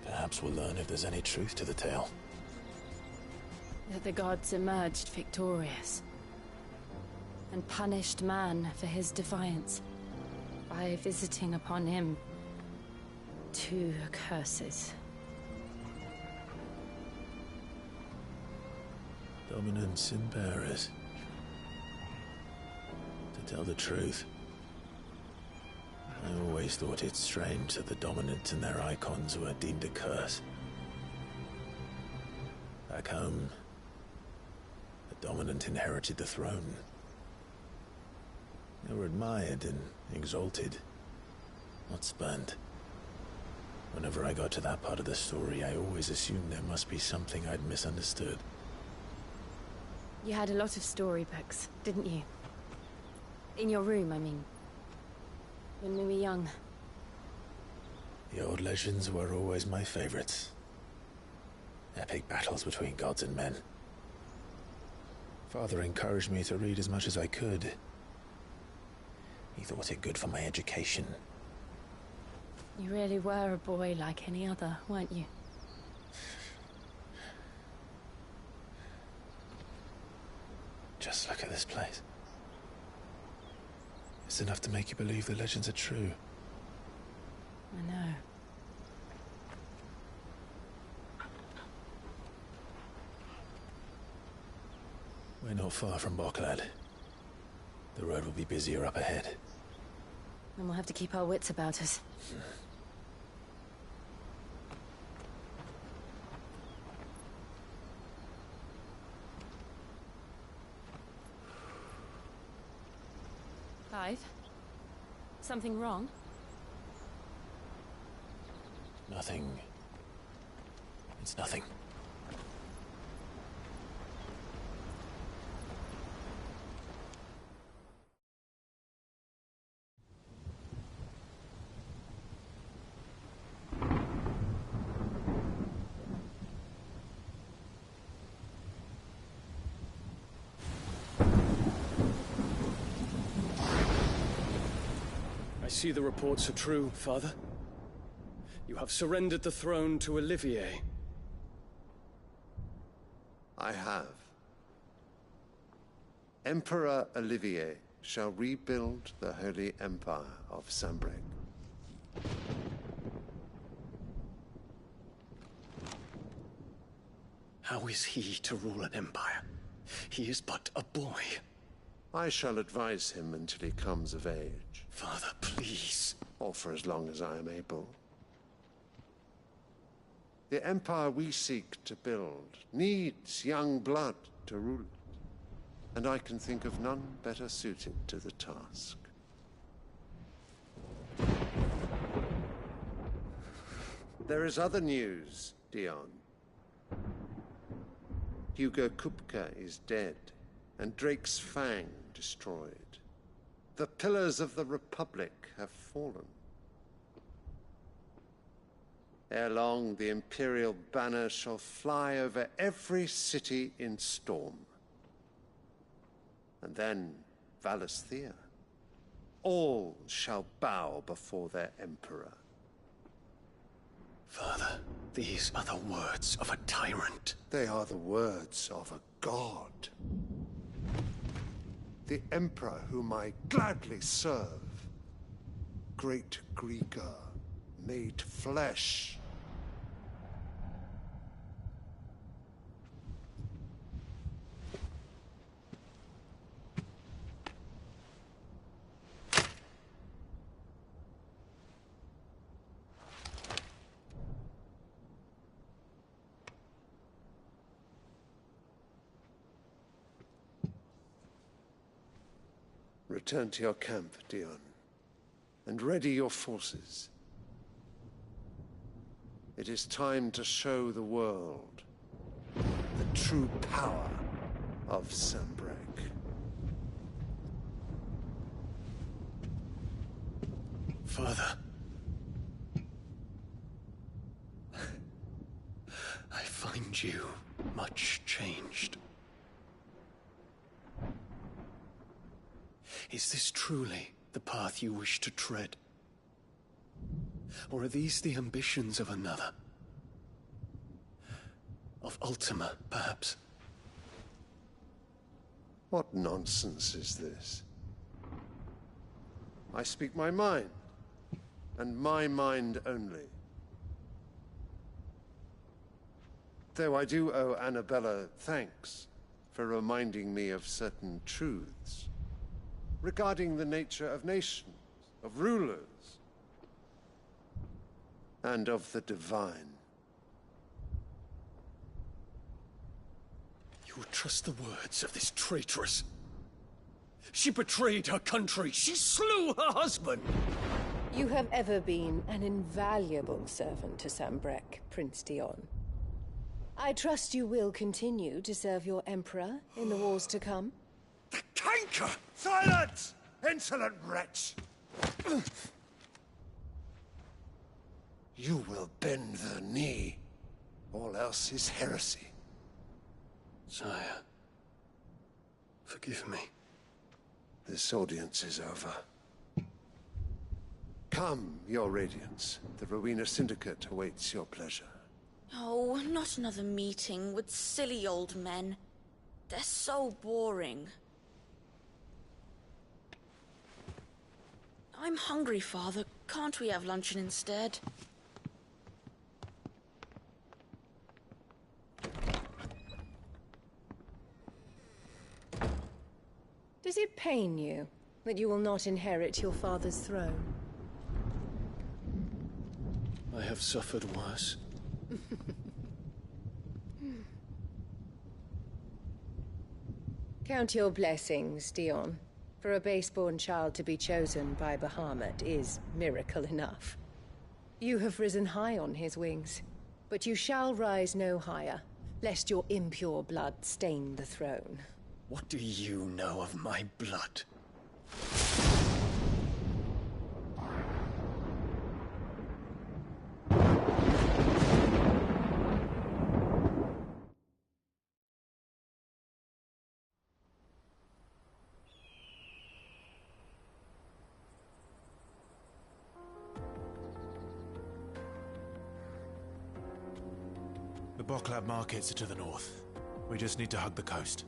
perhaps we'll learn if there's any truth to the tale. That the gods emerged victorious and punished man for his defiance by visiting upon him 2 curses. Dominance in bearers. To tell the truth, I always thought it strange that the dominant and their icons were deemed a curse. Back home, the dominant inherited the throne. They were admired and exalted, not spurned. Whenever I got to that part of the story, I always assumed there must be something I'd misunderstood. You had a lot of storybooks, didn't you? In your room, I mean. When we were young. The old legends were always my favorites. Epic battles between gods and men. Father encouraged me to read as much as I could. He thought it good for my education. You really were a boy like any other, weren't you? Just look at this place. It's enough to make you believe the legends are true. I know. We're not far from Boklad. The road will be busier up ahead. Then we'll have to keep our wits about us. Clive? Something wrong? Nothing. It's nothing. I see the reports are true, Father. You have surrendered the throne to Olivier. I have. Emperor Olivier shall rebuild the Holy Empire of Sambrec. How is he to rule an empire? He is but a boy. I shall advise him until he comes of age. Father, please. Or for as long as I am able. The empire we seek to build needs young blood to rule it, and I can think of none better suited to the task. There is other news, Dion. Hugo Kupka is dead, and Drake's Fang destroyed. The pillars of the Republic have fallen. Ere long, the Imperial banner shall fly over every city in Storm. And then Valisthea. All shall bow before their Emperor. Father, these are the words of a tyrant. They are the words of a god. The Emperor whom I gladly serve. Great Grieger, made flesh. Return to your camp, Dion, and ready your forces. It is time to show the world the true power of Sambrec. Father. I find you much changed. Is this truly the path you wish to tread? Or are these the ambitions of another? Of Ultima, perhaps? What nonsense is this? I speak my mind, and my mind only. Though I do owe Annabella thanks for reminding me of certain truths regarding the nature of nations, of rulers, and of the divine. You would trust the words of this traitress? She betrayed her country. She slew her husband. You have ever been an invaluable servant to Sambrec, Prince Dion. I trust you will continue to serve your Emperor in the wars to come. The canker! Silence! Insolent wretch! You will bend the knee. All else is heresy. Sire, Forgive me. This audience is over. Come, Your Radiance. The Rowena Syndicate awaits your pleasure. Oh, not another meeting with silly old men. They're so boring. I'm hungry, Father. Can't we have luncheon instead? Does it pain you that you will not inherit your father's throne? I have suffered worse. Count your blessings, Dion. For a base-born child to be chosen by Bahamut is miracle enough. You have risen high on his wings, but you shall rise no higher, lest your impure blood stain the throne. What do you know of my blood? The Boklab markets are to the north. We just need to hug the coast.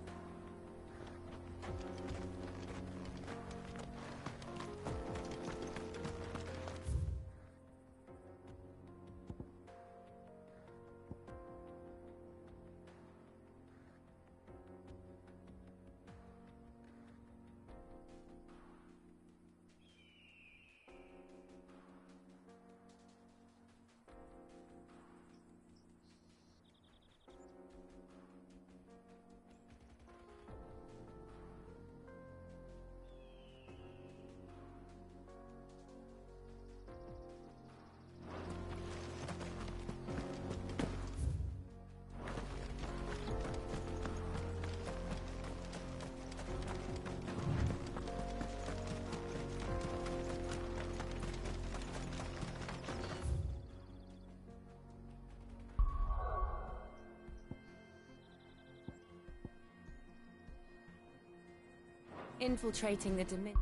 Infiltrating the Dominion.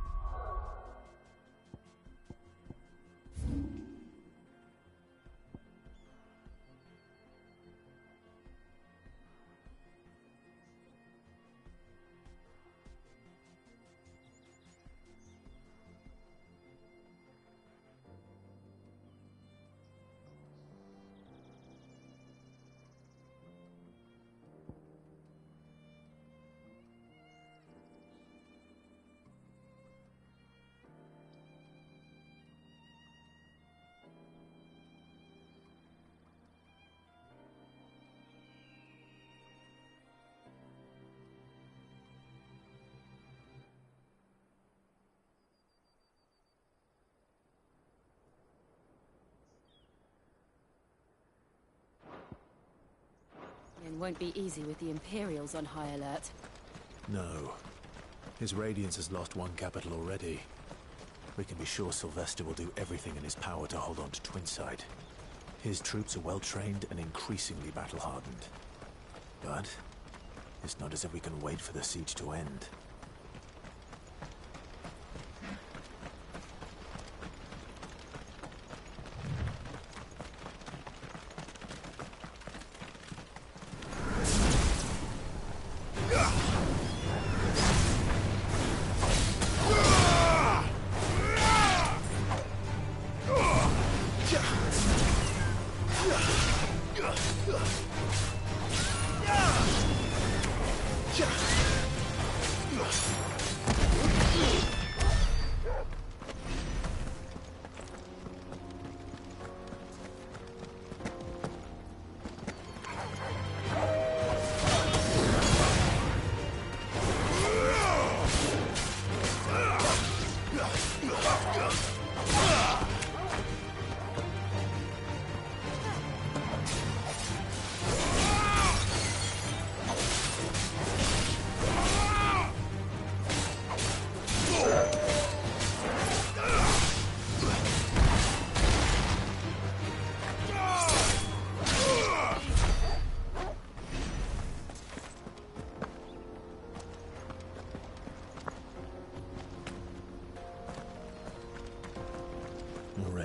It won't be easy with the Imperials on high alert. No. His Radiance has lost one capital already. We can be sure Sylvester will do everything in his power to hold on to Twinside. His troops are well-trained and increasingly battle-hardened. But it's not as if we can wait for the siege to end.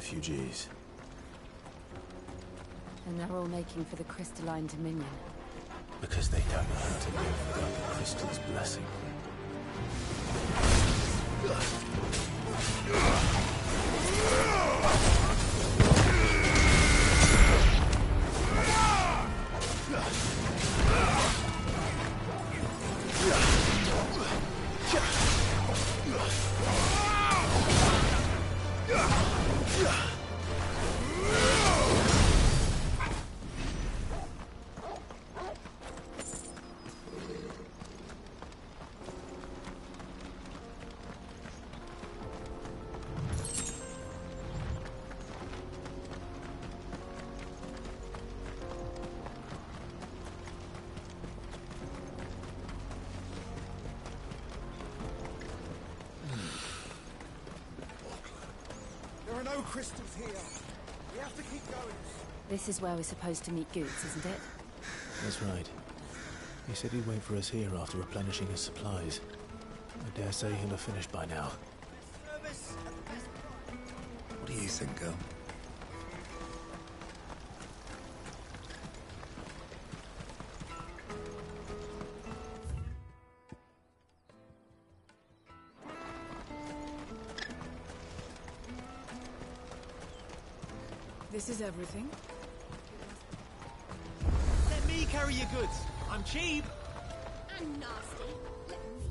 refugees. And they're all making for the crystalline dominion. Because they don't know how to live without the crystal's blessing. There are no crystals here. We have to keep going. This is where we're supposed to meet Goots, isn't it? That's right. He said he'd wait for us here after replenishing his supplies. I dare say he'll have finished by now. What do you think, girl? This is everything. Let me carry your goods. I'm cheap. And nasty. Let me.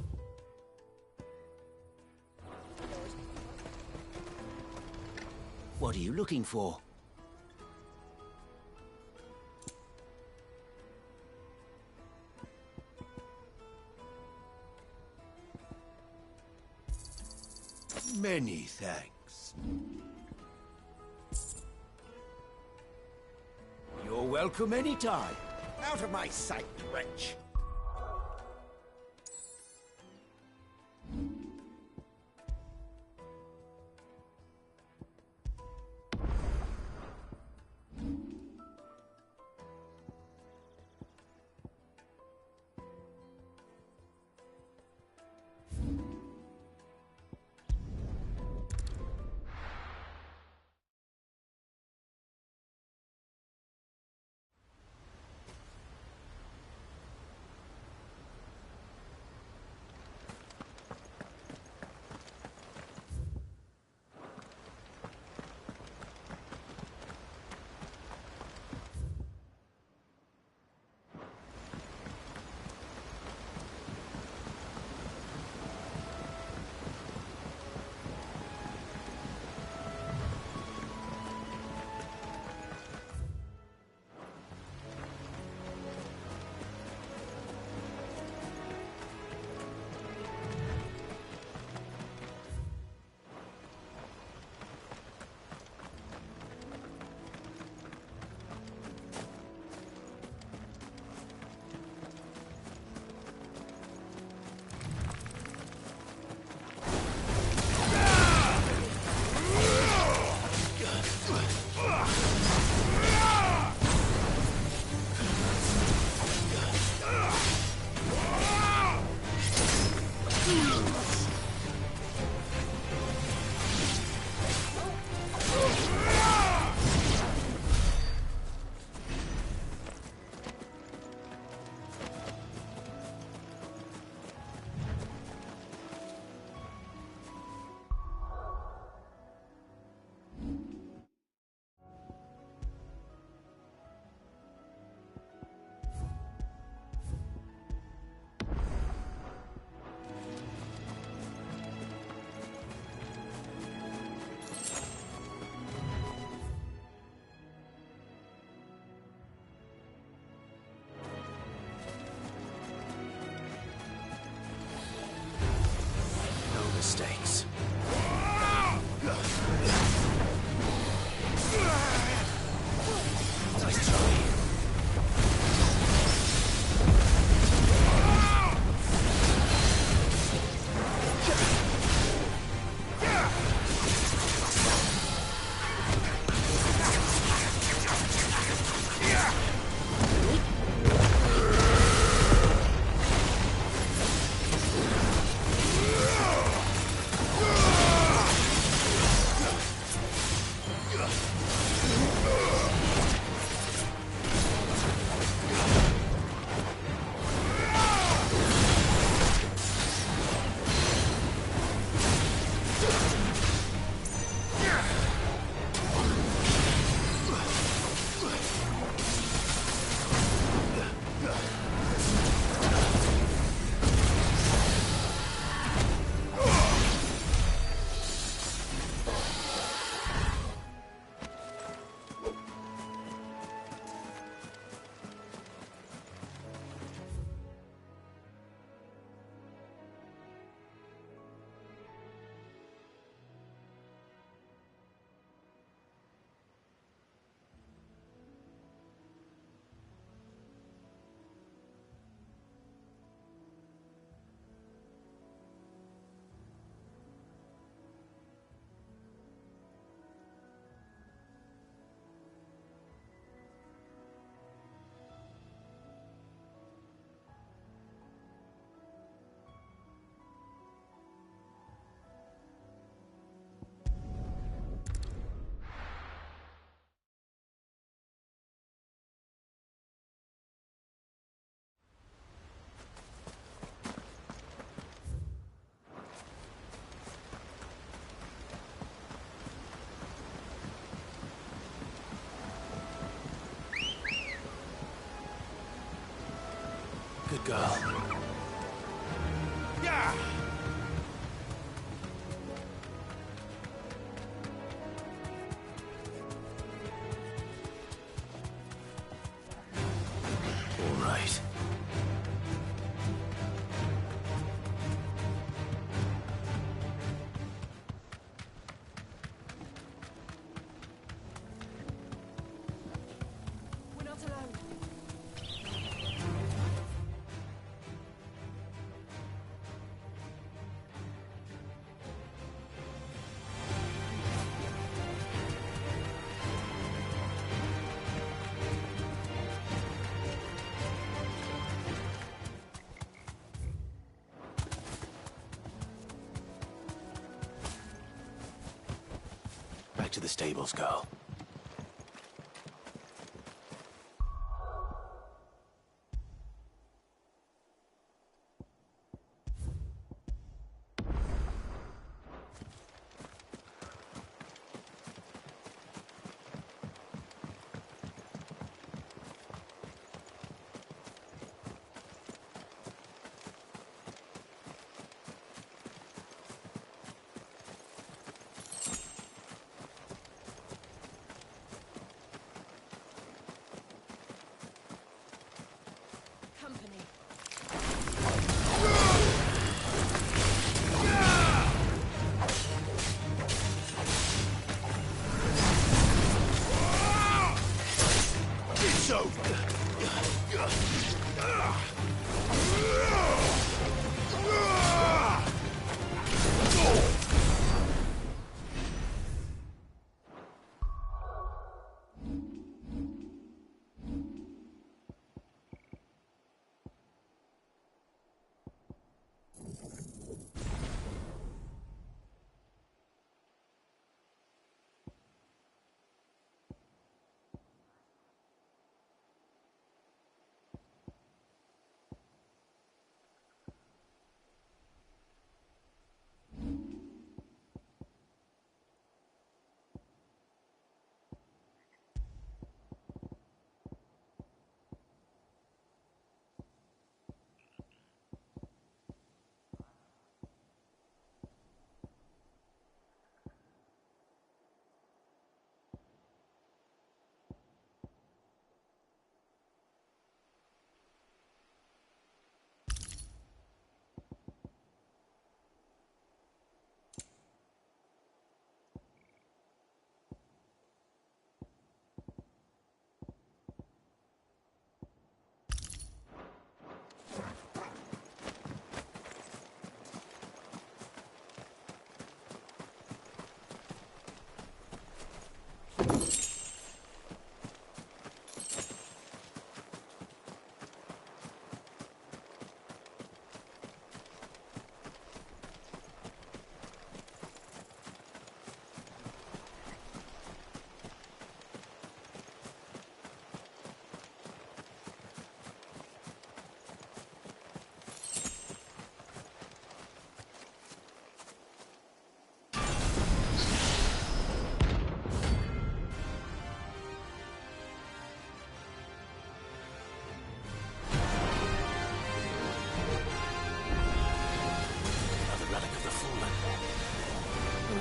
What are you looking for? Many thanks. You're welcome anytime. Out of my sight, wretch. back to the stables, girl.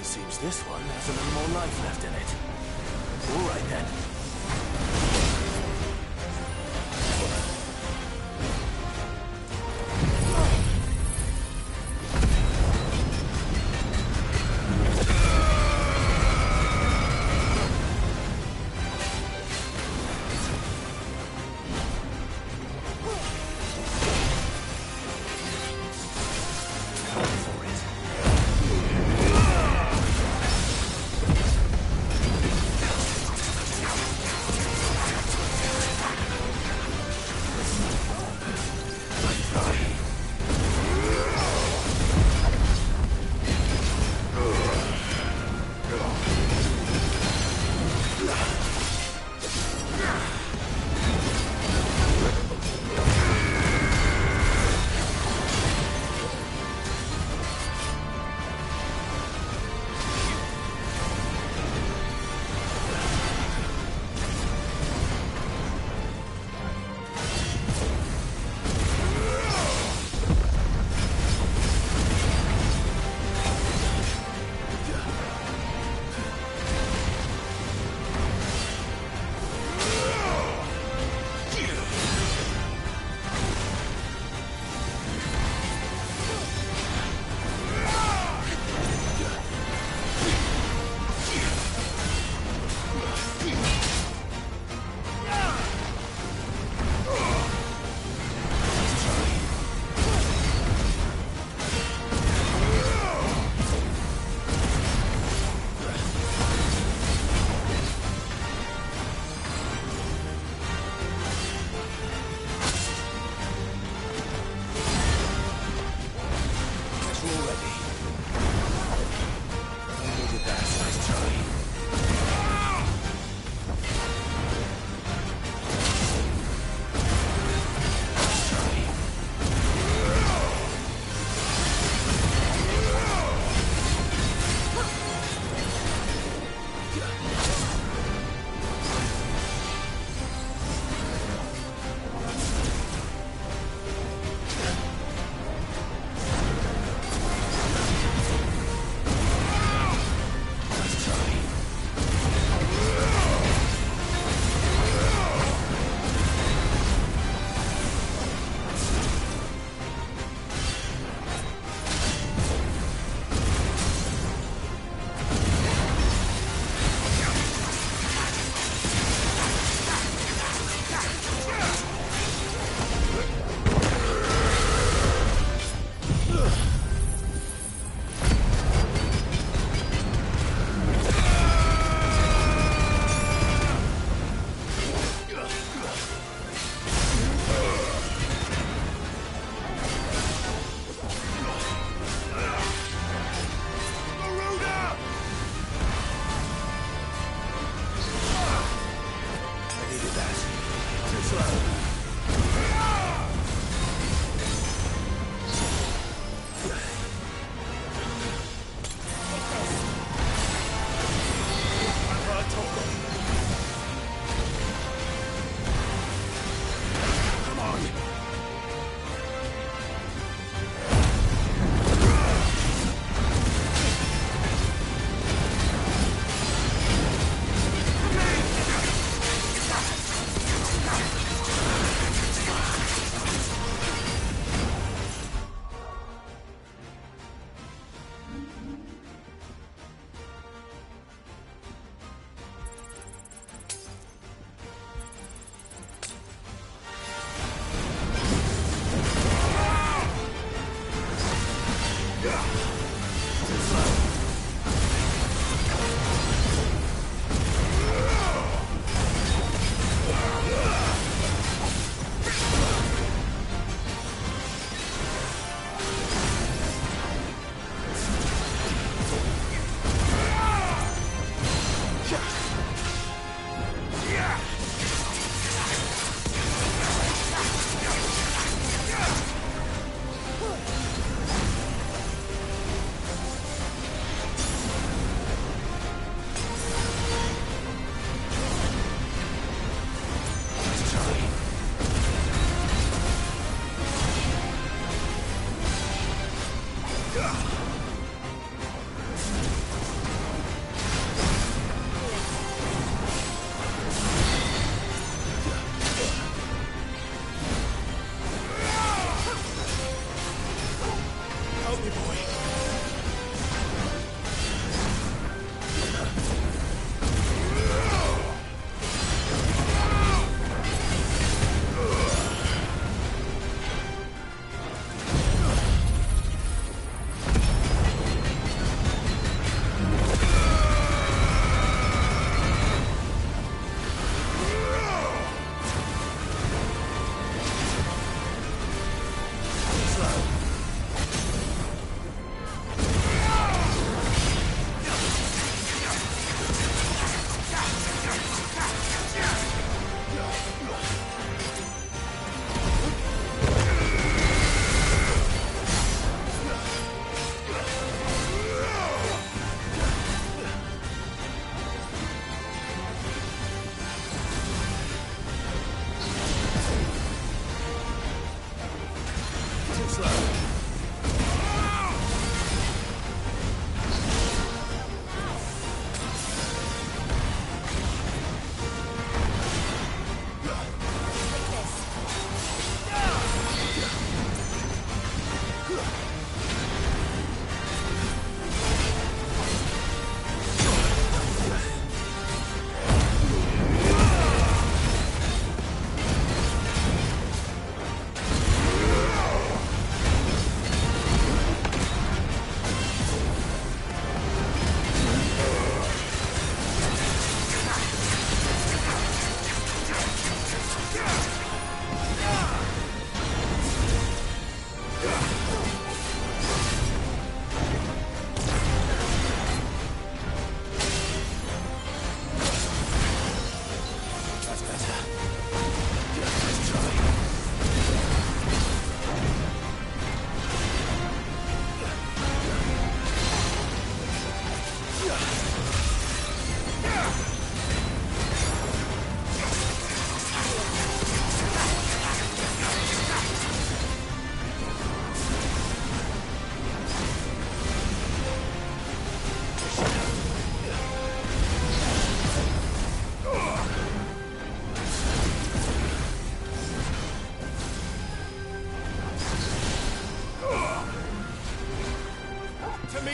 Seems this one has a little more life left in it. All right, then.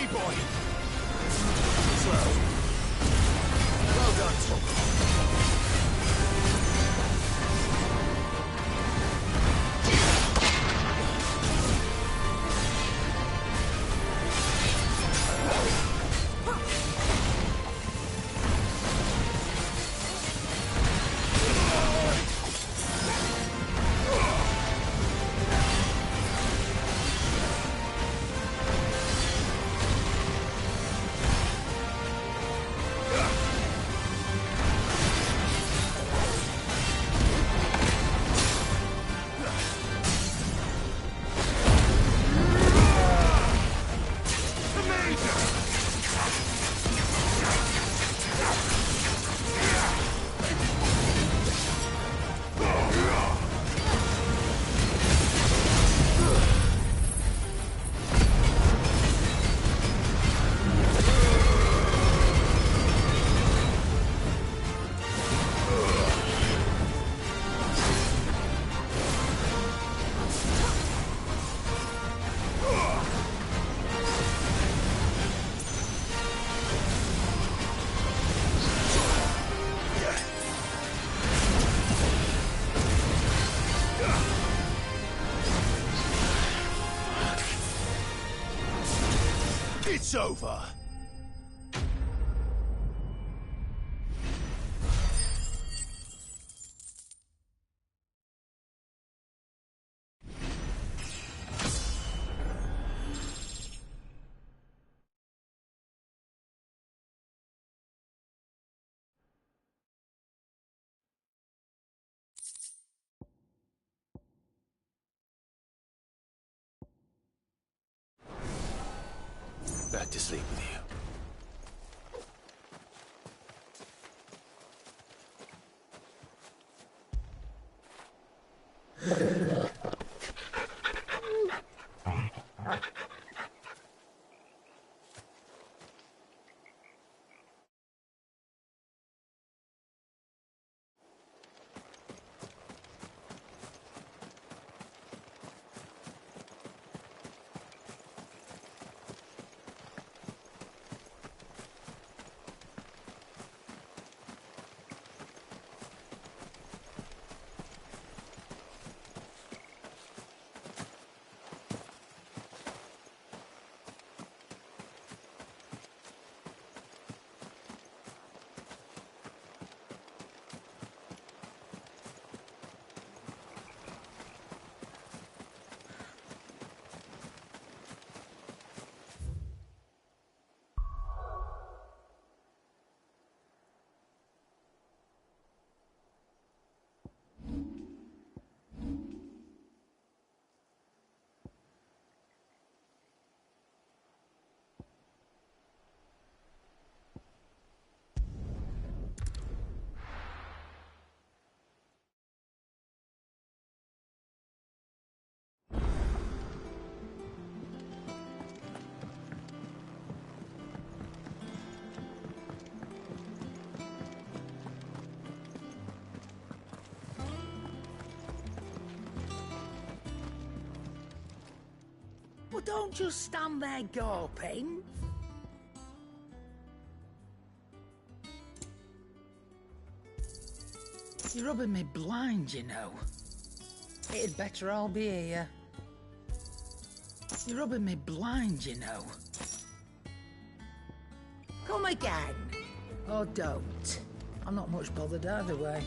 Easy, boy! Slow. Well done, Tom. It's over. Back to sleep with you. Well, don't just stand there gawping. You're rubbing me blind, you know. It'd better all be here. You're rubbing me blind, you know. Come again. Or don't. I'm not much bothered either way.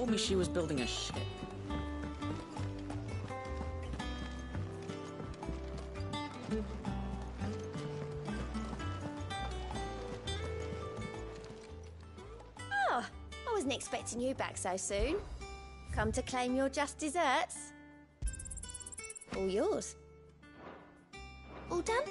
told me she was building a ship. Oh, I wasn't expecting you back so soon. Come to claim your just desserts? All yours. All done?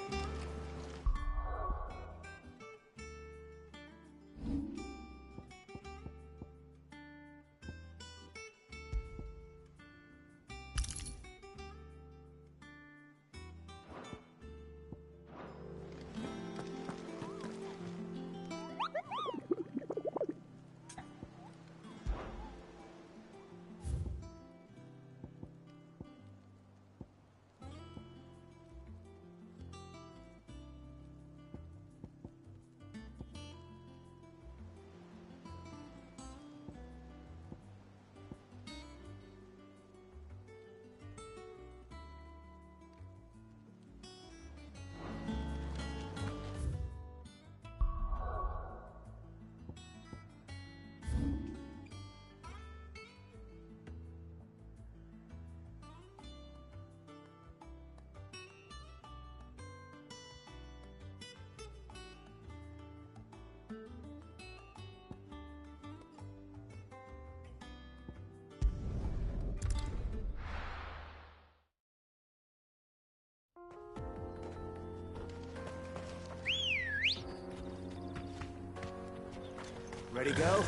Ready, go?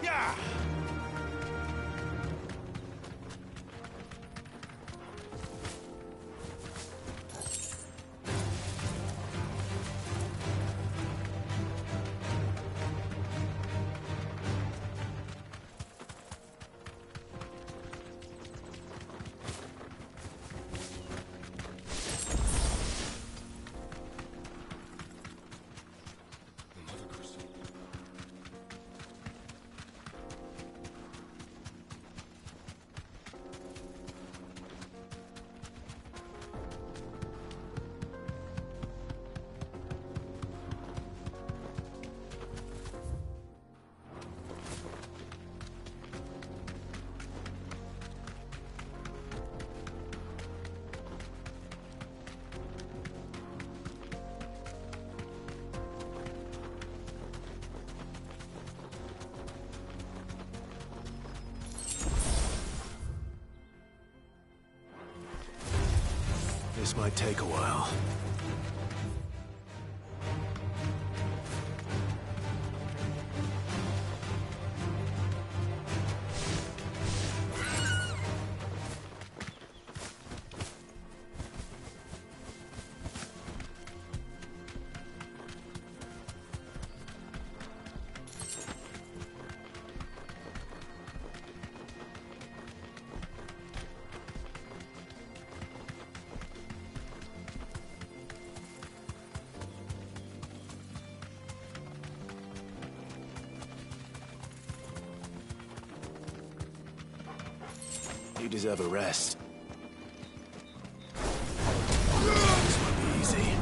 Yeah! This might take a while. You deserve a rest. This won't be easy.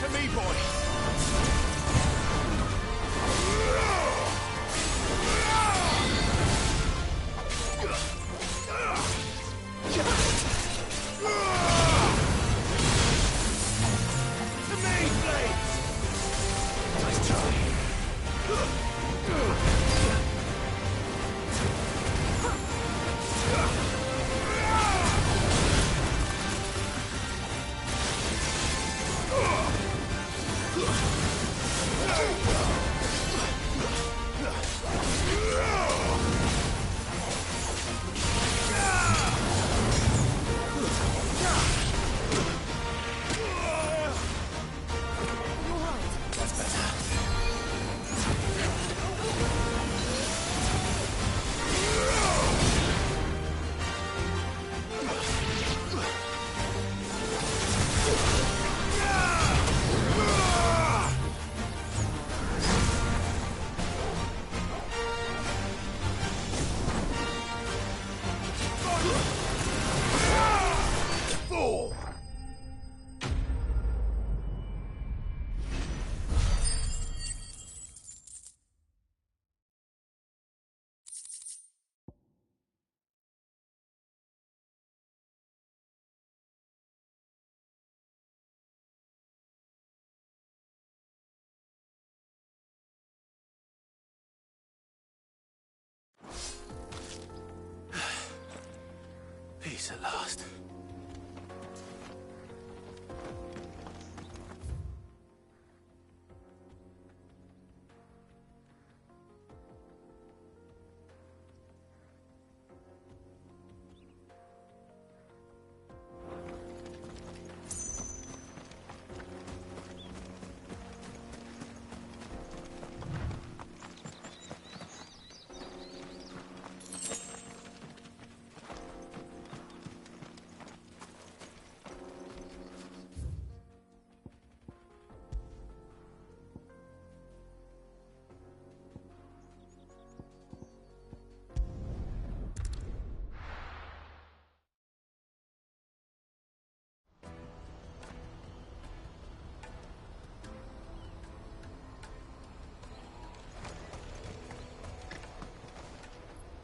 To me, Blade! Peace at last.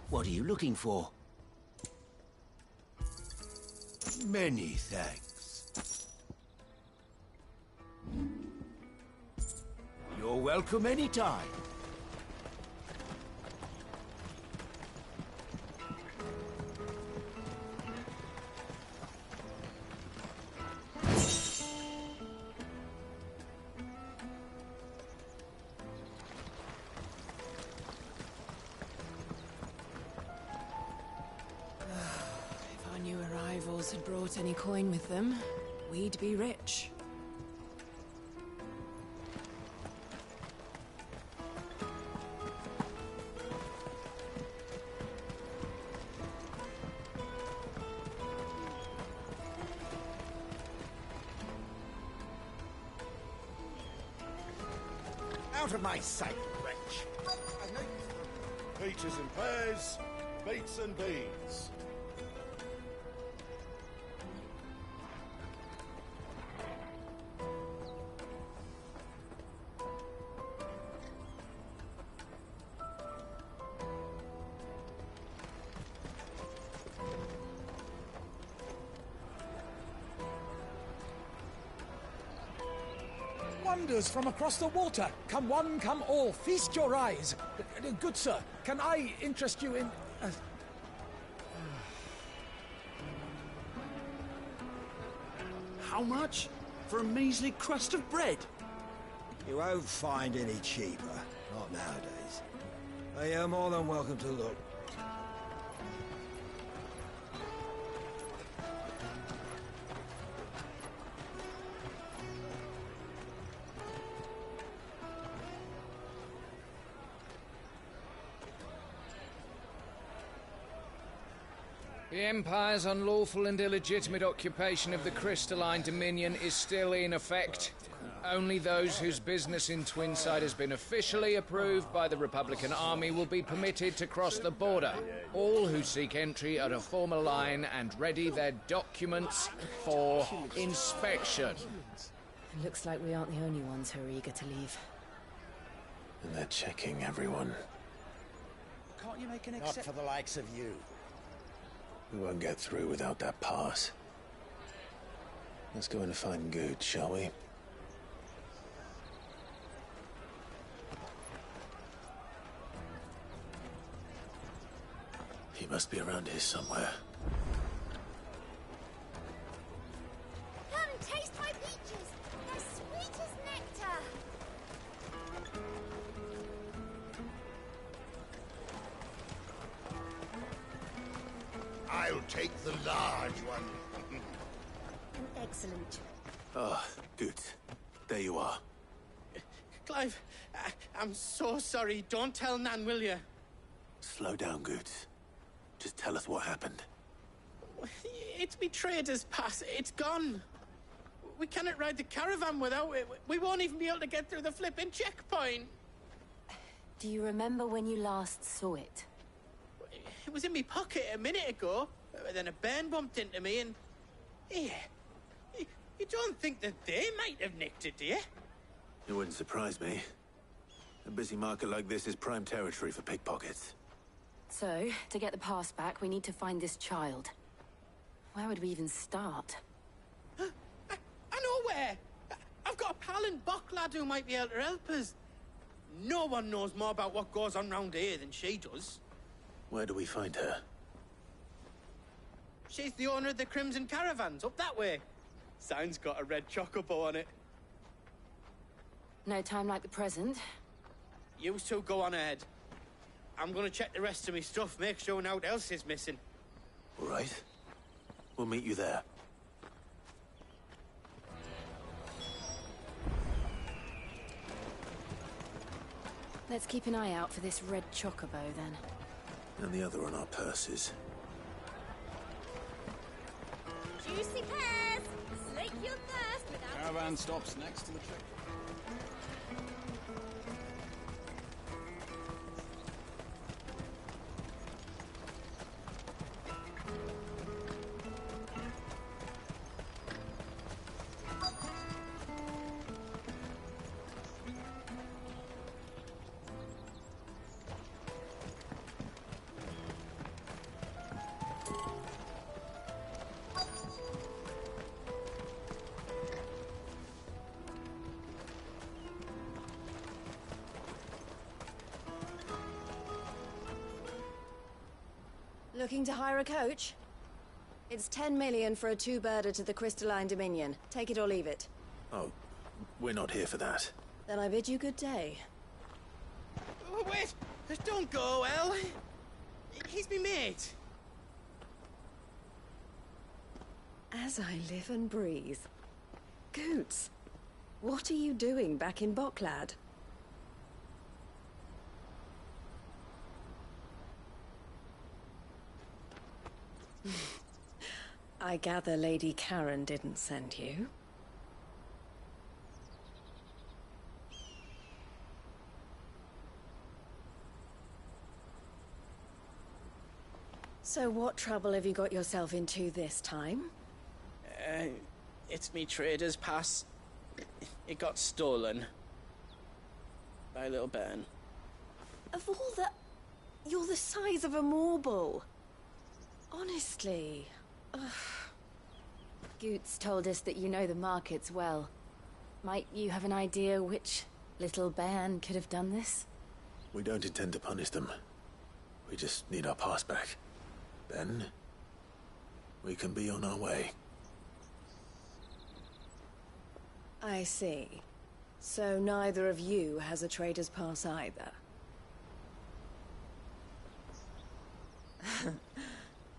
What are you looking for? Many thanks. You're welcome anytime. If our new arrivals had brought any coin with them, we'd be rich. Out of my sight, wretch! Peaches and pears, beets and beans. Wonders from across the water. Come one, come all. Feast your eyes. Good sir, can I interest you in... How much? For a measly crust of bread? You won't find any cheaper. Not nowadays. But you're more than welcome to look. The Empire's unlawful and illegitimate occupation of the Crystalline Dominion is still in effect. Only those whose business in Twinside has been officially approved by the Republican Army will be permitted to cross the border. All who seek entry are to form a line and ready their documents for inspection. It looks like we aren't the only ones who are eager to leave. And they're checking everyone. Can't you make an Not for the likes of you. We won't get through without that pass. Let's go in and find Good, shall we? He must be around here somewhere. Come, taste my peaches. They're sweet as nectar. take the large one. An excellent choice. Ah, good. There you are. Clive, I'm so sorry. Don't tell Nan, will you? Slow down, Goots. Just tell us what happened. It's me trader's pass. It's gone. We cannot ride the caravan without it. We won't even be able to get through the flipping checkpoint. Do you remember when you last saw it? It was in my pocket a minute ago. Then a bairn bumped into me and... Yeah. You don't think that they might have nicked it, do you? It wouldn't surprise me. A busy market like this is prime territory for pickpockets. So, to get the pass back, we need to find this child. Where would we even start? I know where! I've got a pal in Bocklad who might be able to help us. No one knows more about what goes on round here than she does. Where do we find her? She's the owner of the Crimson Caravans, up that way. Sign's got a red chocobo on it. No time like the present. You two go on ahead. I'm gonna check the rest of my stuff, make sure no one else is missing. All right. We'll meet you there. Let's keep an eye out for this red chocobo, then. And the other on our purses. Juicy pears! Slake your thirst without... Caravan stops next to the check. Looking to hire a coach? It's 10 million for a two-birder to the Crystalline Dominion. Take it or leave it. Oh, we're not here for that. Then I bid you good day. Oh, wait! Don't go, El! He's me mate. As I live and breathe. Goots, what are you doing back in Bocklad? I gather Lady Karen didn't send you. So what trouble have you got yourself into this time? It's me trader's pass. It got stolen. By a little bairn. Of all the... You're the size of a marble. Honestly. Ugh. Goots told us that you know the markets well. Might you have an idea which little bairn could have done this? We don't intend to punish them. We just need our pass back. Then, we can be on our way. I see. So neither of you has a trader's pass either.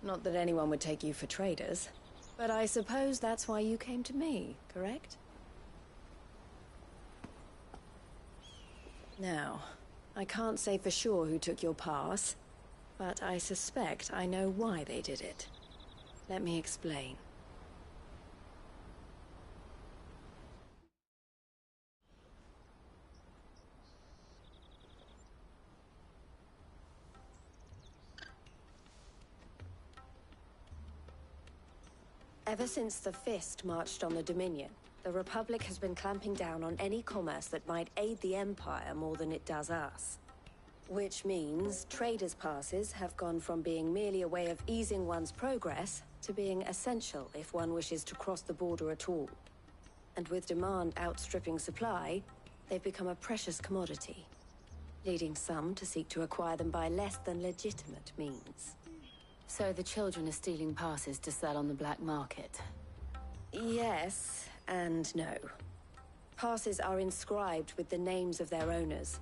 Not that anyone would take you for traders, but I suppose that's why you came to me, correct? Now, I can't say for sure who took your pass, but I suspect I know why they did it. Let me explain. Ever since the Fist marched on the Dominion, the Republic has been clamping down on any commerce that might aid the Empire more than it does us. Which means traders' passes have gone from being merely a way of easing one's progress to being essential if one wishes to cross the border at all. And with demand outstripping supply, they've become a precious commodity, leading some to seek to acquire them by less than legitimate means. So the children are stealing passes to sell on the black market? Yes, and no. Passes are inscribed with the names of their owners,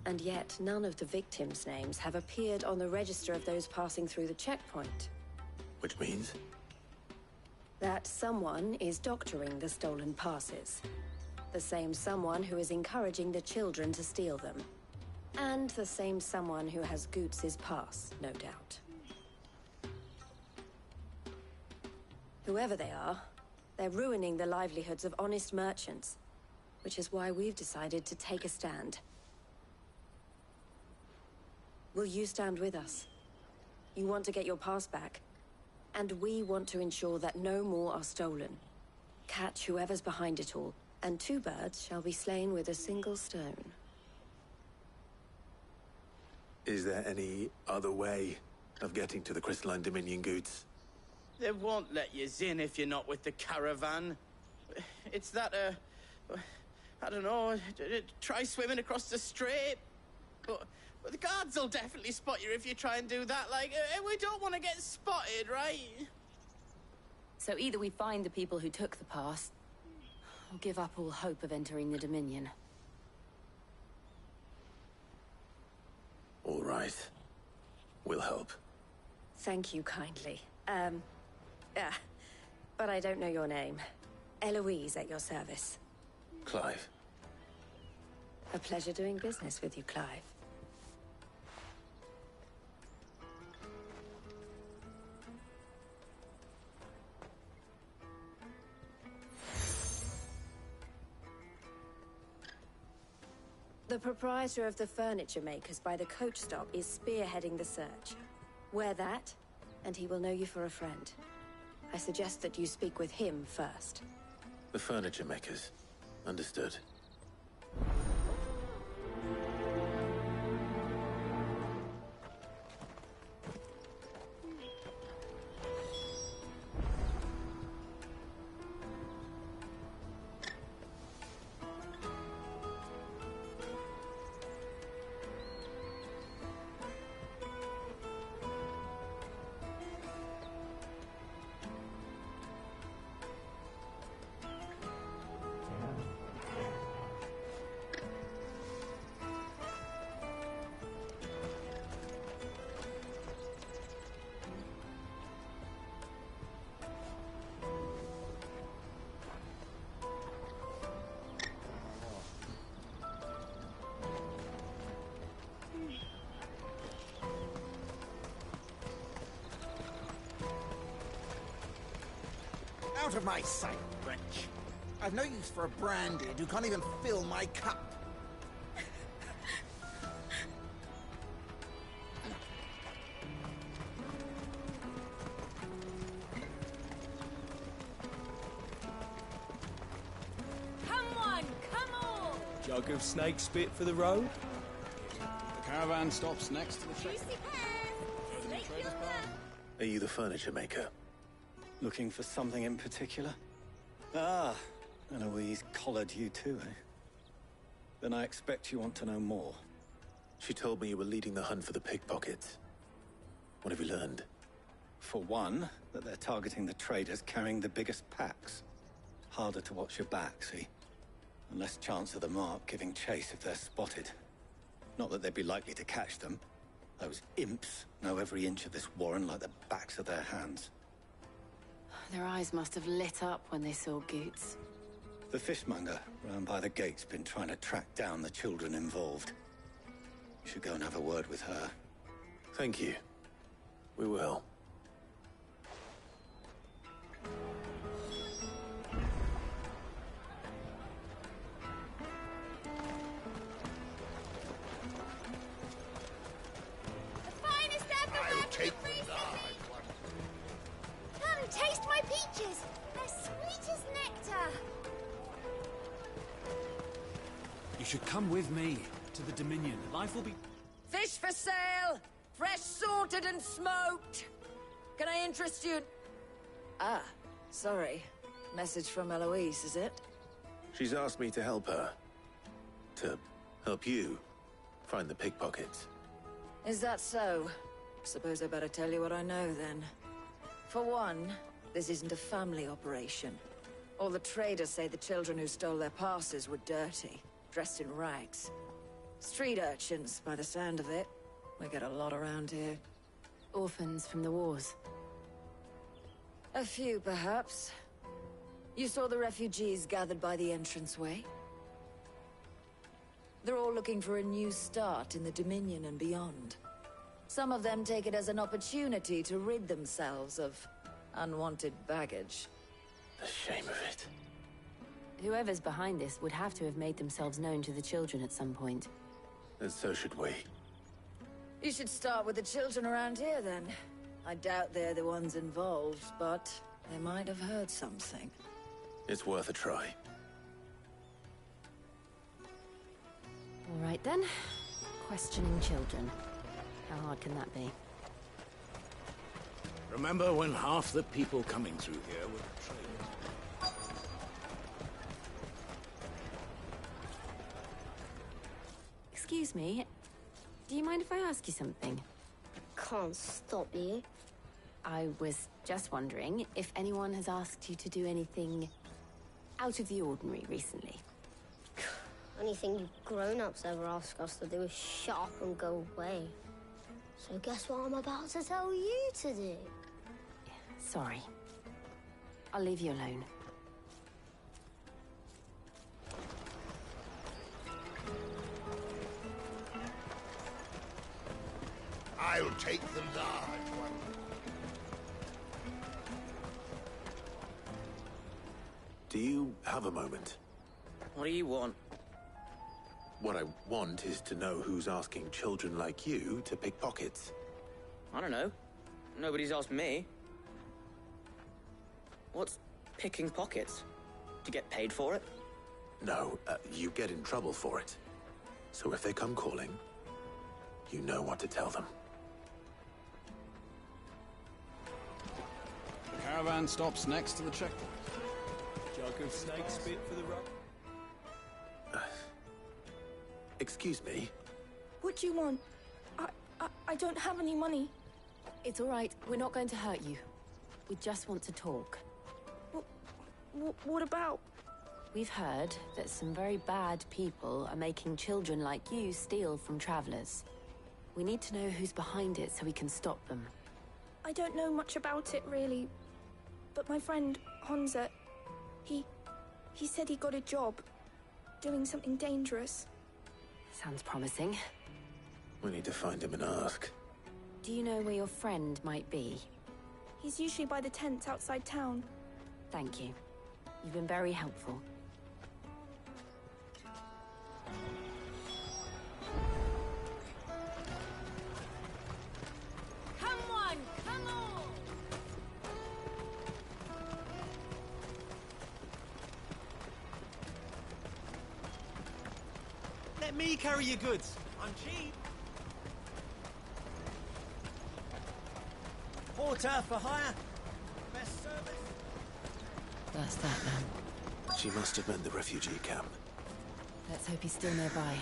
and yet none of the victims' names have appeared on the register of those passing through the checkpoint. Which means? That someone is doctoring the stolen passes. The same someone who is encouraging the children to steal them. And the same someone who has Goots' pass, no doubt. Whoever they are, they're ruining the livelihoods of honest merchants, which is why we've decided to take a stand. Will you stand with us? You want to get your pass back, and we want to ensure that no more are stolen. Catch whoever's behind it all, and 2 birds shall be slain with a single stone. Is there any other way of getting to the Crystalline Dominion Goots? They won't let you in if you're not with the caravan. It's that, I don't know, try swimming across the strait. But the guards will definitely spot you if you try and do that. Like, we don't want to get spotted, right? So either we find the people who took the pass, or give up all hope of entering the Dominion. All right. We'll help. Thank you kindly. But I don't know your name. Eloise at your service. Clive. A pleasure doing business with you, Clive. The proprietor of the furniture makers by the coach stop is spearheading the search. Wear that, and he will know you for a friend. I suggest that you speak with him first. The furniture makers. Understood. Out of my sight, wretch. I've no use for a branded who can't even fill my cup. Come on, come on! Jug of snake spit for the road? The caravan stops next to the train. Are you the furniture maker? Looking for something in particular? Ah, Eloise collared you too, eh? Then I expect you want to know more. She told me you were leading the hunt for the pickpockets. What have you learned? For one, that they're targeting the traders carrying the biggest packs. Harder to watch your back, see? And less chance of the mark giving chase if they're spotted. Not that they'd be likely to catch them. Those imps know every inch of this warren like the backs of their hands. Their eyes must have lit up when they saw Goots. The fishmonger round by the gate's been trying to track down the children involved. You should go and have a word with her. Thank you. We will. Come, taste my peaches! They're sweet as nectar! You should come with me to the Dominion. Life will be... Fish for sale! Fresh sorted and smoked! Can I interest you? Ah, sorry. Message from Eloise, is it? She's asked me to help her. To help you find the pickpockets. Is that so? Suppose I better tell you what I know, then. For one, this isn't a family operation. All the traders say the children who stole their passes were dirty, dressed in rags. Street urchins, by the sound of it. We get a lot around here. Orphans from the wars. A few, perhaps. You saw the refugees gathered by the entranceway? They're all looking for a new start in the Dominion and beyond. Some of them take it as an opportunity to rid themselves of unwanted baggage. The shame of it. Whoever's behind this would have to have made themselves known to the children at some point. And so should we. You should start with the children around here, then. I doubt they're the ones involved, but they might have heard something. It's worth a try. All right, then. Questioning children. How hard can that be? Remember when half the people coming through here were traders? Excuse me. Do you mind if I ask you something? Can't stop you. I was just wondering if anyone has asked you to do anything out of the ordinary recently. Anything you grown-ups ever ask us to do is shut up and go away. So guess what I'm about to tell you to do? Sorry. I'll leave you alone. I'll take the large one. Do you have a moment? What do you want? What I want is to know who's asking children like you to pick pockets. I don't know. Nobody's asked me. What's picking pockets? To get paid for it? No, you get in trouble for it. So if they come calling, you know what to tell them. The caravan stops next to the checkpoint. Jug of snake spit for the rub. Excuse me? What do you want? I don't have any money. It's all right. We're not going to hurt you. We just want to talk. What about? We've heard that some very bad people are making children like you steal from travelers. We need to know who's behind it so we can stop them. I don't know much about it, really. But my friend, Honza, he said he got a job doing something dangerous. Sounds promising. We need to find him and ask. Do you know where your friend might be? He's usually by the tents outside town. Thank you. You've been very helpful. Come on, come on! Let me carry your goods. I'm cheap. Porter for hire. Best service. That's that then. She must have meant the refugee camp. Let's hope he's still nearby.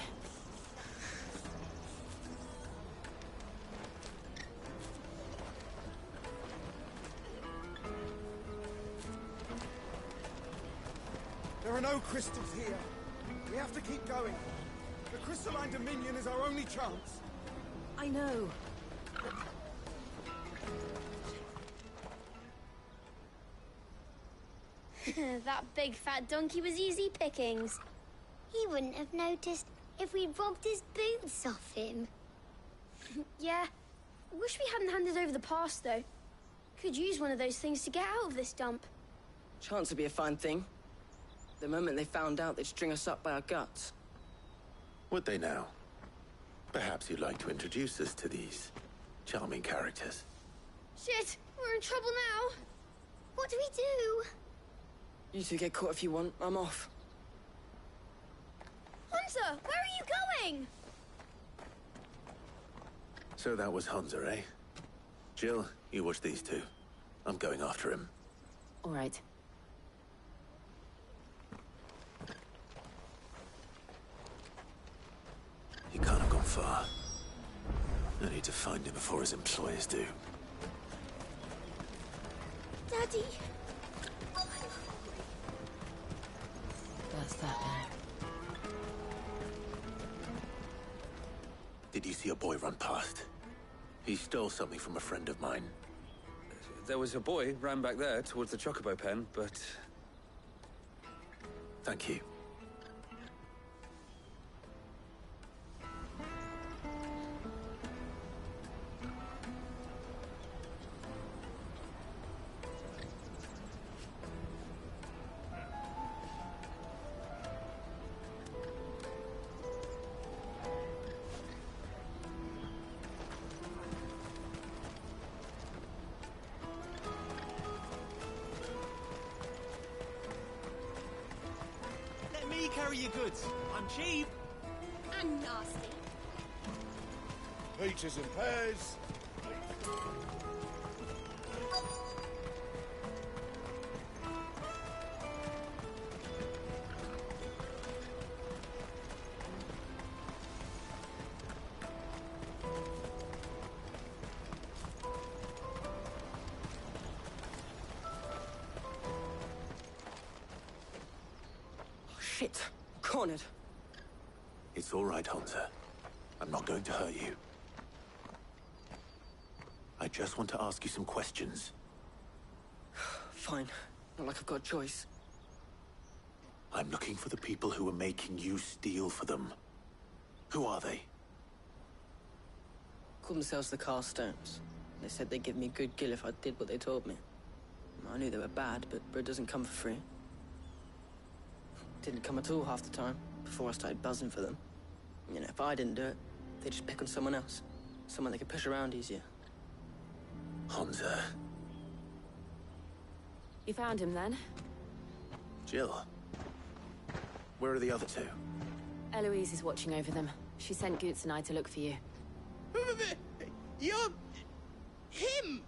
There are no crystals here. We have to keep going. The crystalline dominion is our only chance. I know. That big fat donkey was easy pickings. He wouldn't have noticed if we'd robbed his boots off him. Yeah. Wish we hadn't handed over the pass, though. Could use one of those things to get out of this dump. Chance would be a fine thing. The moment they found out, they'd string us up by our guts. Would they now? Perhaps you'd like to introduce us to these charming characters. Shit, we're in trouble now. What do we do? You two get caught if you want. I'm off. Hunter, where are you going? So that was Hunter, eh? Jill, you watch these two. I'm going after him. All right. He can't have gone far. I need to find him before his employers do. Daddy. That's that then. Did you see a boy run past? He stole something from a friend of mine. There was a boy ran back there towards the chocobo pen, but... Thank you. Let me carry your goods. I'm cheap. And nasty. Peaches and pears. Shit. Cornered. It's all right, Hansa. I'm not going to hurt you. I just want to ask you some questions. Fine. Not like I've got a choice. I'm looking for the people who are making you steal for them. Who are they? Called themselves the Carstones. They said they'd give me a good gill if I did what they told me. I knew they were bad, but bread doesn't come for free. Didn't come at all half the time, before I started buzzing for them. You know, if I didn't do it, they'd just pick on someone else. Someone they could push around easier. Hansa. You found him then? Jill. Where are the other two? Eloise is watching over them. She sent Goots and I to look for you. You're... him!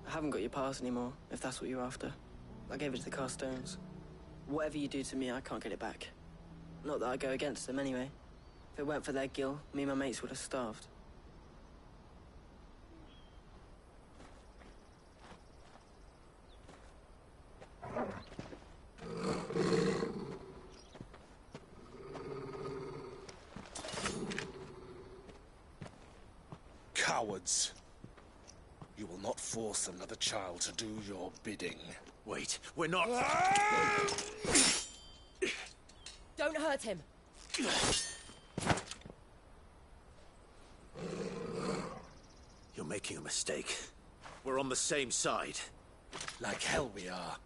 I haven't got your pass anymore, if that's what you're after. I gave it to the Carstones. Whatever you do to me, I can't get it back. Not that I go against them, anyway. If it weren't for their gill, me and my mates would have starved. Cowards. You will not force another child to do your bidding. Wait, we're not... Don't hurt him! You're making a mistake. We're on the same side. Like hell we are.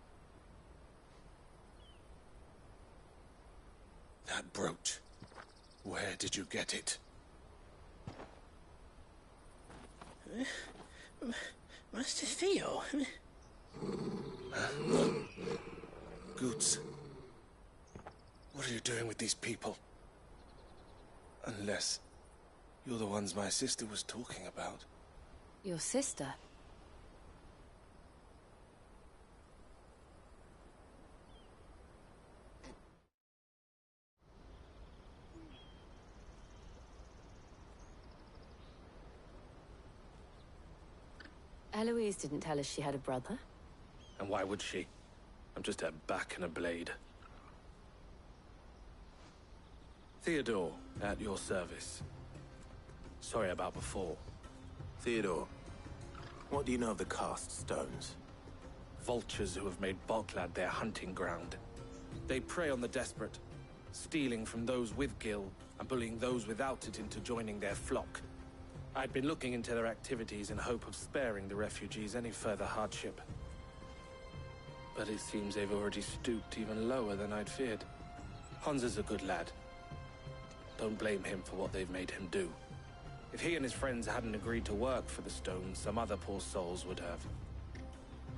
That brooch. Where did you get it? Master Theo? Goots. What are you doing with these people? Unless you're the ones my sister was talking about. Your sister? Eloise didn't tell us she had a brother. And why would she? I'm just her back and a blade. Theodore, at your service. Sorry about before. Theodore, what do you know of the Cast Stones? Vultures who have made Boklad their hunting ground. They prey on the desperate, stealing from those with gil and bullying those without it into joining their flock. I'd been looking into their activities in hope of sparing the refugees any further hardship. But it seems they've already stooped even lower than I'd feared. Hansa's a good lad. Don't blame him for what they've made him do. If he and his friends hadn't agreed to work for the Stones, some other poor souls would have.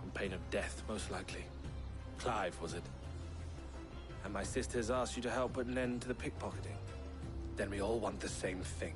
On pain of death, most likely. Clive, was it? And my sisters asked you to help put an end to the pickpocketing. Then we all want the same thing.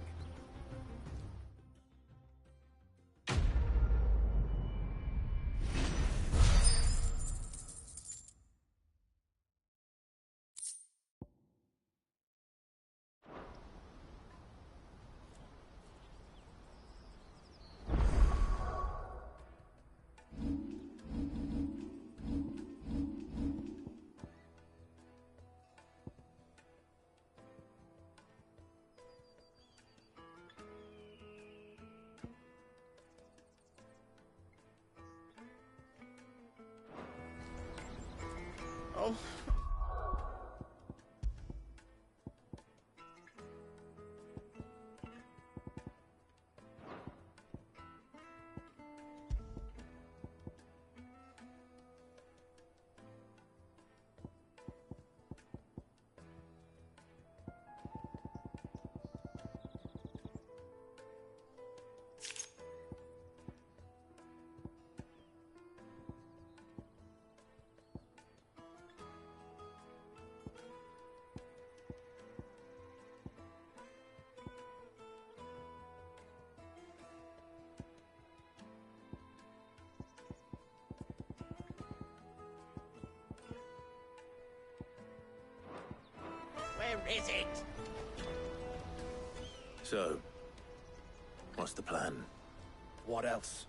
now. Where is it? So, what's the plan? What else?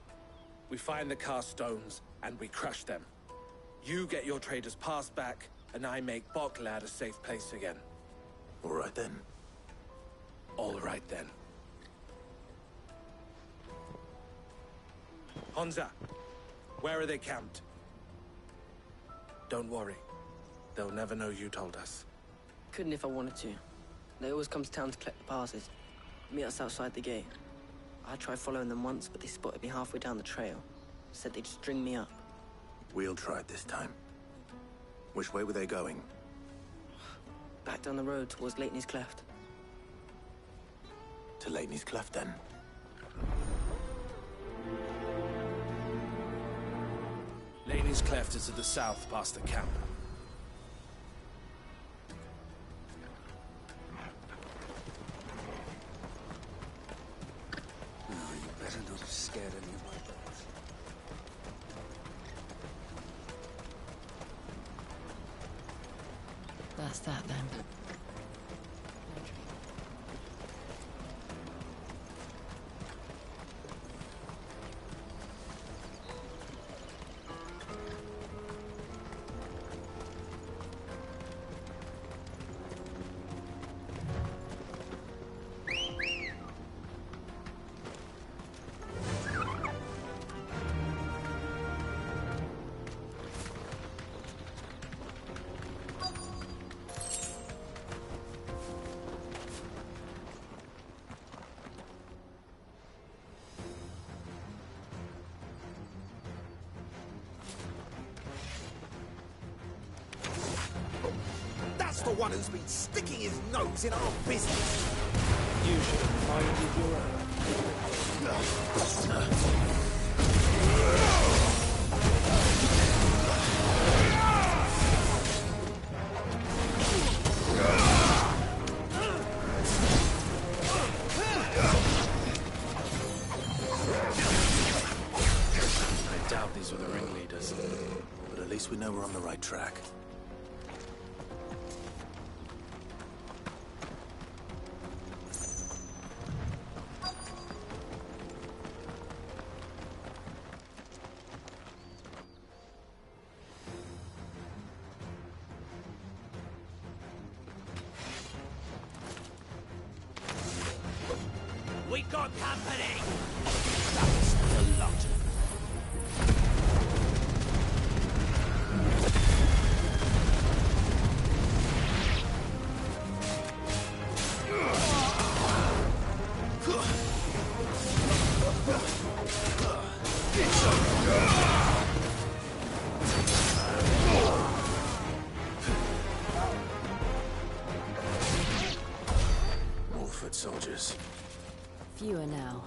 We find the cast stones, and we crush them. You get your trader's pass back, and I make Boklad a safe place again. All right then. All right then. Honza, where are they camped? Don't worry. They'll never know you told us. Couldn't if I wanted to. They always come to town to collect the passes. Meet us outside the gate. I tried following them once, but they spotted me halfway down the trail. Said they'd string me up. We'll try it this time. Which way were they going? Back down the road towards Lateney's Cleft. To Lateney's Cleft, then. Lateney's Cleft is to the south, past the camp. No, you better not have scared any of my dogs. That's that then. That's the one who's been sticking his nose in our business. You should have minded your own. I doubt these were the ringleaders, but at least we know we're on the right track. We got company! That's the lot. More foot soldiers. Fewer now.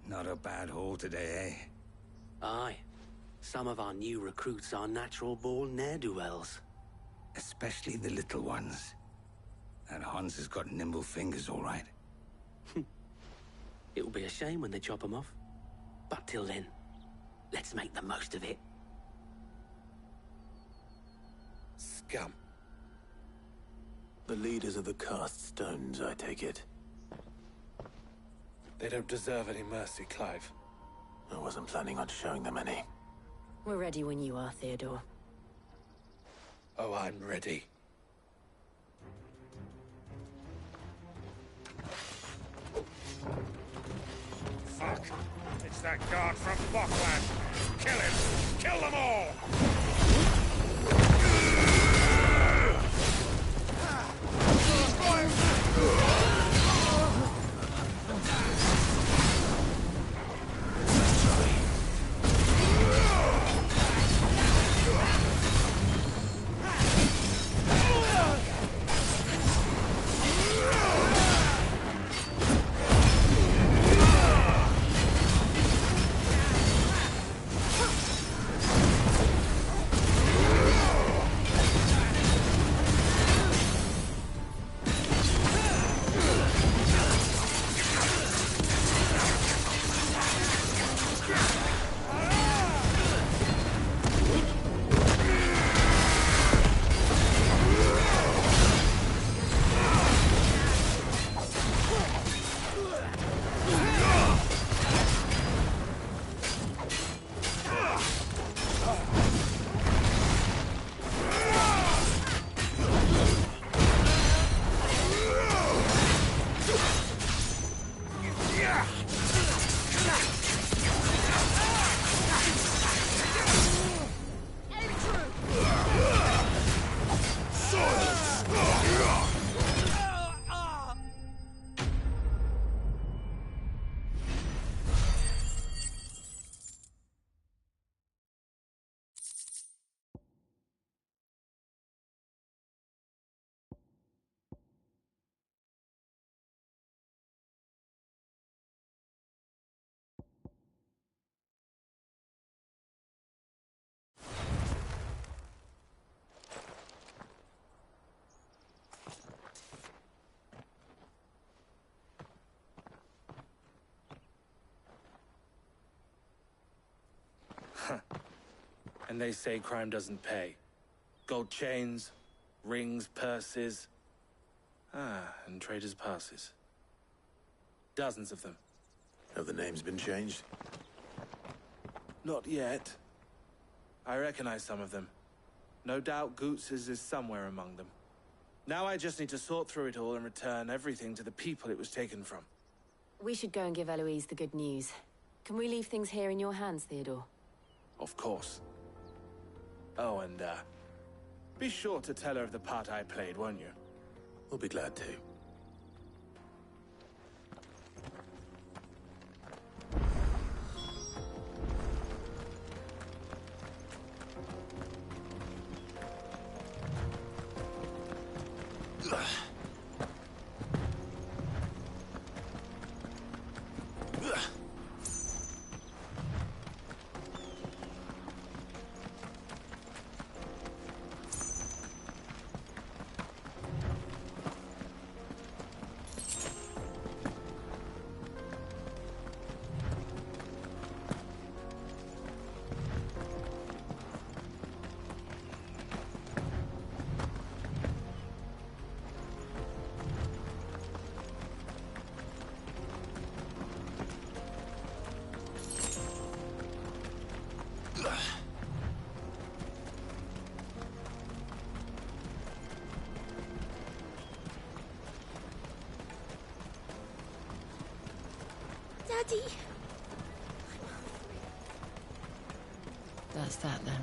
Not a bad haul today, eh? Aye. Some of our new recruits are natural-born ne'er-do-wells. Especially the little ones. And Hans has got nimble fingers, all right. It will be a shame when they chop them off. But till then, let's make the most of it. Scum. The leaders of the cast stones, I take it. They don't deserve any mercy, Clive. I wasn't planning on showing them any. We're ready when you are, Theodore. Oh, I'm ready. Fuck! It's that guard from Bokland! Kill him! Kill them all! And they say crime doesn't pay. Gold chains, rings, purses. And traders' passes. Dozens of them. Have the names been changed? Not yet. I recognize some of them. No doubt Goots's is somewhere among them. Now I just need to sort through it all and return everything to the people it was taken from. We should go and give Eloise the good news. Can we leave things here in your hands, Theodore? Of course. Oh, and, be sure to tell her of the part I played, won't you? We'll be glad to. Daddy! That's that then.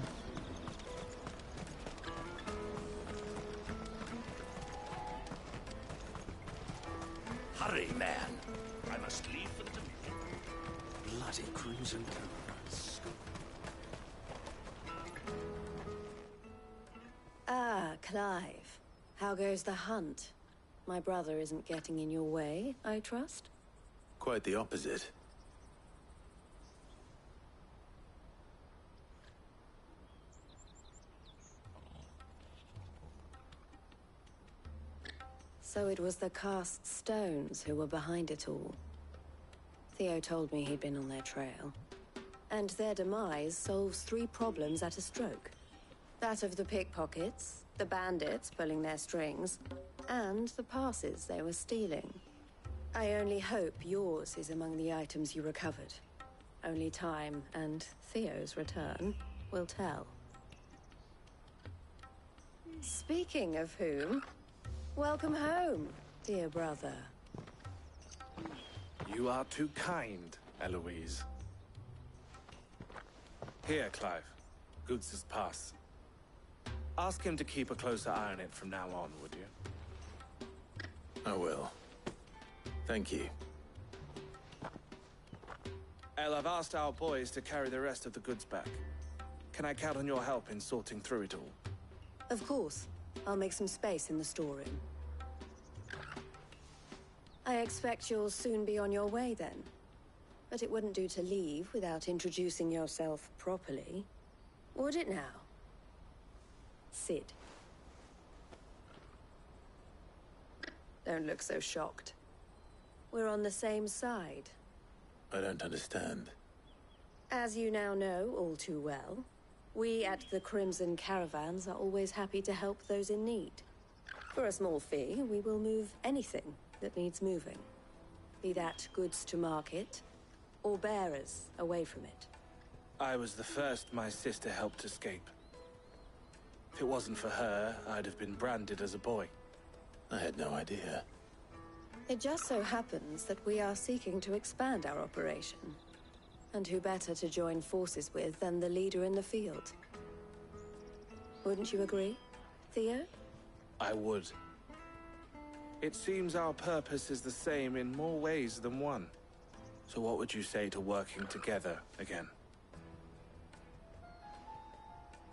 Hurry, man. I must leave for the Dominion. Bloody crimson cowards. Ah, Clive. How goes the hunt? My brother isn't getting in your way, I trust? Quite the opposite. So it was the cast stones who were behind it all. Theo told me he'd been on their trail. And their demise solves 3 problems at a stroke. That of the pickpockets, the bandits pulling their strings, and the passes they were stealing. I only hope yours is among the items you recovered. Only time and Theo's return will tell. Speaking of whom, welcome home, dear brother. You are too kind, Eloise. Here, Clive. Goods' pass. Ask him to keep a closer eye on it from now on, would you? I will. Thank you. El, I've asked our boys to carry the rest of the goods back. Can I count on your help in sorting through it all? Of course. I'll make some space in the storeroom. I expect you'll soon be on your way then. But it wouldn't do to leave without introducing yourself properly. Would it now? Sid. Don't look so shocked. We're on the same side. I don't understand. As you now know all too well, we at the Crimson Caravans are always happy to help those in need. For a small fee, we will move anything that needs moving. Be that goods to market, or bearers away from it. I was the first my sister helped escape. If it wasn't for her, I'd have been branded as a boy. I had no idea. It just so happens that we are seeking to expand our operation. And who better to join forces with than the leader in the field? Wouldn't you agree, Theo? I would. It seems our purpose is the same in more ways than one. So what would you say to working together again?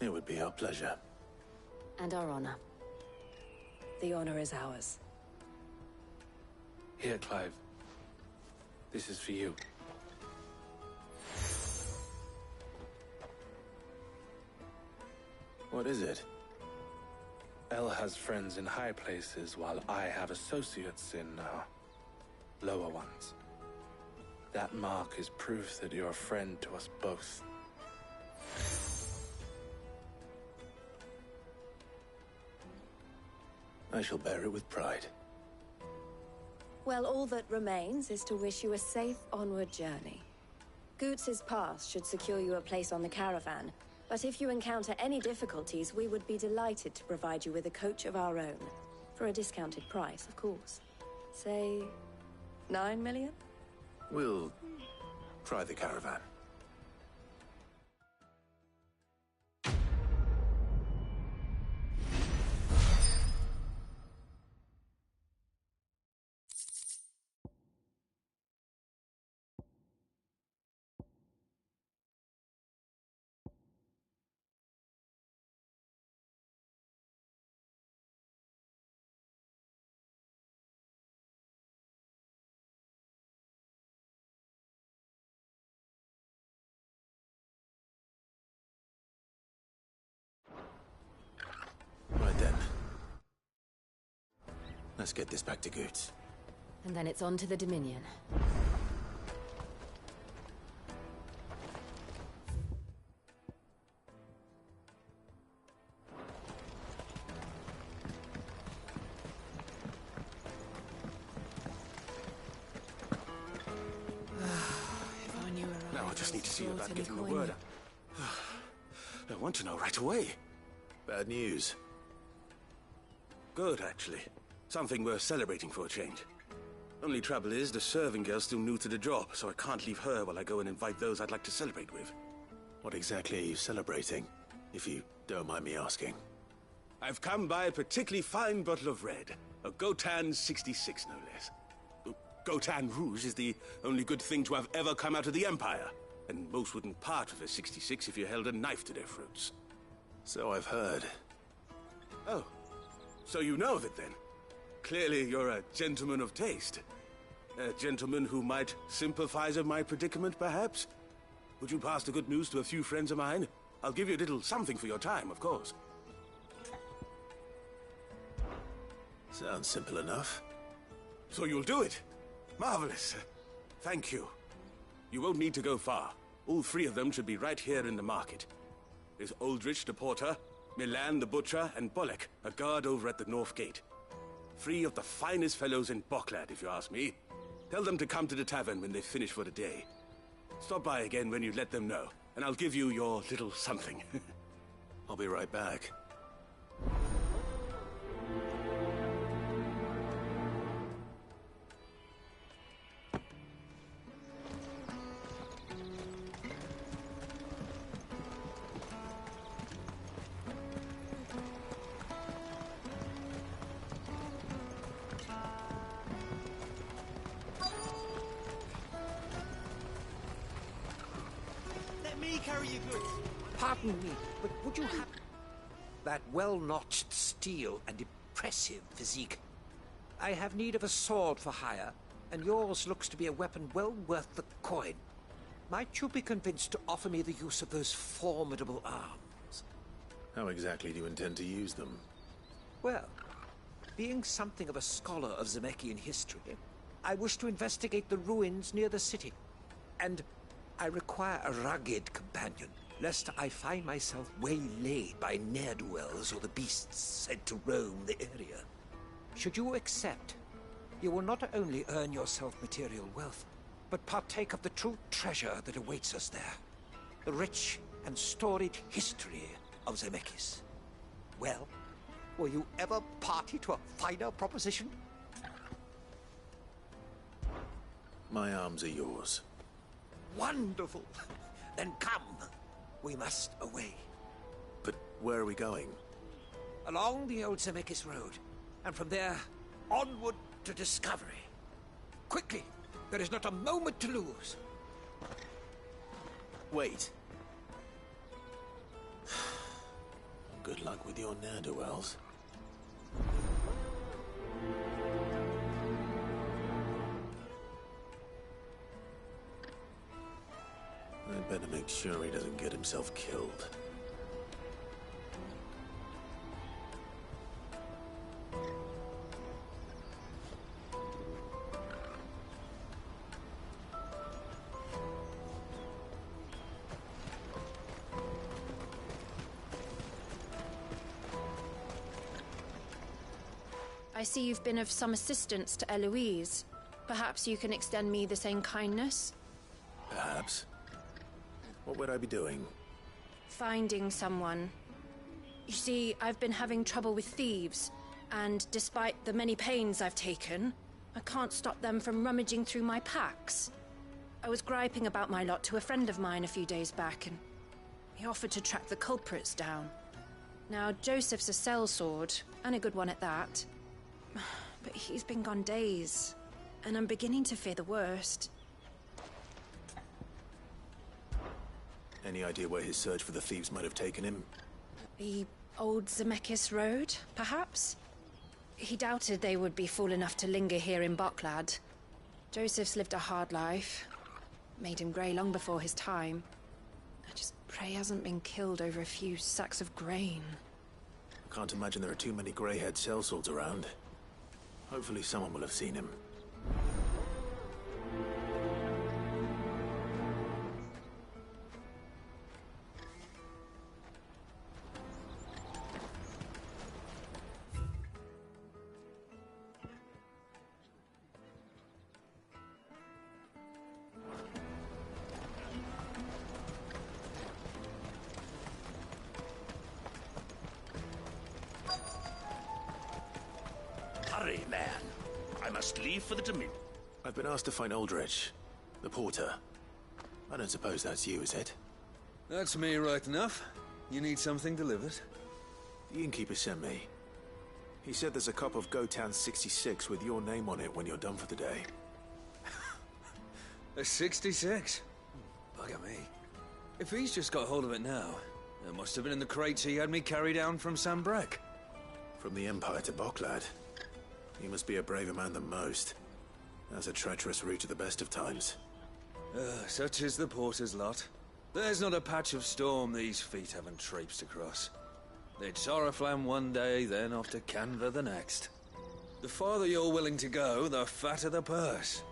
It would be our pleasure. And our honor. The honor is ours. Here, Clive. This is for you. What is it? El has friends in high places, while I have associates in, lower ones. That mark is proof that you're a friend to us both. I shall bear it with pride. Well, all that remains is to wish you a safe onward journey. Goots' pass should secure you a place on the caravan, but if you encounter any difficulties, we would be delighted to provide you with a coach of our own. For a discounted price, of course. Say, 9 million? We'll try the caravan. Right then. Let's get this back to Goots. And then it's on to the Dominion. Now I just need to see about getting the word out. I want to know right away. Bad news. Good, actually. Something worth celebrating for a change. Only trouble is, the serving girl's still new to the job, so I can't leave her while I go and invite those I'd like to celebrate with. What exactly are you celebrating, if you don't mind me asking? I've come by a particularly fine bottle of red. A Gotan 66, no less. Gotan Rouge is the only good thing to have ever come out of the Empire. And most wouldn't part with a 66 if you held a knife to their throats. So I've heard. Oh, so you know of it then? Clearly you're a gentleman of taste. A gentleman who might sympathize with my predicament, perhaps? Would you pass the good news to a few friends of mine? I'll give you a little something for your time, of course. Sounds simple enough. So you'll do it? Marvelous. Thank you. You won't need to go far. All three of them should be right here in the market. There's Aldrich the porter, Milan the butcher, and Bolek, a guard over at the north gate. Three of the finest fellows in Boklad, if you ask me. Tell them to come to the tavern when they finish for the day. Stop by again when you let them know, and I'll give you your little something. I'll be right back. Let me carry your goods. Pardon me, but would you have that well-notched steel and impressive physique? I have need of a sword for hire, and yours looks to be a weapon well worth the coin. Might you be convinced to offer me the use of those formidable arms? How exactly do you intend to use them? Well, being something of a scholar of Zemeckis history, I wish to investigate the ruins near the city. And I require a rugged companion, lest I find myself waylaid by ne'er-do-wells or the beasts said to roam the area. Should you accept, you will not only earn yourself material wealth, but partake of the true treasure that awaits us there. The rich and storied history of Zemeckis. Well, were you ever party to a finer proposition? My arms are yours. Wonderful! Then come. We must away. But where are we going? Along the old Zemeckis Road, and from there, onward to discovery. Quickly! There is not a moment to lose. Wait. Good luck with your ne'er-do-wells. I'd better make sure he doesn't get himself killed. I see you've been of some assistance to Eloise. Perhaps you can extend me the same kindness? Perhaps. What would I be doing? Finding someone. You see, I've been having trouble with thieves, and despite the many pains I've taken, I can't stop them from rummaging through my packs. I was griping about my lot to a friend of mine a few days back, and he offered to track the culprits down. Now, Joseph's a sellsword, and a good one at that. But he's been gone days, and I'm beginning to fear the worst. Any idea where his search for the thieves might have taken him? The old Zemeckis Road, perhaps? He doubted they would be fool enough to linger here in Boklad. Joseph's lived a hard life. Made him grey long before his time. I just pray he hasn't been killed over a few sacks of grain. I can't imagine there are too many grey-haired sellswords around. Hopefully someone will have seen him. Hurry, man. I must leave for the Dominion. I've been asked to find Aldrich, the porter. I don't suppose that's you, is it? That's me right enough. You need something delivered? The innkeeper sent me. He said there's a cup of Gotown 66 with your name on it when you're done for the day. A 66? Bugger me. If he's just got hold of it now, it must have been in the crates he had me carry down from Sambrek. From the Empire to Boklad. You must be a braver man than most. That's a treacherous route at the best of times. Such is the porter's lot. There's not a patch of storm these feet haven't traipsed across. It's Oriflamme one day, then off to Canva the next. The farther you're willing to go, the fatter the purse.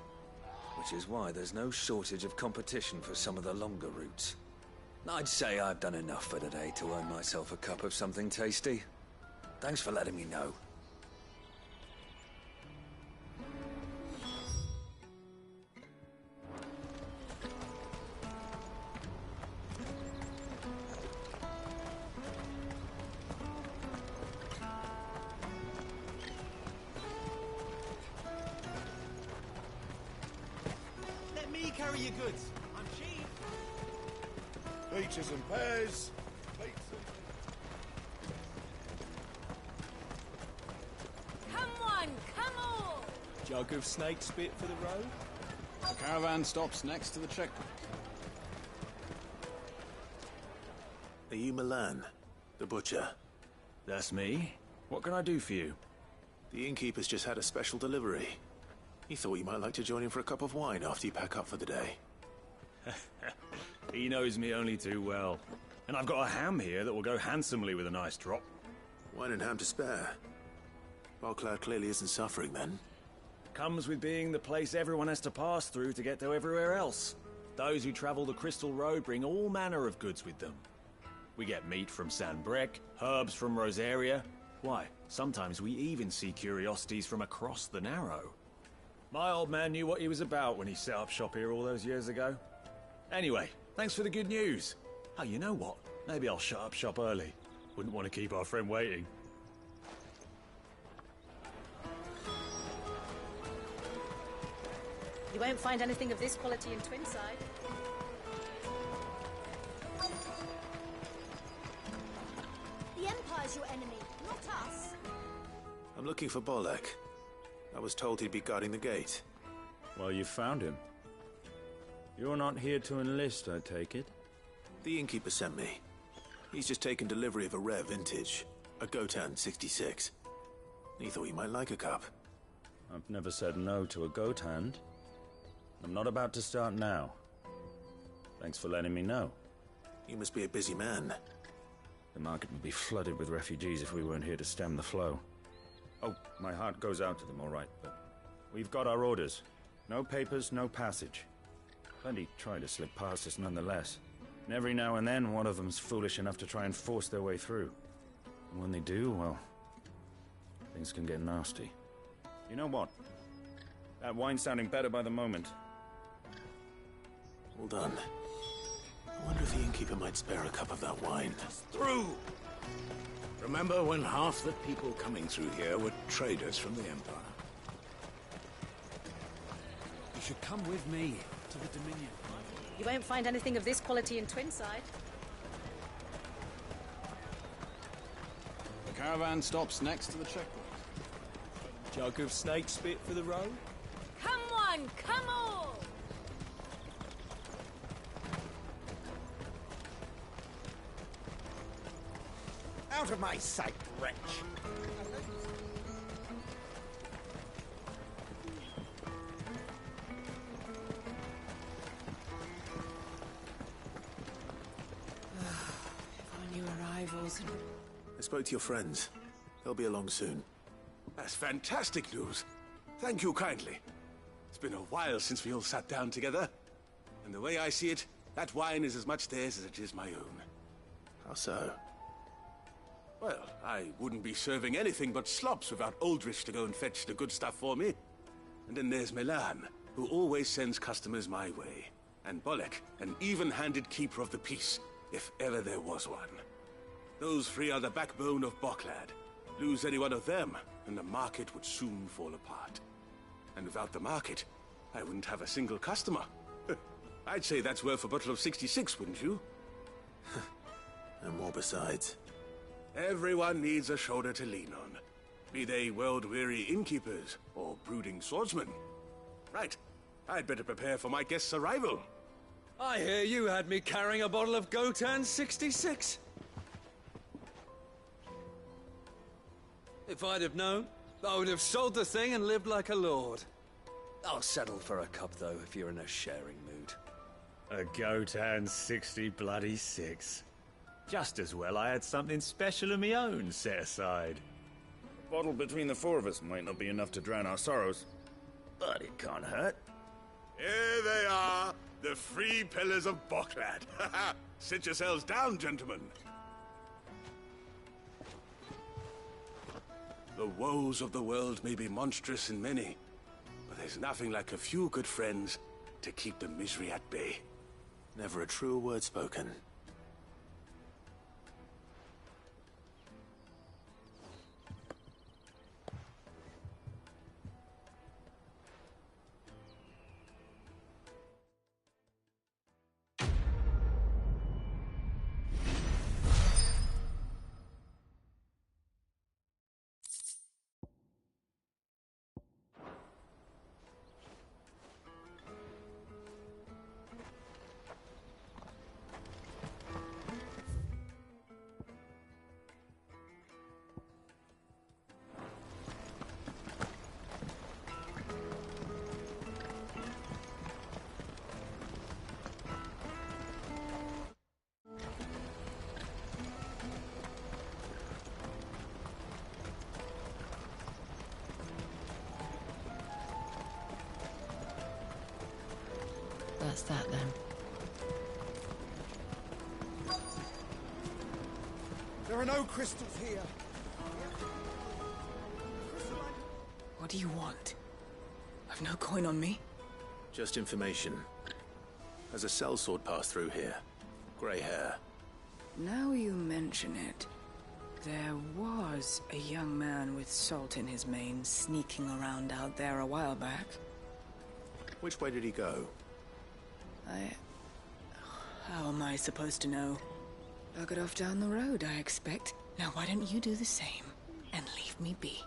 which is why there's no shortage of competition for some of the longer routes. I'd say I've done enough for today to earn myself a cup of something tasty. Thanks for letting me know. Let me carry your goods. I'm cheap. Peaches and pears. Plates Come on, come on! Jug of snake spit for the road? The caravan stops next to the checkpoint. Are you Milan, the butcher? That's me. What can I do for you? The innkeeper's just had a special delivery. He thought you might like to join him for a cup of wine after you pack up for the day. He knows me only too well. And I've got a ham here that will go handsomely with a nice drop. Wine and ham to spare. Barclad clearly isn't suffering then. Comes with being the place everyone has to pass through to get to everywhere else. Those who travel the Crystal Road bring all manner of goods with them. We get meat from Sanbrec, herbs from Rosaria. Why, sometimes we even see curiosities from across the Narrow. My old man knew what he was about when he set up shop here all those years ago. Anyway, thanks for the good news. Oh, you know what? Maybe I'll shut up shop early. Wouldn't want to keep our friend waiting. You won't find anything of this quality in Twinside. The Empire's your enemy, not us. I'm looking for Bolek. I was told he'd be guarding the gate. Well, you found him. You're not here to enlist, I take it? The innkeeper sent me. He's just taken delivery of a rare vintage, a Gotan 66. He thought you might like a cup. I've never said no to a goat hand. I'm not about to start now. Thanks for letting me know. You must be a busy man. The market would be flooded with refugees if we weren't here to stem the flow. Oh, my heart goes out to them, all right, but we've got our orders. No papers, no passage. Plenty try to slip past us nonetheless. And every now and then, one of them's foolish enough to try and force their way through. And when they do, well, things can get nasty. You know what? That wine's sounding better by the moment. Well done. I wonder if the innkeeper might spare a cup of that wine. Through! Remember when half the people coming through here were traders from the Empire? You should come with me to the Dominion. You won't find anything of this quality in Twinside. The caravan stops next to the checkpoint. Jug of snake spit for the road? Come on, come on! Out of my sight, wretch! New arrivals. I spoke to your friends. They'll be along soon. That's fantastic news. Thank you kindly. It's been a while since we all sat down together. And the way I see it, that wine is as much theirs as it is my own. How so? Well, I wouldn't be serving anything but slops without Aldrich to go and fetch the good stuff for me. And then there's Milan, who always sends customers my way. And Bolek, an even-handed keeper of the peace, if ever there was one. Those three are the backbone of Barclad. Lose any one of them, and the market would soon fall apart. And without the market, I wouldn't have a single customer. I'd say that's worth a bottle of 66, wouldn't you? And more besides. Everyone needs a shoulder to lean on. Be they world-weary innkeepers or brooding swordsmen. Right. I'd better prepare for my guest's arrival. I hear you had me carrying a bottle of Gotan 66. If I'd have known, I would have sold the thing and lived like a lord. I'll settle for a cup, though, if you're in a sharing mood. A Gotan 66. Just as well I had something special of my own set aside. A bottle between the four of us might not be enough to drown our sorrows, but it can't hurt. Here they are, the free pillars of Boklad. Sit yourselves down, gentlemen. The woes of the world may be monstrous in many, but there's nothing like a few good friends to keep the misery at bay. Never a truer word spoken. That's that then. There are no crystals here. What do you want? I've no coin on me. Just information. Has a sellsword passed through here? Grey hair. Now you mention it, there was a young man with salt in his mane sneaking around out there a while back. Which way did he go? How am I supposed to know? Buggered off down the road, I expect. Now why don't you do the same and leave me be?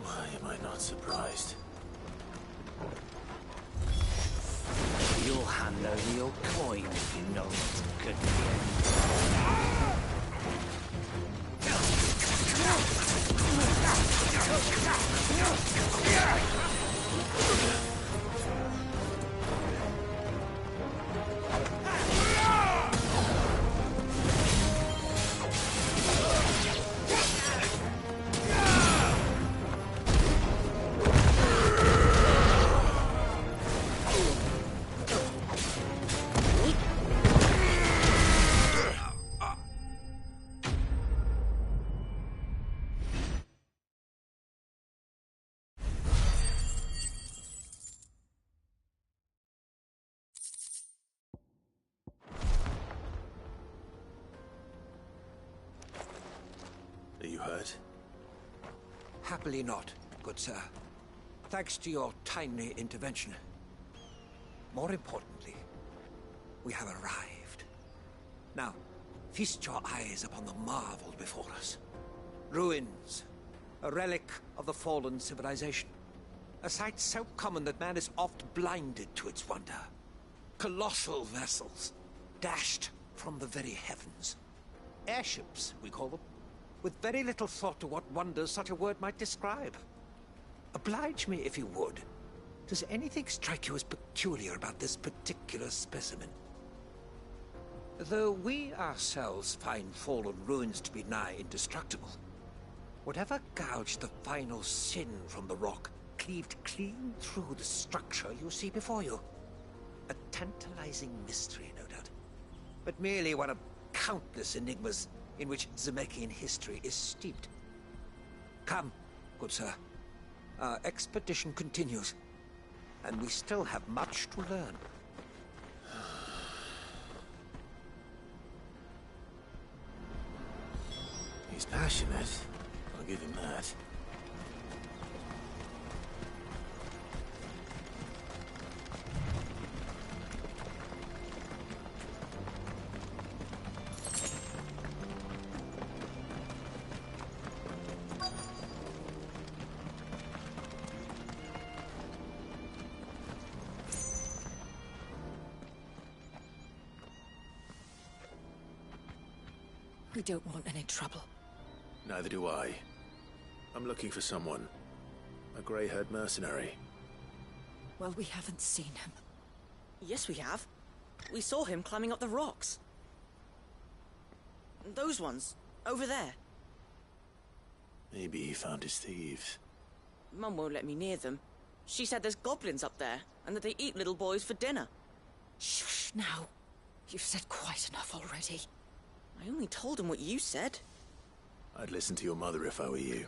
Why am I not surprised? You'll hand over your coin if you know what's good for Are you hurt? Happily not, good sir. Thanks to your timely intervention. More importantly, we have arrived. Now, feast your eyes upon the marvel before us. Ruins, a relic of the fallen civilization. A sight so common that man is oft blinded to its wonder. Colossal vessels, dashed from the very heavens. Airships, we call them, with very little thought to what wonders such a word might describe. Oblige me if you would. Does anything strike you as peculiar about this particular specimen? Though we ourselves find fallen ruins to be nigh indestructible, whatever gouged the final sin from the rock cleaved clean through the structure you see before you. A tantalizing mystery, no doubt, but merely one of countless enigmas in which Zemeckis history is steeped. Come, good sir. Our expedition continues, and we still have much to learn. He's passionate. I'll give him that. We don't want any trouble. Neither do I. I'm looking for someone. A grey-haired mercenary. Well, we haven't seen him. Yes, we have. We saw him climbing up the rocks. Those ones, over there. Maybe he found his thieves. Mum won't let me near them. She said there's goblins up there, and that they eat little boys for dinner. Shush, now. You've said quite enough already. I only told him what you said. I'd listen to your mother if I were you.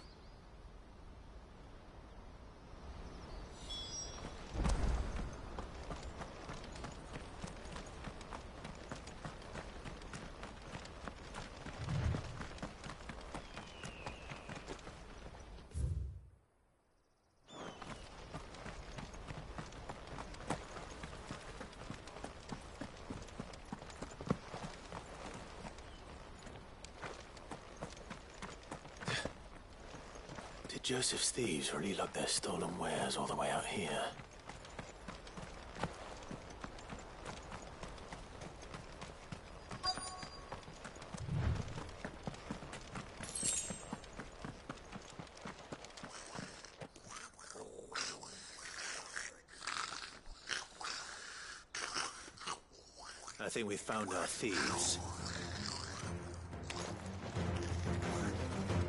Joseph's thieves really lug their stolen wares all the way out here? I think we've found our thieves.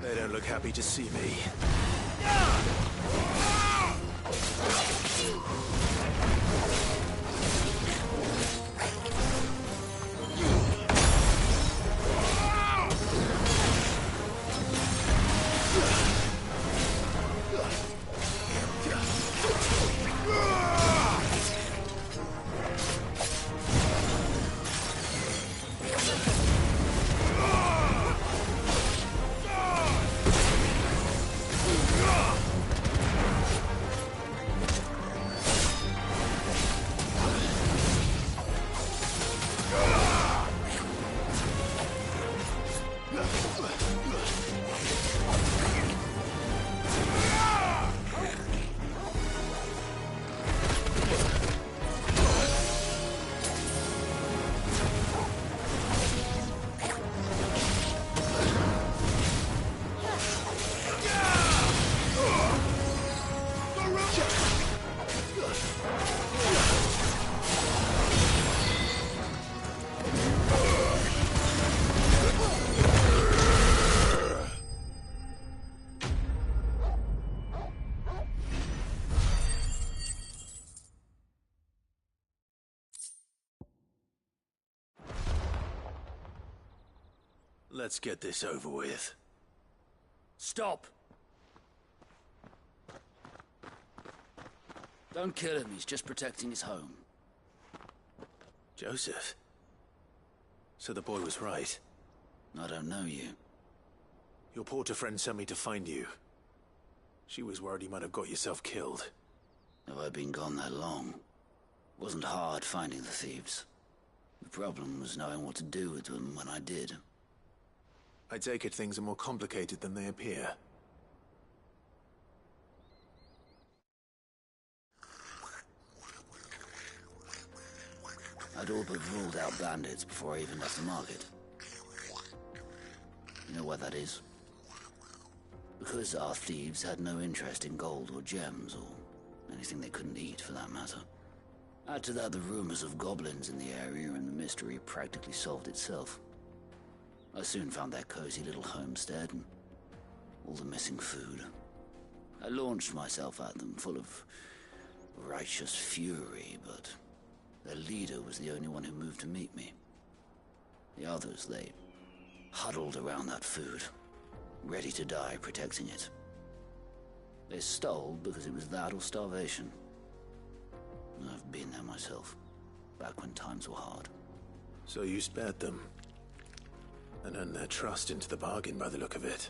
They don't look happy to see me. Let's get this over with. Stop! Don't kill him, he's just protecting his home. Joseph? So the boy was right. I don't know you. Your porter friend sent me to find you. She was worried you might have got yourself killed. Have I been gone that long? It wasn't hard finding the thieves. The problem was knowing what to do with them when I did. I take it things are more complicated than they appear. I'd all but ruled out bandits before I even left the market. You know why that is? Because our thieves had no interest in gold or gems, or anything they couldn't eat for that matter. Add to that the rumors of goblins in the area, and the mystery practically solved itself. I soon found their cozy little homestead and all the missing food. I launched myself at them, full of righteous fury, but their leader was the only one who moved to meet me. The others, they huddled around that food, ready to die protecting it. They stole because it was that or starvation. I've been there myself, back when times were hard. So you spared them? And earned their trust into the bargain by the look of it.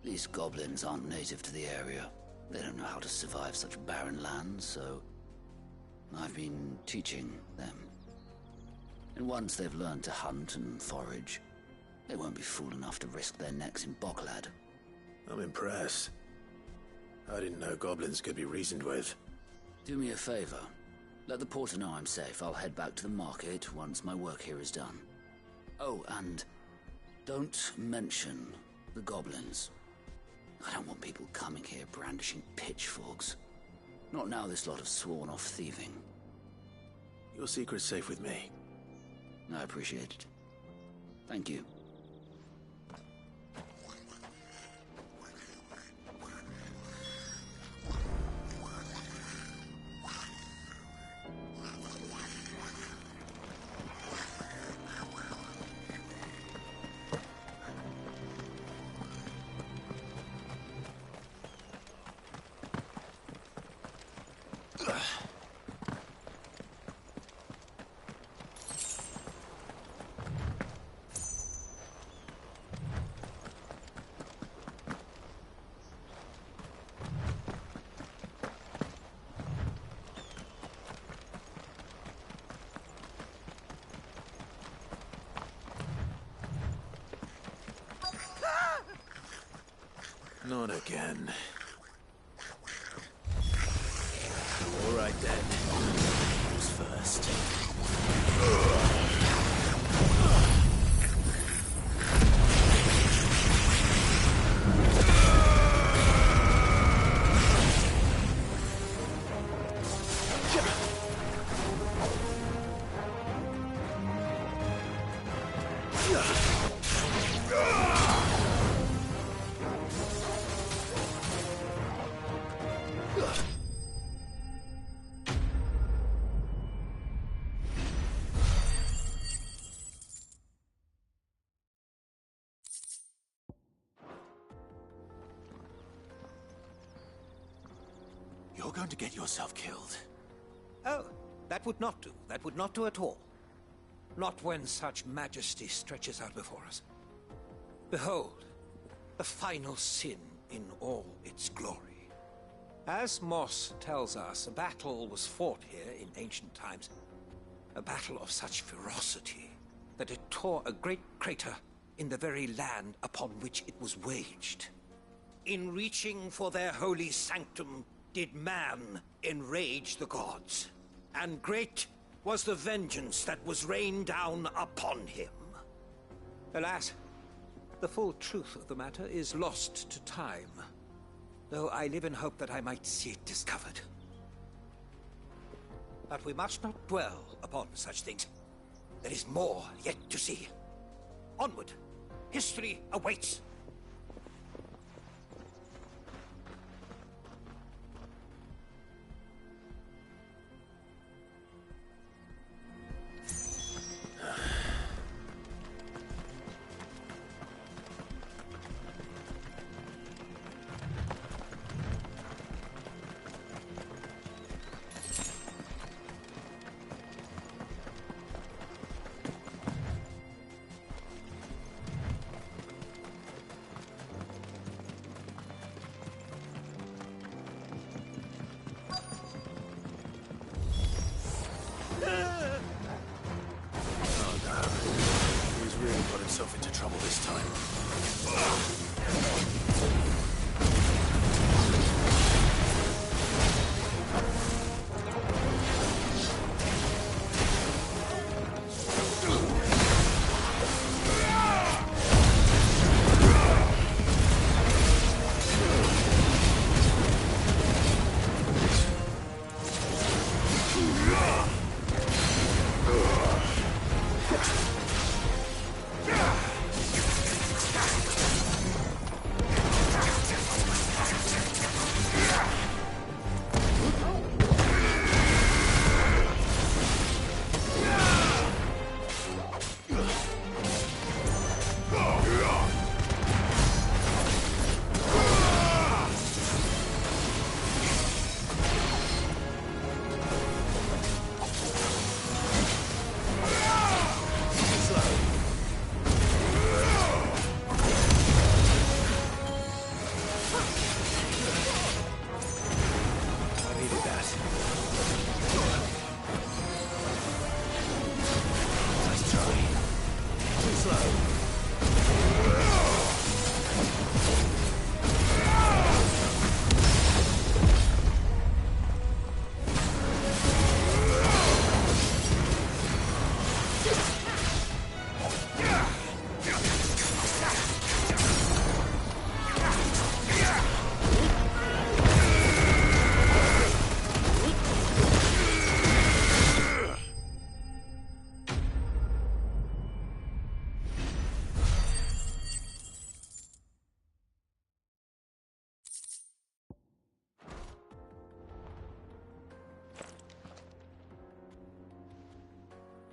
These goblins aren't native to the area. They don't know how to survive such barren lands, so I've been teaching them. And once they've learned to hunt and forage, they won't be fool enough to risk their necks in Boklad. I'm impressed. I didn't know goblins could be reasoned with. Do me a favor. Let the porter know I'm safe. I'll head back to the market once my work here is done. Oh, and don't mention the goblins. I don't want people coming here brandishing pitchforks. Not now this lot have sworn off thieving. Your secret's safe with me. I appreciate it. Thank you. Not again. All right then. Who's first? You're going to get yourself killed. Oh, that would not do. That would not do at all. Not when such majesty stretches out before us. Behold, the final sin in all its glory. As Moss tells us, a battle was fought here in ancient times. A battle of such ferocity that it tore a great crater in the very land upon which it was waged. In reaching for their holy sanctum, did man enrage the gods, and great was the vengeance that was rained down upon him. Alas, the full truth of the matter is lost to time, though I live in hope that I might see it discovered. But we must not dwell upon such things. There is more yet to see. Onward! History awaits! Into trouble this time.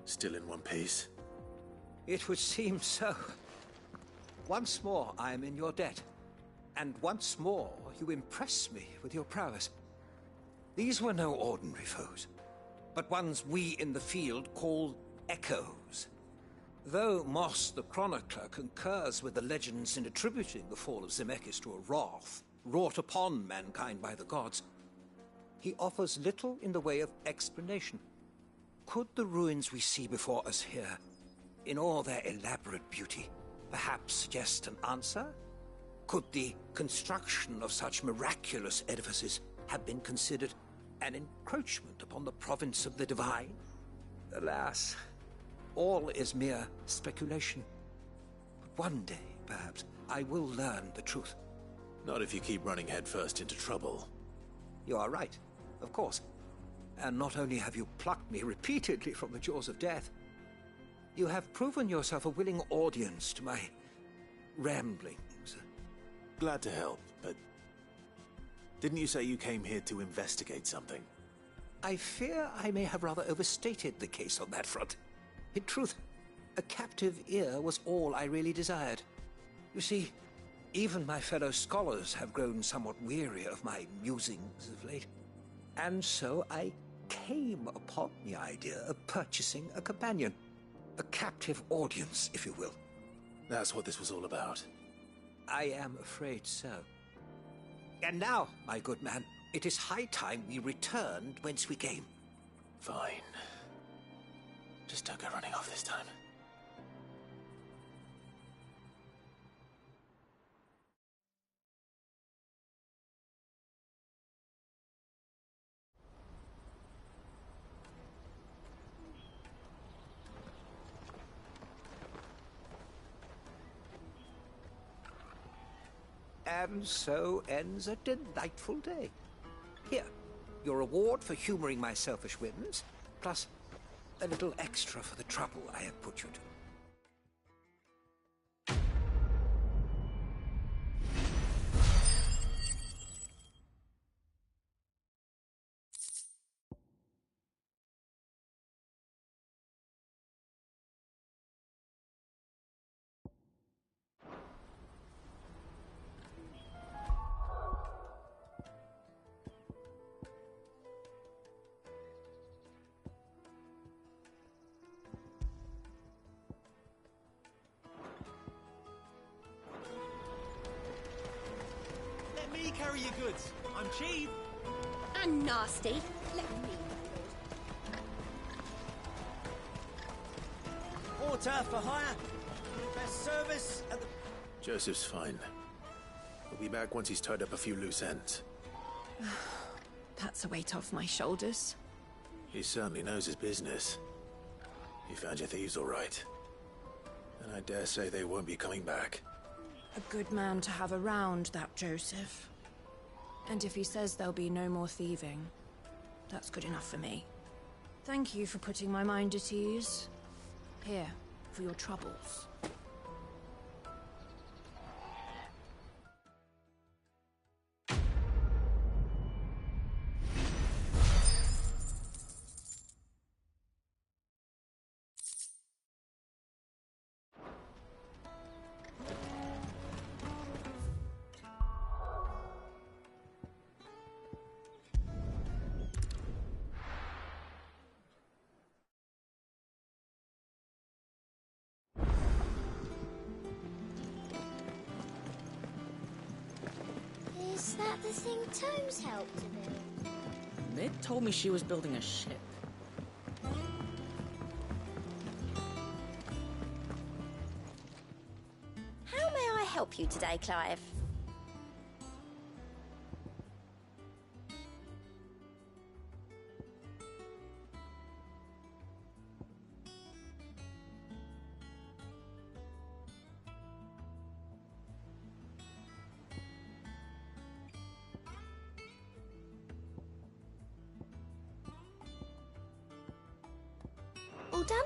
Still in one piece? It would seem so. Once more I am in your debt. And once more you impress me with your prowess. These were no ordinary foes, but ones we in the field call echoes. Though Moss the Chronicler concurs with the legends in attributing the fall of Zemeckis to a wrath wrought upon mankind by the gods, he offers little in the way of explanation. Could the ruins we see before us here, in all their elaborate beauty, perhaps suggest an answer? Could the construction of such miraculous edifices have been considered an encroachment upon the province of the divine? Alas, all is mere speculation. But one day, perhaps, I will learn the truth. Not if you keep running headfirst into trouble. You are right, of course. And not only have you plucked me repeatedly from the jaws of death, you have proven yourself a willing audience to my ramblings. Glad to help, but didn't you say you came here to investigate something? I fear I may have rather overstated the case on that front. In truth, a captive ear was all I really desired. You see, even my fellow scholars have grown somewhat weary of my musings of late. And so I came upon the idea of purchasing a companion. A captive audience, if you will. That's what this was all about. I am afraid so. And now, my good man, it is high time we returned whence we came. Fine. Just don't go running off this time. And so ends a delightful day. Here, your reward for humoring my selfish whims, plus a little extra for the trouble I have put you to. Let me carry your goods. I'm cheap. And nasty. Let me. Water for hire. Best service at the... Joseph's fine. We'll be back once he's tied up a few loose ends. That's a weight off my shoulders. He certainly knows his business. He found your thieves all right. And I dare say they won't be coming back. A good man to have around, that Joseph. And if he says there'll be no more thieving, that's good enough for me. Thank you for putting my mind at ease. Here, for your troubles. Is that the thing Tomes helped to build? Mid told me she was building a ship. How may I help you today, Clive? All done?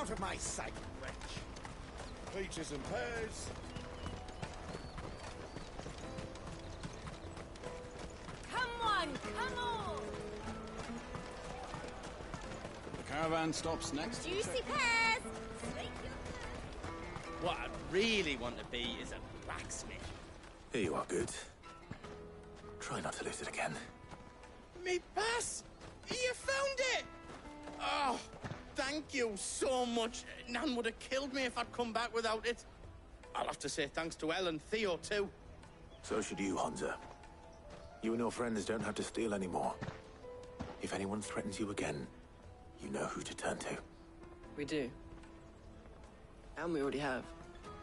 Out of my sight, wretch! Peaches and pears. Come on, come on! The caravan stops next. Juicy pears! What I really want to be is a blacksmith. Here you are, Goods. Try not to lose it again. Me pass! You found it! Oh, thank you so much. Nan would have killed me if I'd come back without it. I'll have to say thanks to Elle and Theo, too. So should you, Honza. You and your friends don't have to steal anymore. If anyone threatens you again, you know who to turn to. We do. And we already have.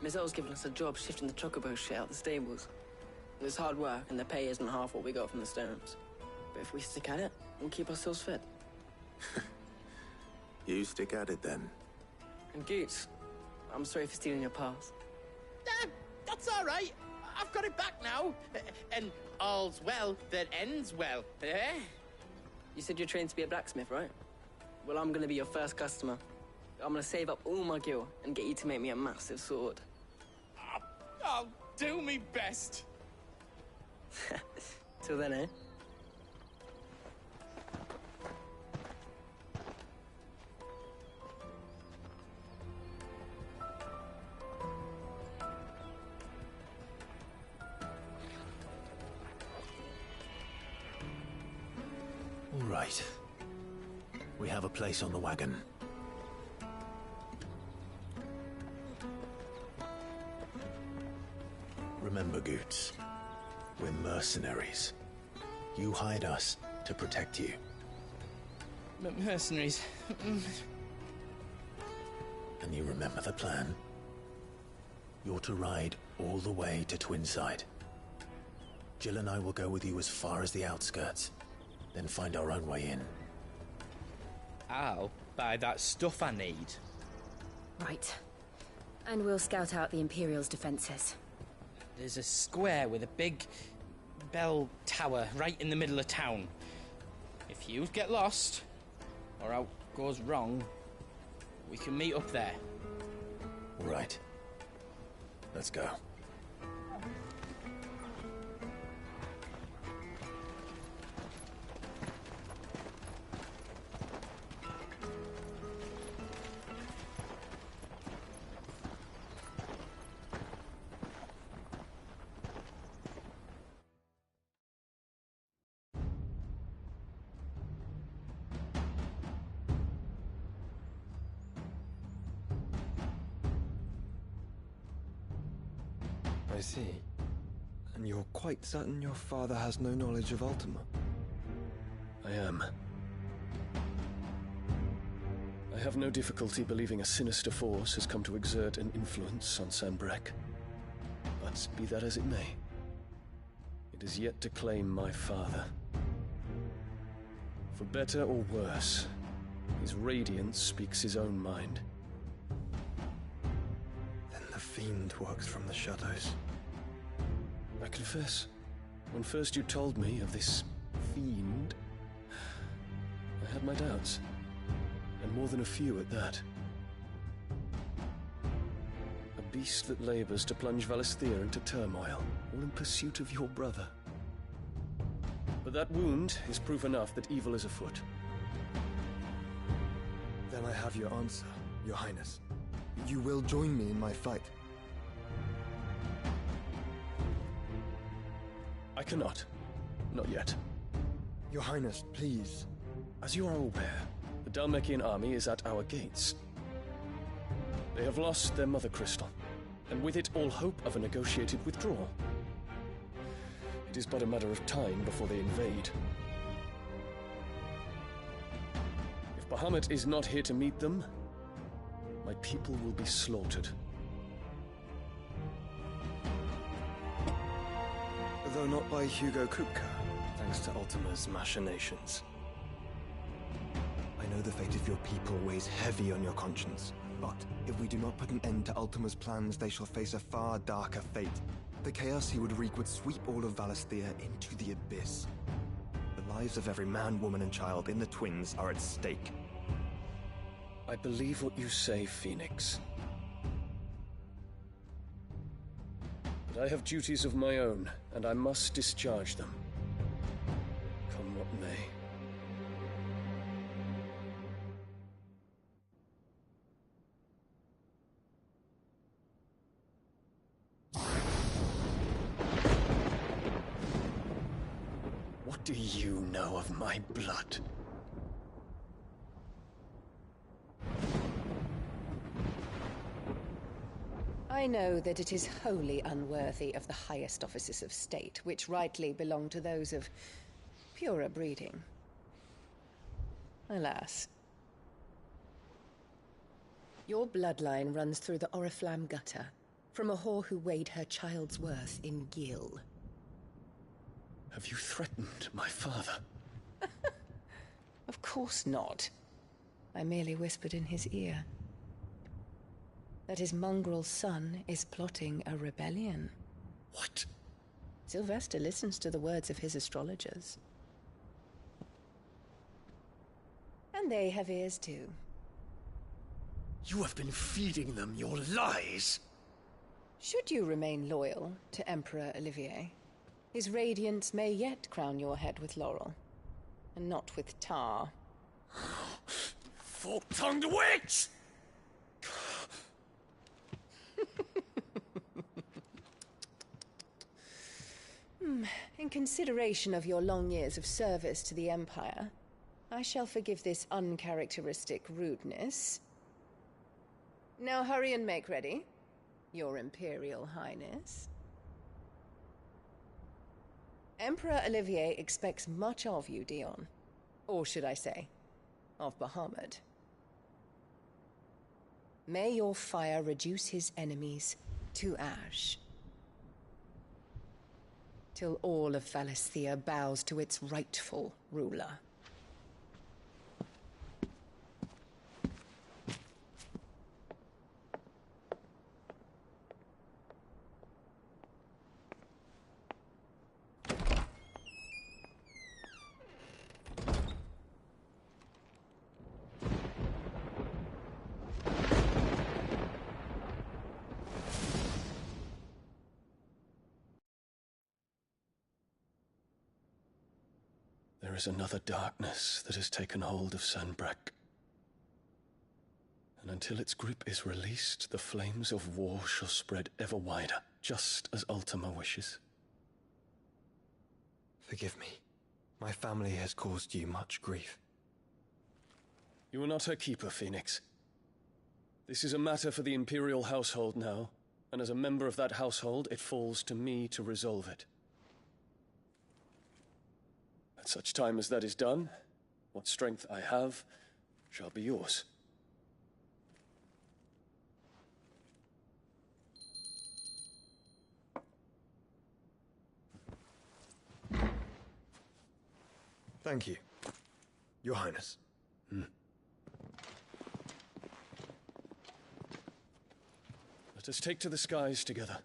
Miss Elle's given us a job shifting the chocobo shit out the stables. It's hard work, and the pay isn't half what we got from the Stones. But if we stick at it, we'll keep ourselves fit. You stick at it, then. And Goots, I'm sorry for stealing your pass. That's all right. I've got it back now. And all's well that ends well, eh? You said you're trained to be a blacksmith, right? Well, I'm gonna be your first customer. I'm gonna save up all my gil and get you to make me a massive sword. I'll do me best. Till then, eh? All right. We have a place on the wagon. Remember, Goots, we're mercenaries. You hired us to protect you. Mercenaries. And you remember the plan? You're to ride all the way to Twinside. Jill and I will go with you as far as the outskirts, then find our own way in. I'll buy that stuff I need. Right. And we'll scout out the Imperial's defenses. There's a square with a big bell tower right in the middle of town. If you get lost, or out goes wrong, we can meet up there. All right. Let's go. I see. And you're quite certain your father has no knowledge of Ultima? I am. I have no difficulty believing a sinister force has come to exert an influence on Sanbreque. But be that as it may, it is yet to claim my father. For better or worse, his radiance speaks his own mind. Then the fiend works from the shadows. I confess, when first you told me of this fiend, I had my doubts, and more than a few at that. A beast that labors to plunge Valisthea into turmoil, all in pursuit of your brother. But that wound is proof enough that evil is afoot. Then I have your answer, Your Highness. You will join me in my fight. I cannot. Not yet. Your Highness, please. As you are aware, the Dhalmekian army is at our gates. They have lost their mother crystal, and with it all hope of a negotiated withdrawal. It is but a matter of time before they invade. If Bahamut is not here to meet them, my people will be slaughtered. Though not by Hugo Kupka, thanks to Ultima's machinations. I know the fate of your people weighs heavy on your conscience, but if we do not put an end to Ultima's plans, they shall face a far darker fate. The chaos he would wreak would sweep all of Valisthea into the abyss. The lives of every man, woman, and child in the Twins are at stake. I believe what you say, Phoenix. But I have duties of my own, and I must discharge them. Come what may. What do you know of my blood? I know that it is wholly unworthy of the highest offices of state, which rightly belong to those of purer breeding. Alas. Your bloodline runs through the Oriflamme gutter, from a whore who weighed her child's worth in gil. Have you threatened my father? Of course not. I merely whispered in his ear that his mongrel son is plotting a rebellion. What? Sylvester listens to the words of his astrologers. And they have ears too. You have been feeding them your lies! Should you remain loyal to Emperor Olivier, his radiance may yet crown your head with laurel, and not with tar. Fork-tongued witch! In consideration of your long years of service to the Empire, I shall forgive this uncharacteristic rudeness. Now hurry and make ready, Your Imperial Highness. Emperor Olivier expects much of you, Dion. Or should I say, of Bahamut. May your fire reduce his enemies to ash, till all of Valisthea bows to its rightful ruler. There is another darkness that has taken hold of Sanbreque. And until its grip is released, the flames of war shall spread ever wider, just as Ultima wishes. Forgive me. My family has caused you much grief. You are not her keeper, Phoenix. This is a matter for the Imperial household now, and as a member of that household, it falls to me to resolve it. At such time as that is done, what strength I have shall be yours. Thank you, Your Highness. Let us take to the skies together,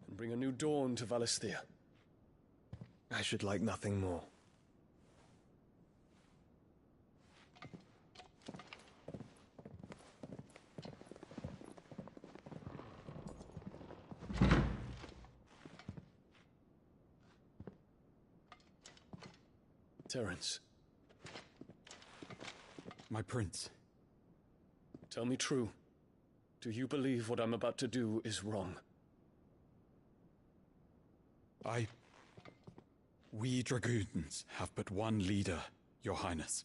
and bring a new dawn to Valisthea. I should like nothing more. Terence. My prince. Tell me true. Do you believe what I'm about to do is wrong? We dragoons have but one leader, Your Highness.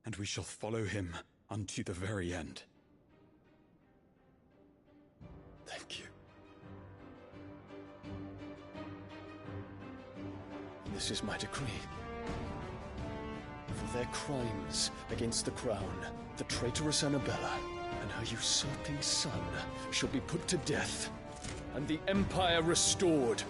And we shall follow him unto the very end. Thank you. This is my decree. For their crimes against the crown, the traitorous Annabella and her usurping son shall be put to death, and the Empire restored.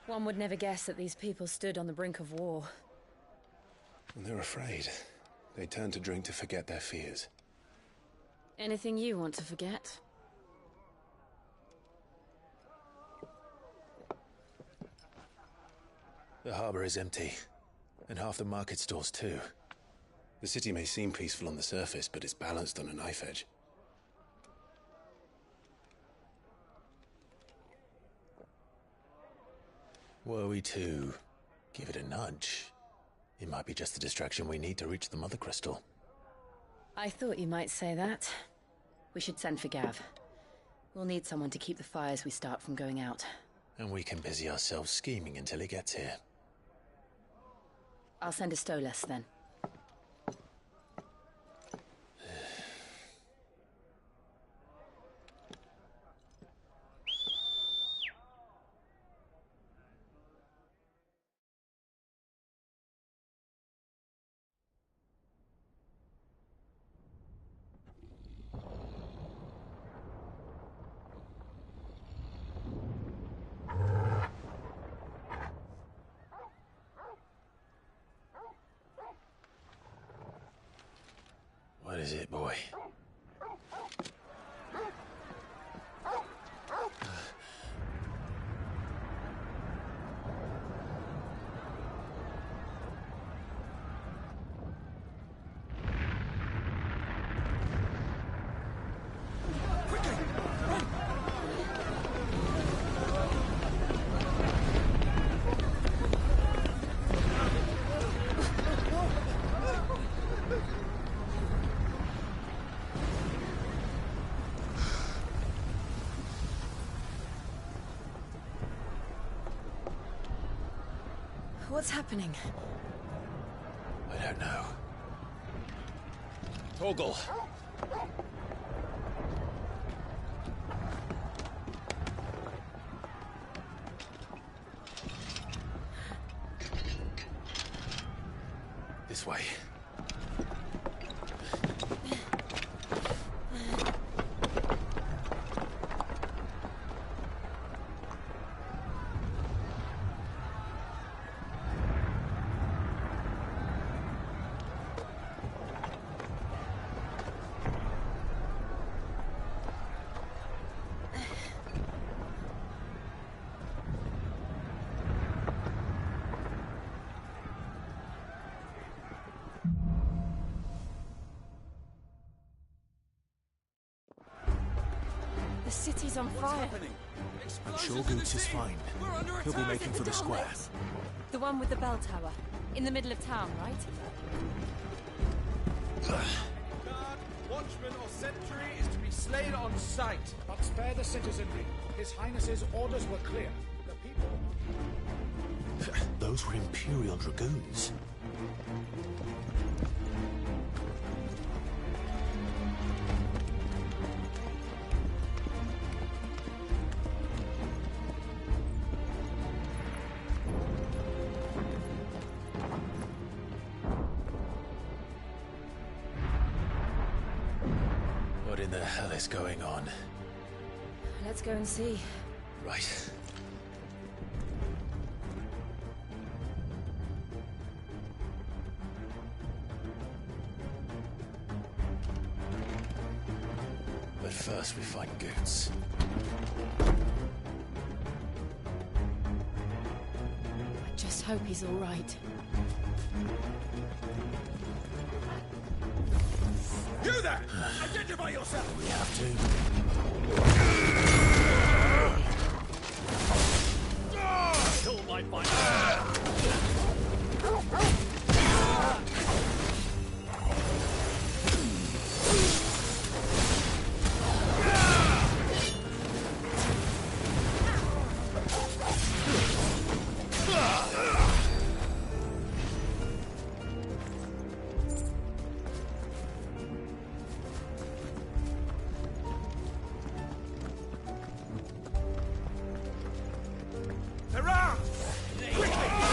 One would never guess that these people stood on the brink of war. And they're afraid. They turn to drink to forget their fears. Anything you want to forget? The harbor is empty, and half the market stalls too. The city may seem peaceful on the surface, but it's balanced on a knife edge. Were we to give it a nudge, it might be just the distraction we need to reach the Mother Crystal. I thought you might say that. We should send for Gav. We'll need someone to keep the fires we start from going out. And we can busy ourselves scheming until he gets here. I'll send a Stolas then. What is it, boy? What's happening? I don't know. Torgal! This way. The city's on fire. I'm sure Goots is fine. He'll be making for the square. The one with the bell tower. In the middle of town, right? Guard, watchman or sentry is to be slain on sight. But spare the citizenry. His Highness's orders were clear. The people... Those were Imperial Dragoons. What in the hell is going on? Let's go and see. Right. But first we find Goots. I just hope he's all right. You there! Identify yourself! We have to. Kill my fighter! Hurrah! Quickly!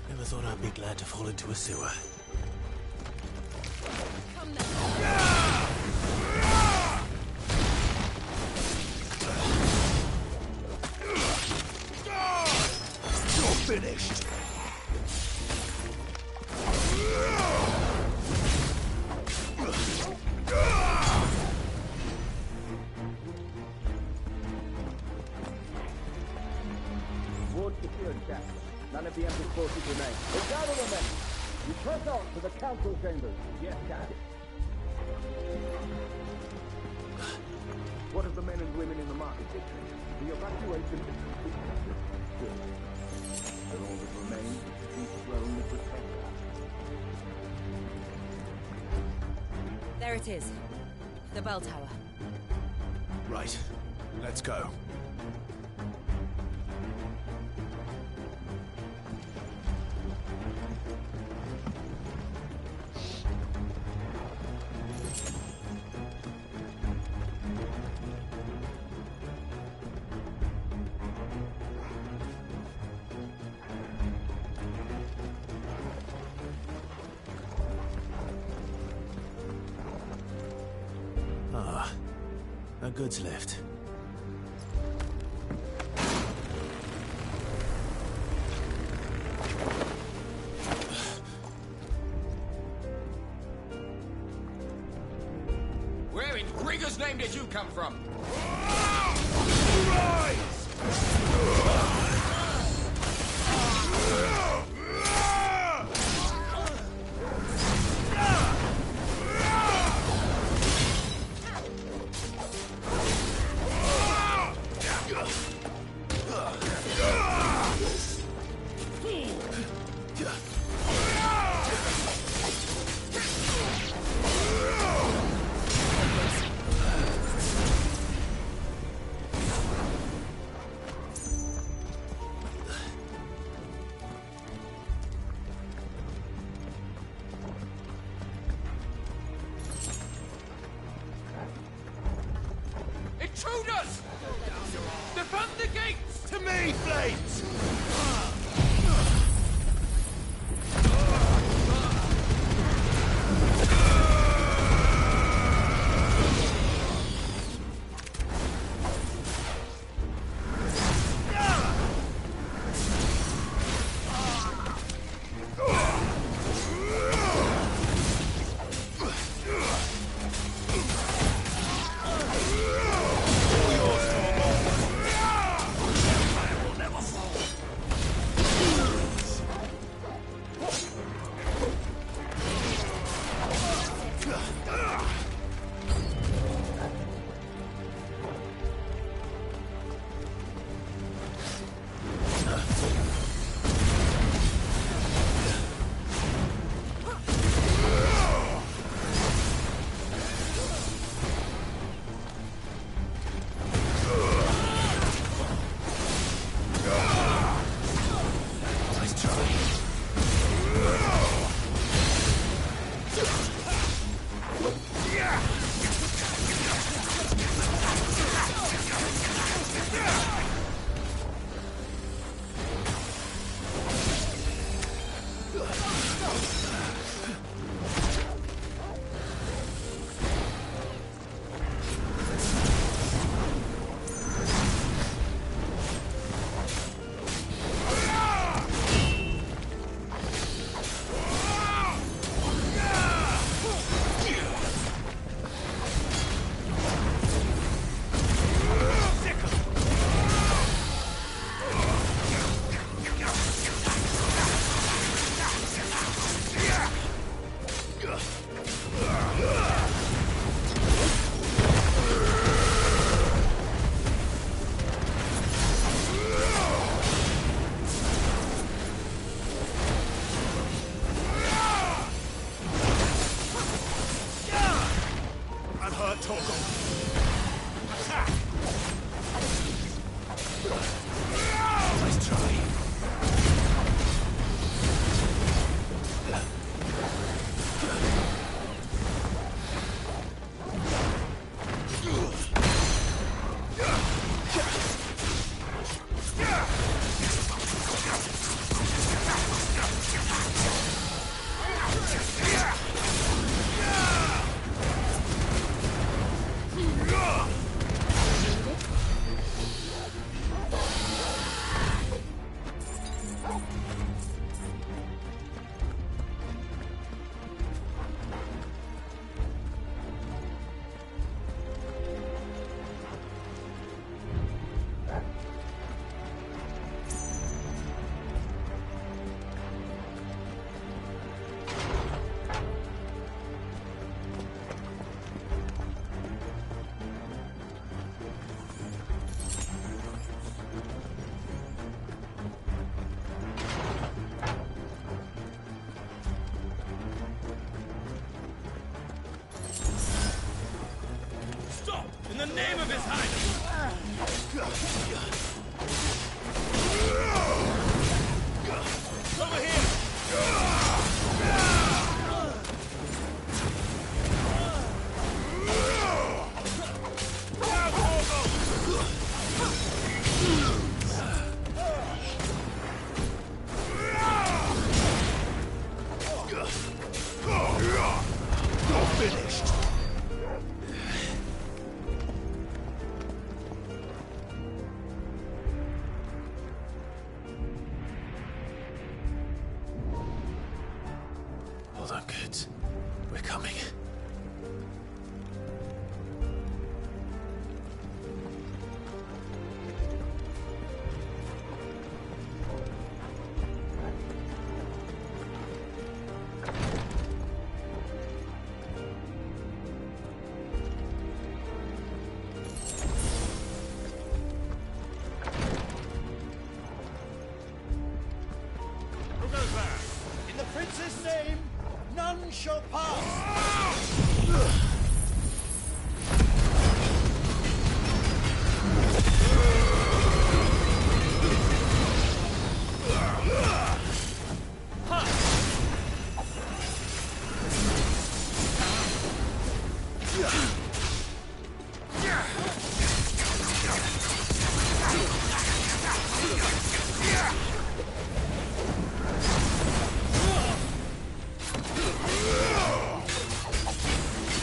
Never thought I'd be glad to fall into a sewer. You're finished! Ward secured, Captain. None of the Emperor's forces remain. Gather the men! You press on to the council chambers. Yes, Captain. What of the men and women in the market district? The evacuation is complete. Good. And all that remains is to keep Rome to protect us. There it is. The bell tower. Right. Let's go. A goods lift. Where in Grigger's name did you come from? Intruders! Defend the gates! To me, Flames! his name, none shall pass.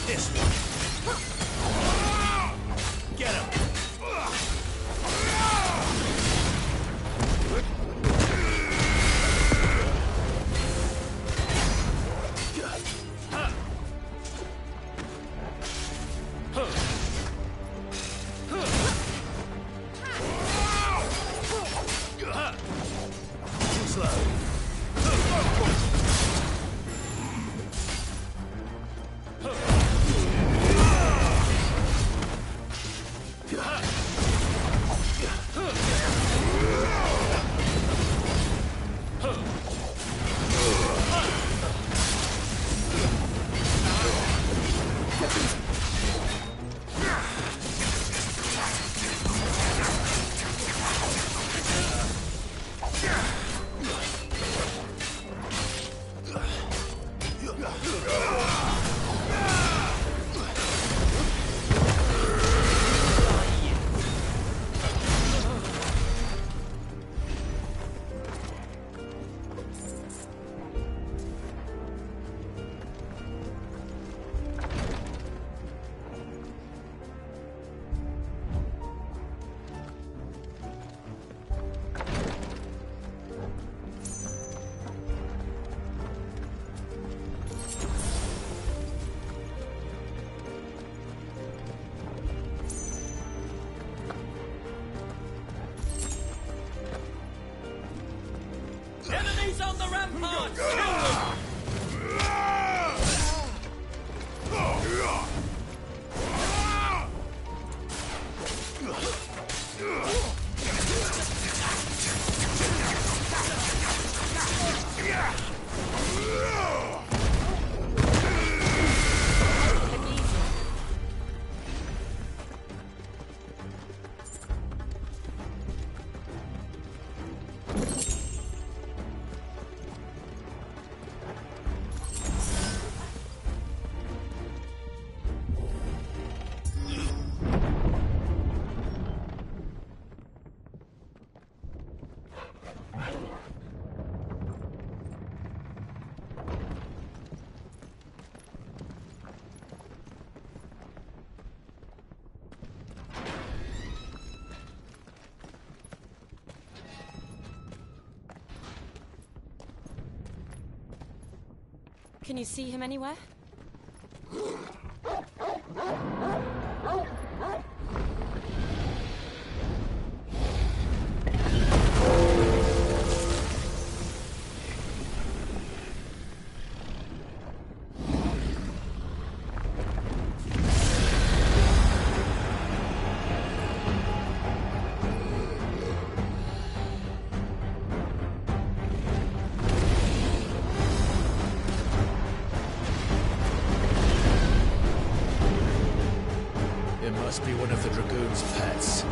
This one. Get him. Enemies on the ramparts! Kill them! Can you see him anywhere? Must be one of the Dragoon's pets.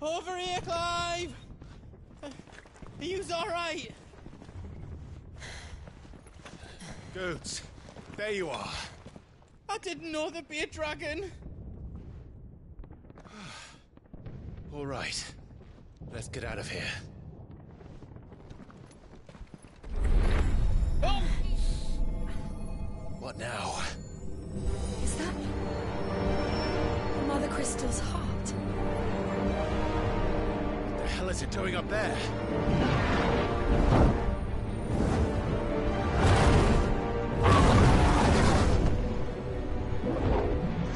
Over here, Clive! Are you alright? Goods, there you are. I didn't know there'd be a dragon. All right. Let's get out of here. Oh! What now? Is that Mother Crystal's heart? What the hell is it doing up there?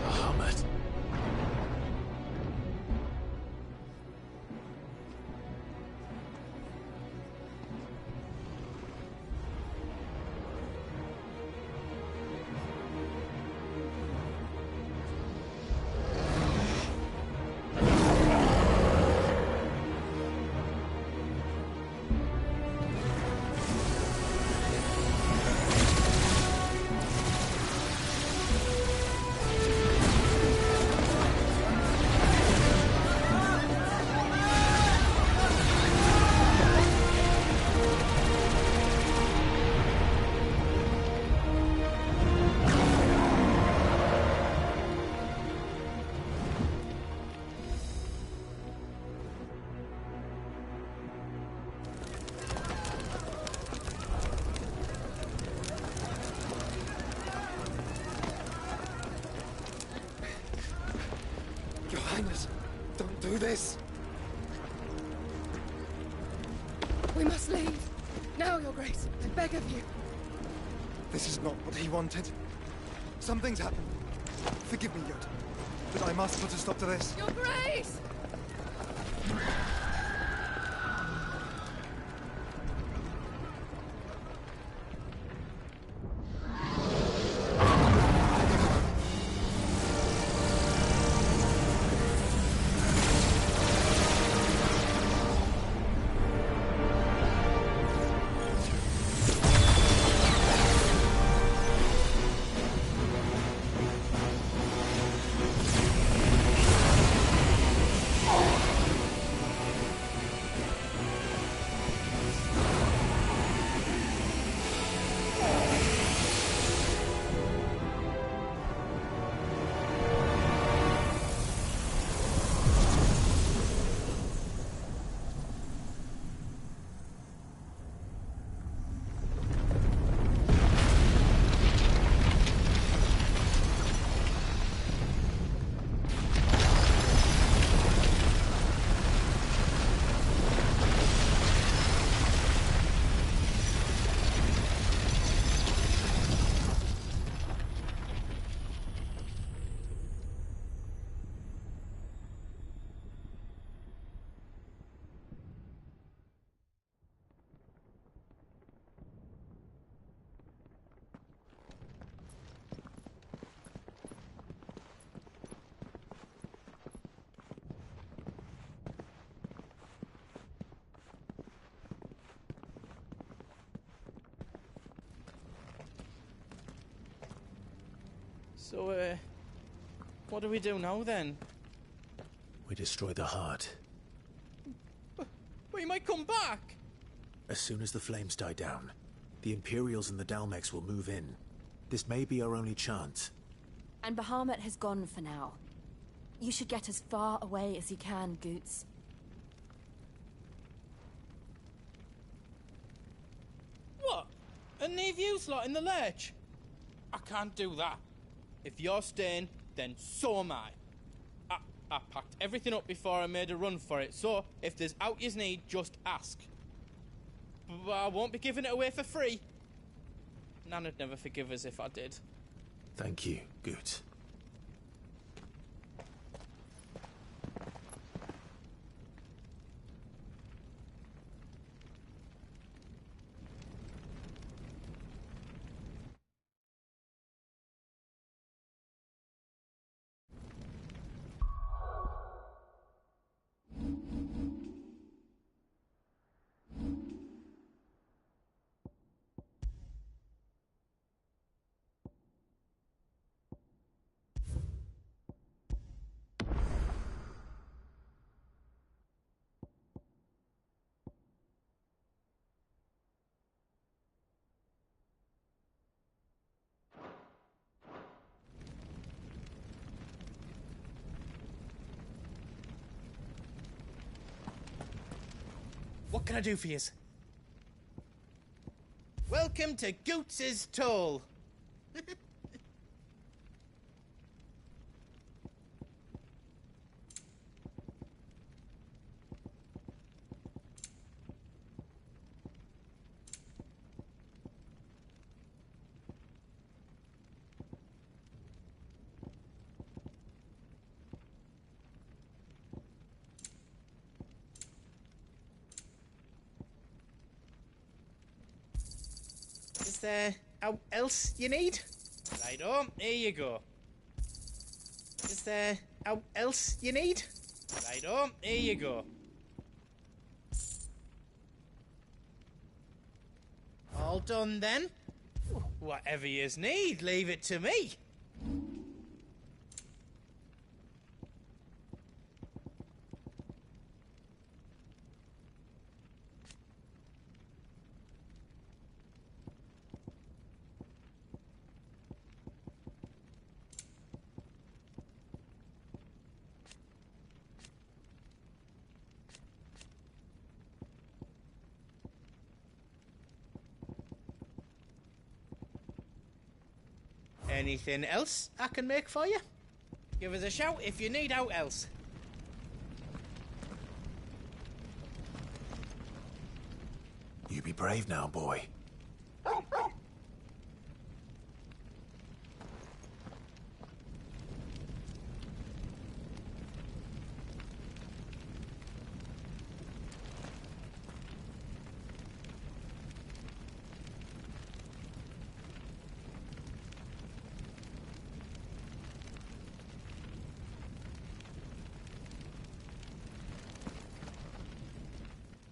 Bahamut. Your Highness, don't do this. We must leave. Now, Your Grace, I beg of you. This is not what he wanted. Something's happened. Forgive me, Yod, but I must put a stop to this. Your Grace! So, what do we do now then? We destroy the heart. But he might come back! As soon as the flames die down, the Imperials and the Dalmex will move in. This may be our only chance. And Bahamut has gone for now. You should get as far away as you can, Goots. What? And leave you lot in the lurch? I can't do that. If you're staying, then so am I. I packed everything up before I made a run for it, so if there's out you need, just ask. But I won't be giving it away for free. Nana'd never forgive us if I did. Thank you, Goot. can I do for yous? Welcome to Goots's Toll. Is there out else you need? Righto, here you go. Is there out else you need? Righto, here you go. All done then? Whatever yous need, leave it to me. Anything else I can make for you? Give us a shout if you need out else. You be brave now, boy.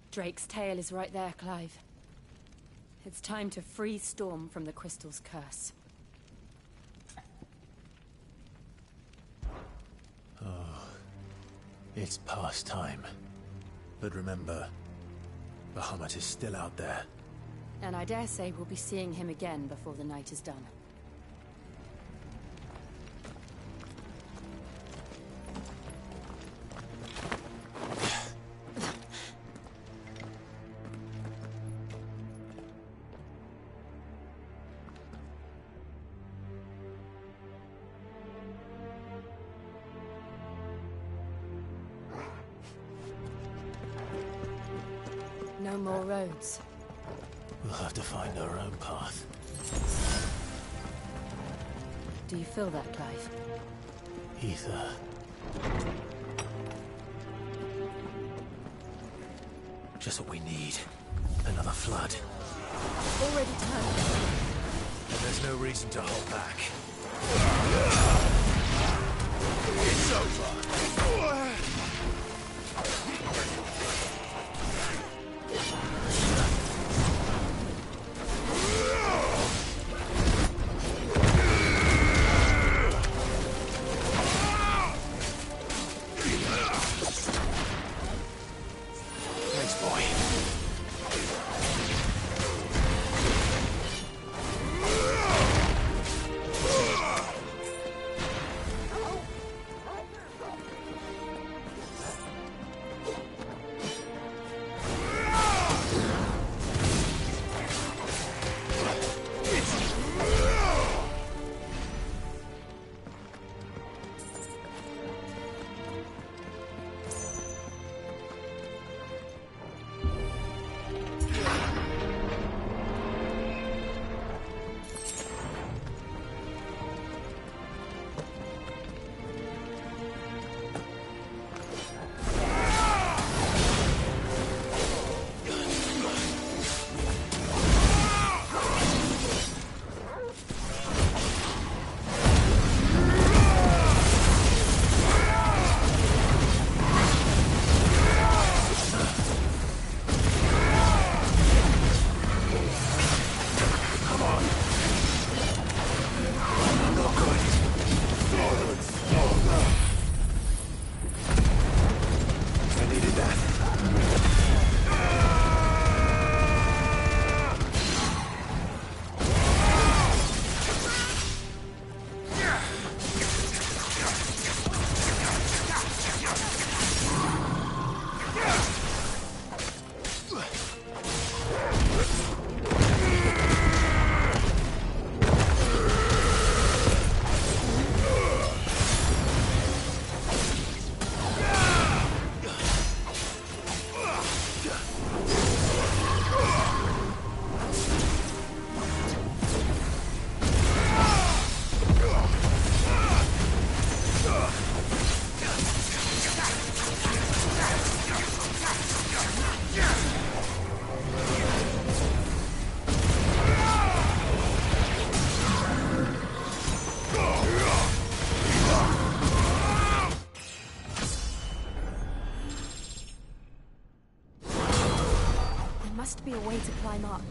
Drake's tail is right there, Clive. It's time to free Storm from the Crystal's curse. Oh, it's past time. But remember, Bahamut is still out there. And I dare say we'll be seeing him again before the night is done. No more roads. We'll have to find our own path. Do you feel that, Clive? Ether. Just what we need. Another flood. Already turned. And there's no reason to hold back. It's over. a way to climb up.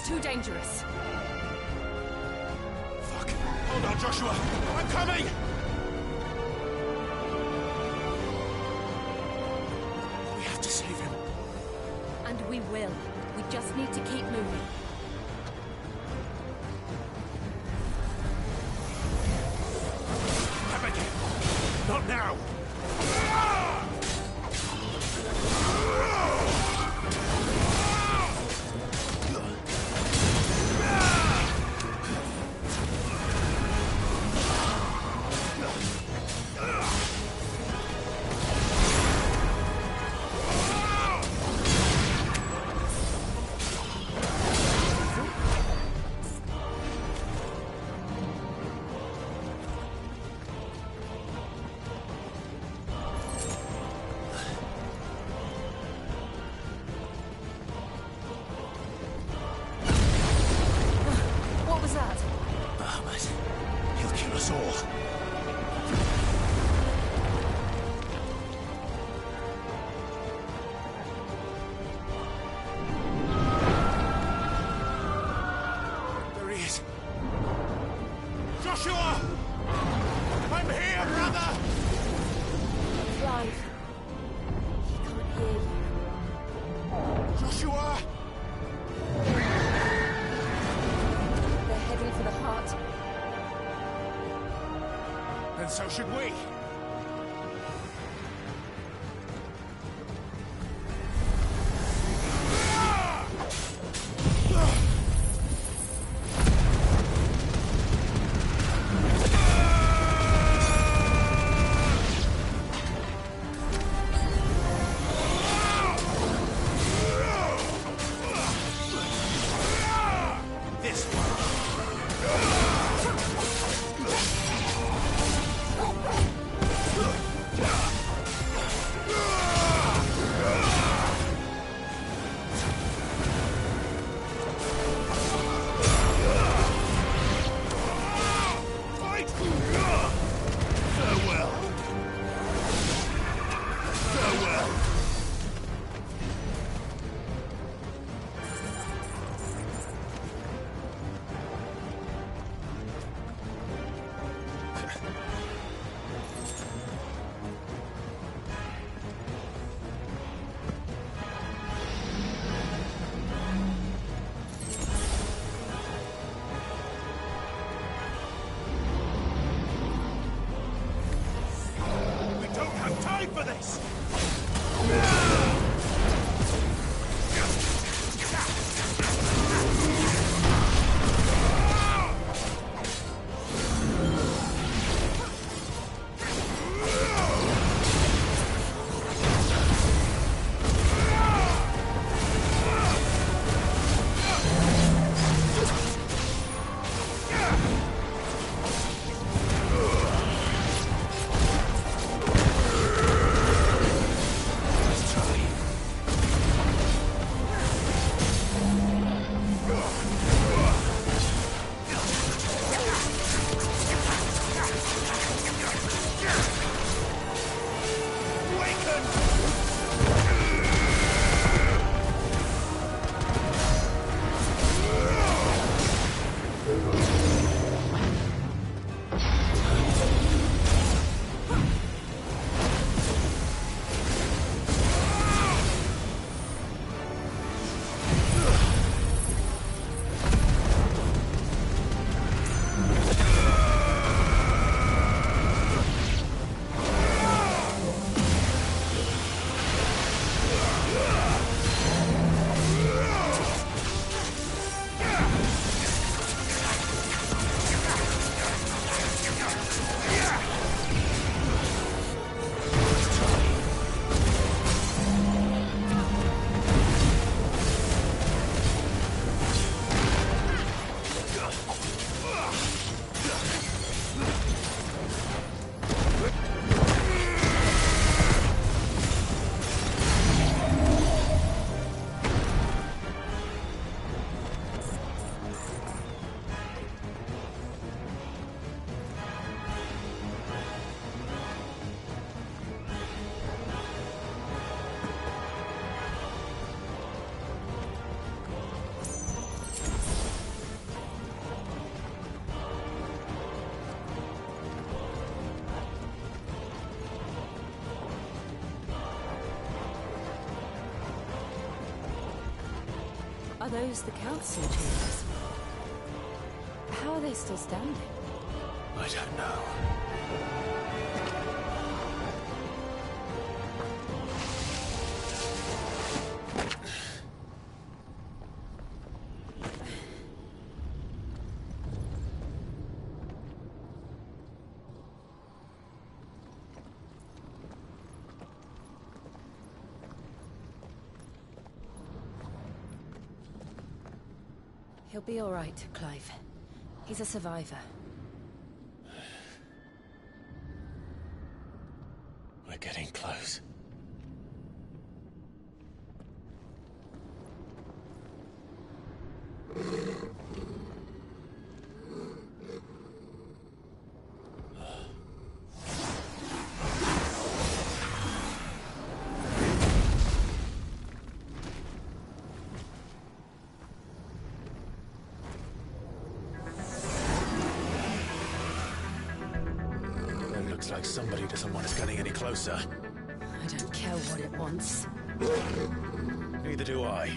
Too dangerous. Fuck. Hold on, Joshua. I'm coming! We have to save him. And we will. We just need to keep moving. Abigail! Not now! Joshua! I'm here, brother! Clive. He can't hear you. Joshua! They're heading for the heart. And so should we. For this! Are those the council chambers? How are they still standing? I don't know. He'll be all right, Clive. He's a survivor. We're getting close. Looks like somebody doesn't want us getting any closer. I don't care what it wants. Neither do I.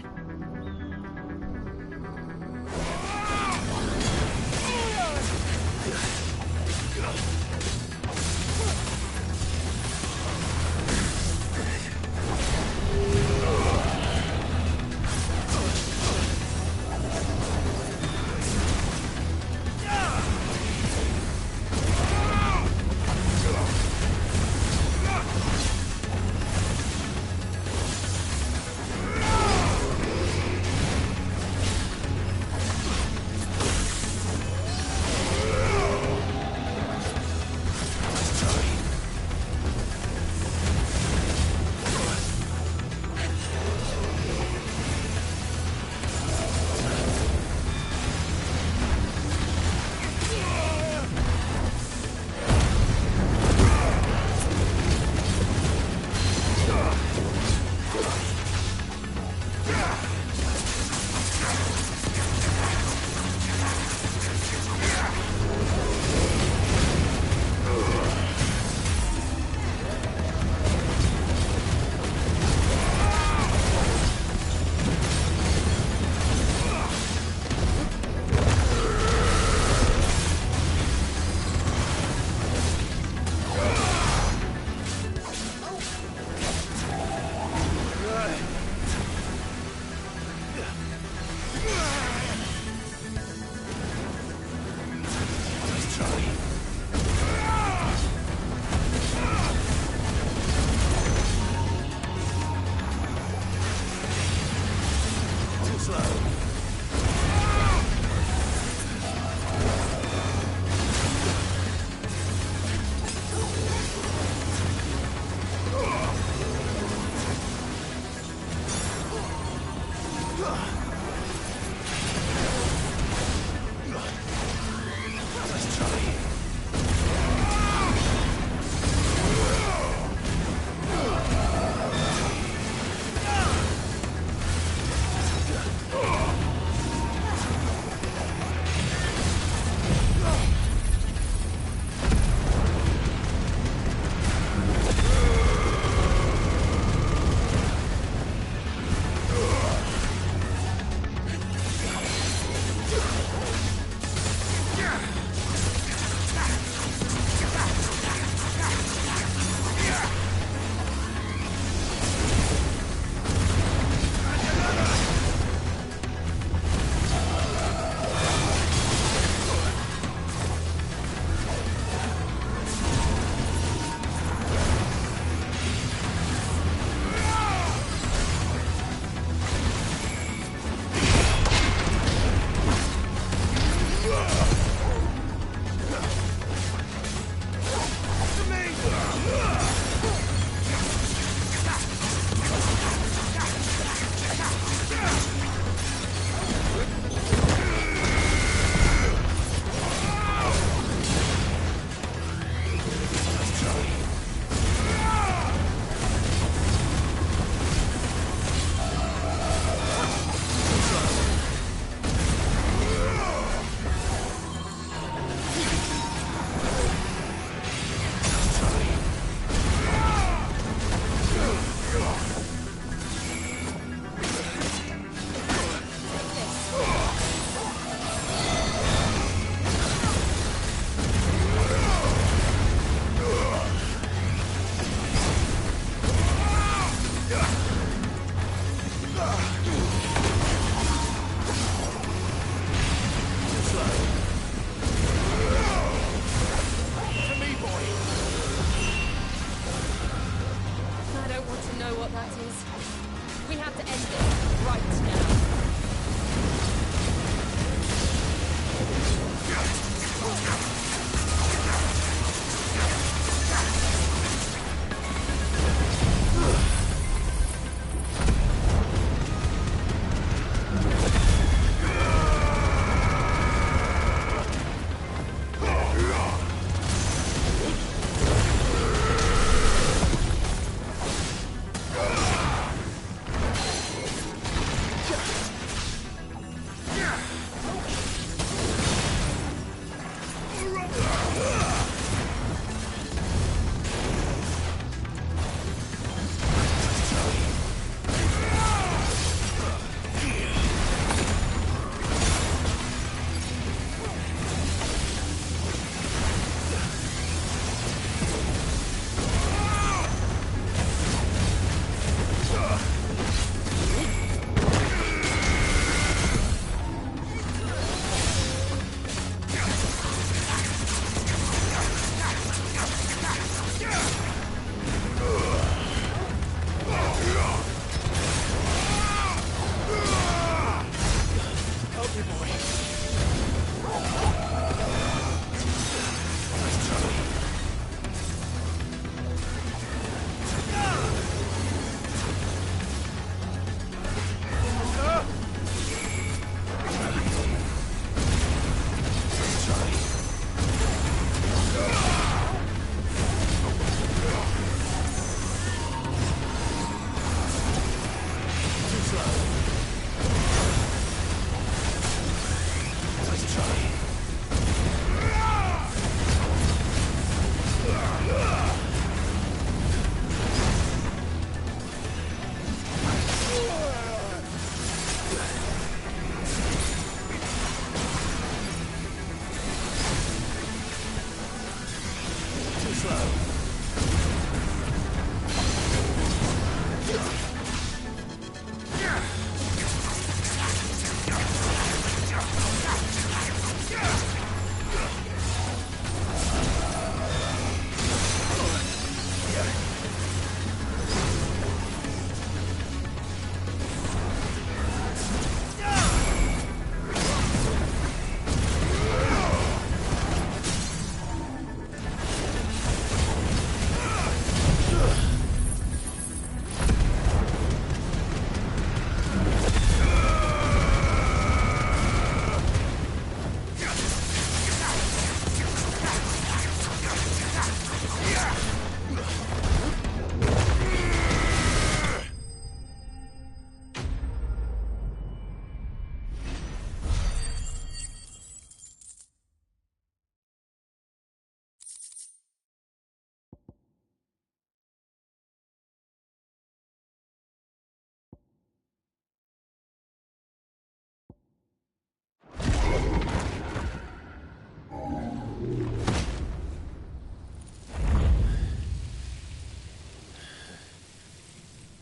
that is. We have to end this right now.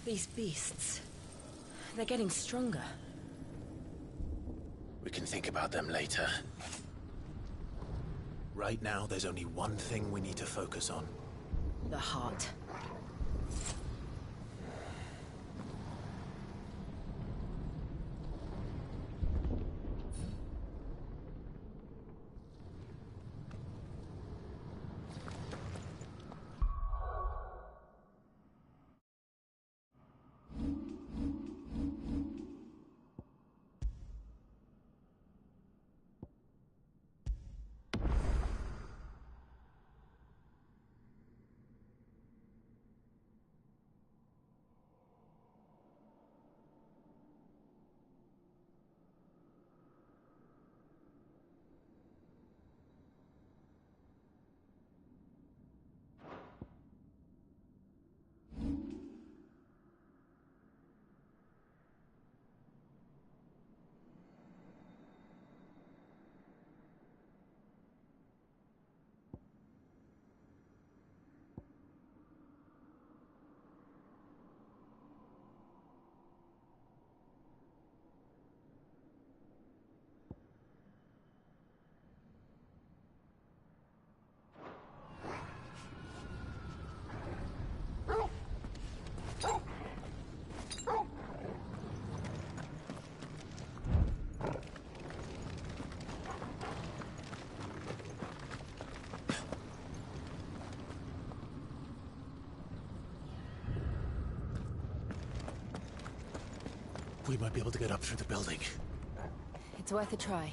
These beasts, they're getting stronger. We can think about them later. Right now, there's only one thing we need to focus on. The heart. We might be able to get up through the building. It's worth a try.